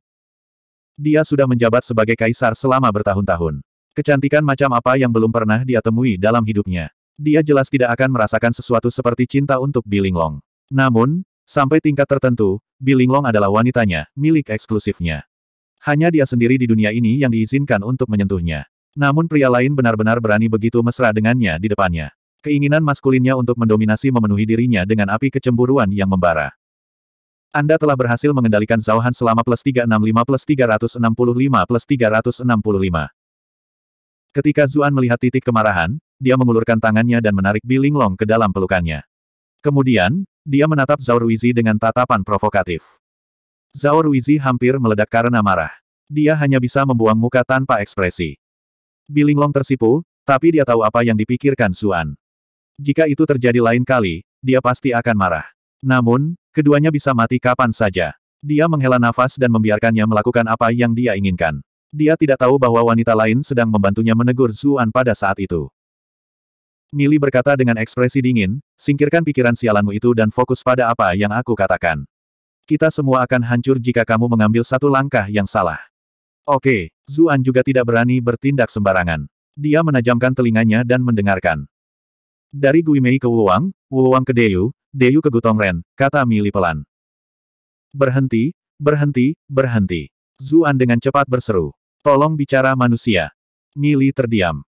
Dia sudah menjabat sebagai kaisar selama bertahun-tahun. Kecantikan macam apa yang belum pernah dia temui dalam hidupnya. Dia jelas tidak akan merasakan sesuatu seperti cinta untuk Bilinglong. Namun, sampai tingkat tertentu, Bilinglong adalah wanitanya, milik eksklusifnya. Hanya dia sendiri di dunia ini yang diizinkan untuk menyentuhnya. Namun pria lain benar-benar berani begitu mesra dengannya di depannya. Keinginan maskulinnya untuk mendominasi memenuhi dirinya dengan api kecemburuan yang membara. Anda telah berhasil mengendalikan Zhao Han selama +365 +365 +365. Ketika Zuan melihat titik kemarahan, dia mengulurkan tangannya dan menarik Bilinglong ke dalam pelukannya. Kemudian, dia menatap Zhao Ruizi dengan tatapan provokatif. Zhao Ruizi hampir meledak karena marah. Dia hanya bisa membuang muka tanpa ekspresi. Bilinglong tersipu, tapi dia tahu apa yang dipikirkan Zuan. Jika itu terjadi lain kali, dia pasti akan marah. Namun, keduanya bisa mati kapan saja. Dia menghela nafas dan membiarkannya melakukan apa yang dia inginkan. Dia tidak tahu bahwa wanita lain sedang membantunya menegur Zuan pada saat itu. Mili berkata dengan ekspresi dingin, singkirkan pikiran sialanmu itu dan fokus pada apa yang aku katakan. Kita semua akan hancur jika kamu mengambil satu langkah yang salah. Oke, Zuan juga tidak berani bertindak sembarangan. Dia menajamkan telinganya dan mendengarkan. Dari Gui Mei ke Wu Wang ke Deyu, Deyu ke Gutong Ren, kata Mili pelan. Berhenti, berhenti, berhenti. Zuan dengan cepat berseru. Tolong bicara manusia. Mili terdiam.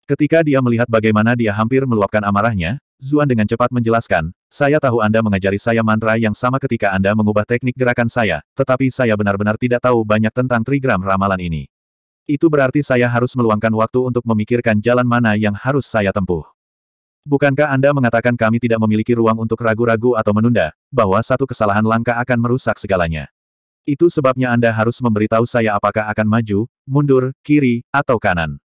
Ketika dia melihat bagaimana dia hampir meluapkan amarahnya, Zuan dengan cepat menjelaskan, saya tahu Anda mengajari saya mantra yang sama ketika Anda mengubah teknik gerakan saya, tetapi saya benar-benar tidak tahu banyak tentang trigram ramalan ini. Itu berarti saya harus meluangkan waktu untuk memikirkan jalan mana yang harus saya tempuh. Bukankah Anda mengatakan kami tidak memiliki ruang untuk ragu-ragu atau menunda, bahwa satu kesalahan langkah akan merusak segalanya? Itu sebabnya Anda harus memberitahu saya apakah akan maju, mundur, kiri, atau kanan.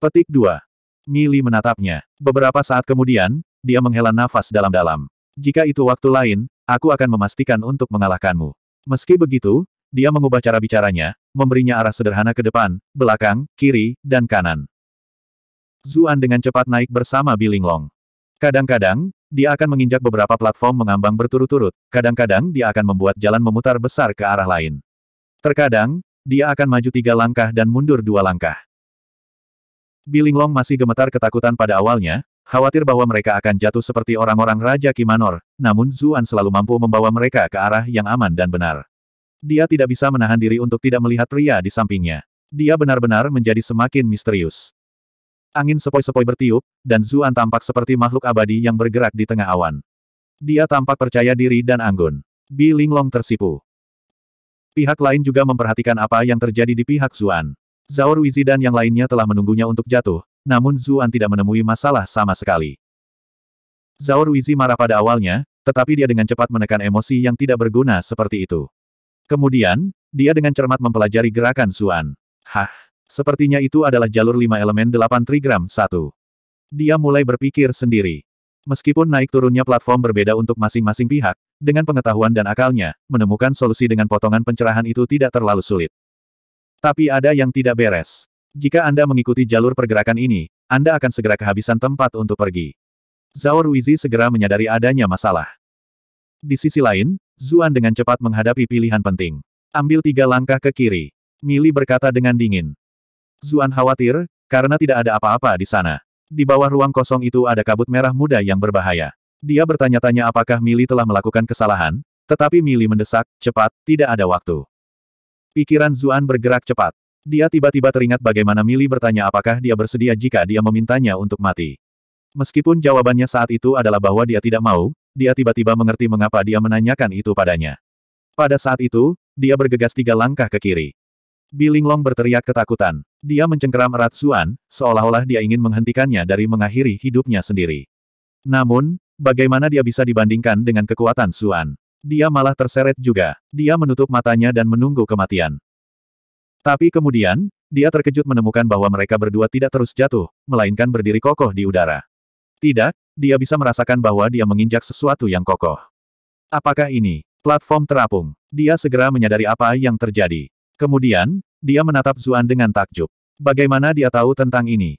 Petik 2. Mili menatapnya. Beberapa saat kemudian, dia menghela nafas dalam-dalam. Jika itu waktu lain, aku akan memastikan untuk mengalahkanmu. Meski begitu, dia mengubah cara bicaranya, memberinya arah sederhana ke depan, belakang, kiri, dan kanan. Zuan dengan cepat naik bersama Bilinglong. Kadang-kadang, dia akan menginjak beberapa platform mengambang berturut-turut, kadang-kadang dia akan membuat jalan memutar besar ke arah lain. Terkadang, dia akan maju 3 langkah dan mundur 2 langkah. Bilinglong masih gemetar ketakutan pada awalnya, khawatir bahwa mereka akan jatuh seperti orang-orang Raja Kimanor, namun Zuan selalu mampu membawa mereka ke arah yang aman dan benar. Dia tidak bisa menahan diri untuk tidak melihat pria di sampingnya. Dia benar-benar menjadi semakin misterius. Angin sepoi-sepoi bertiup, dan Zuan tampak seperti makhluk abadi yang bergerak di tengah awan. Dia tampak percaya diri dan anggun. Bilinglong tersipu. Pihak lain juga memperhatikan apa yang terjadi di pihak Zuan. Zhao Ruizi dan yang lainnya telah menunggunya untuk jatuh, namun Zuan tidak menemui masalah sama sekali. Zhao Ruizi marah pada awalnya, tetapi dia dengan cepat menekan emosi yang tidak berguna seperti itu. Kemudian, dia dengan cermat mempelajari gerakan Zuan. Hah, sepertinya itu adalah jalur 5 elemen 8 trigram 1. Dia mulai berpikir sendiri. Meskipun naik turunnya platform berbeda untuk masing-masing pihak, dengan pengetahuan dan akalnya, menemukan solusi dengan potongan pencerahan itu tidak terlalu sulit. Tapi ada yang tidak beres. Jika Anda mengikuti jalur pergerakan ini, Anda akan segera kehabisan tempat untuk pergi. Zhao Ruizi segera menyadari adanya masalah. Di sisi lain, Zuan dengan cepat menghadapi pilihan penting. Ambil 3 langkah ke kiri. Mili berkata dengan dingin. Zuan khawatir, karena tidak ada apa-apa di sana. Di bawah ruang kosong itu ada kabut merah muda yang berbahaya. Dia bertanya-tanya apakah Mili telah melakukan kesalahan, tetapi Mili mendesak, cepat, tidak ada waktu. Pikiran Zuan bergerak cepat. Dia tiba-tiba teringat bagaimana Mili bertanya apakah dia bersedia jika dia memintanya untuk mati. Meskipun jawabannya saat itu adalah bahwa dia tidak mau, dia tiba-tiba mengerti mengapa dia menanyakan itu padanya. Pada saat itu, dia bergegas 3 langkah ke kiri. Bilinglong berteriak ketakutan. Dia mencengkeram erat Zuan, seolah-olah dia ingin menghentikannya dari mengakhiri hidupnya sendiri. Namun, bagaimana dia bisa dibandingkan dengan kekuatan Zuan? Dia malah terseret juga. Dia menutup matanya dan menunggu kematian. Tapi kemudian, dia terkejut menemukan bahwa mereka berdua tidak terus jatuh, melainkan berdiri kokoh di udara. Tidak, dia bisa merasakan bahwa dia menginjak sesuatu yang kokoh. Apakah ini platform terapung? Dia segera menyadari apa yang terjadi. Kemudian, dia menatap Zuan dengan takjub. Bagaimana dia tahu tentang ini?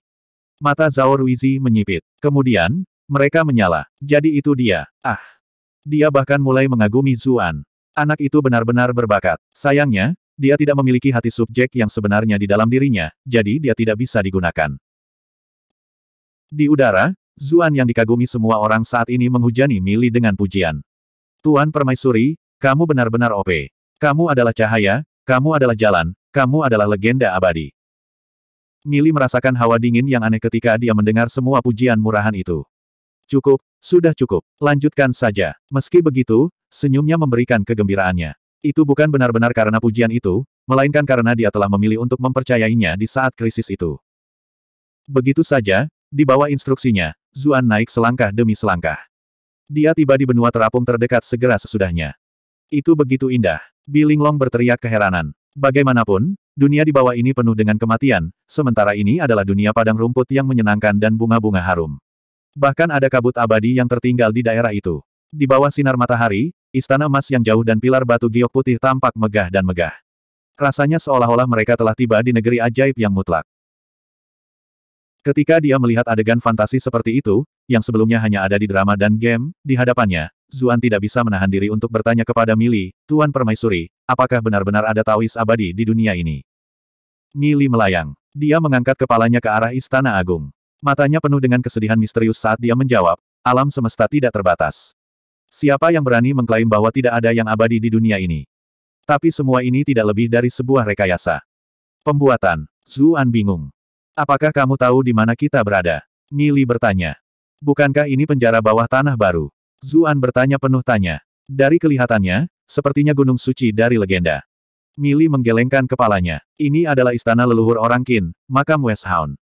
Mata Zhao Ruizi menyipit. Kemudian, mereka menyala. Jadi itu dia. Ah! Dia bahkan mulai mengagumi Zuan. Anak itu benar-benar berbakat. Sayangnya, dia tidak memiliki hati subjek yang sebenarnya di dalam dirinya, jadi dia tidak bisa digunakan. Di udara, Zuan yang dikagumi semua orang saat ini menghujani Mili dengan pujian. Tuan Permaisuri, kamu benar-benar OP. Kamu adalah cahaya, kamu adalah jalan, kamu adalah legenda abadi. Mili merasakan hawa dingin yang aneh ketika dia mendengar semua pujian murahan itu. Cukup, sudah cukup, lanjutkan saja. Meski begitu, senyumnya memberikan kegembiraannya. Itu bukan benar-benar karena pujian itu, melainkan karena dia telah memilih untuk mempercayainya di saat krisis itu. Begitu saja, di bawah instruksinya, Zuan naik selangkah demi selangkah. Dia tiba di benua terapung terdekat segera sesudahnya. Itu begitu indah. Bilinglong berteriak keheranan. Bagaimanapun, dunia di bawah ini penuh dengan kematian, sementara ini adalah dunia padang rumput yang menyenangkan dan bunga-bunga harum. Bahkan ada kabut abadi yang tertinggal di daerah itu. Di bawah sinar matahari, istana emas yang jauh dan pilar batu giok putih tampak megah dan megah. Rasanya seolah-olah mereka telah tiba di negeri ajaib yang mutlak. Ketika dia melihat adegan fantasi seperti itu, yang sebelumnya hanya ada di drama dan game, di hadapannya, Zuan tidak bisa menahan diri untuk bertanya kepada Mili, Tuan Permaisuri, apakah benar-benar ada Taois abadi di dunia ini? Mili melayang. Dia mengangkat kepalanya ke arah Istana Agung. Matanya penuh dengan kesedihan misterius saat dia menjawab, alam semesta tidak terbatas. Siapa yang berani mengklaim bahwa tidak ada yang abadi di dunia ini? Tapi semua ini tidak lebih dari sebuah rekayasa. Pembuatan. Zuan bingung. Apakah kamu tahu di mana kita berada? Mili bertanya. Bukankah ini penjara bawah tanah baru? Zuan bertanya penuh tanya. Dari kelihatannya, sepertinya gunung suci dari legenda. Mili menggelengkan kepalanya. Ini adalah istana leluhur orang Qin, makam West Hound.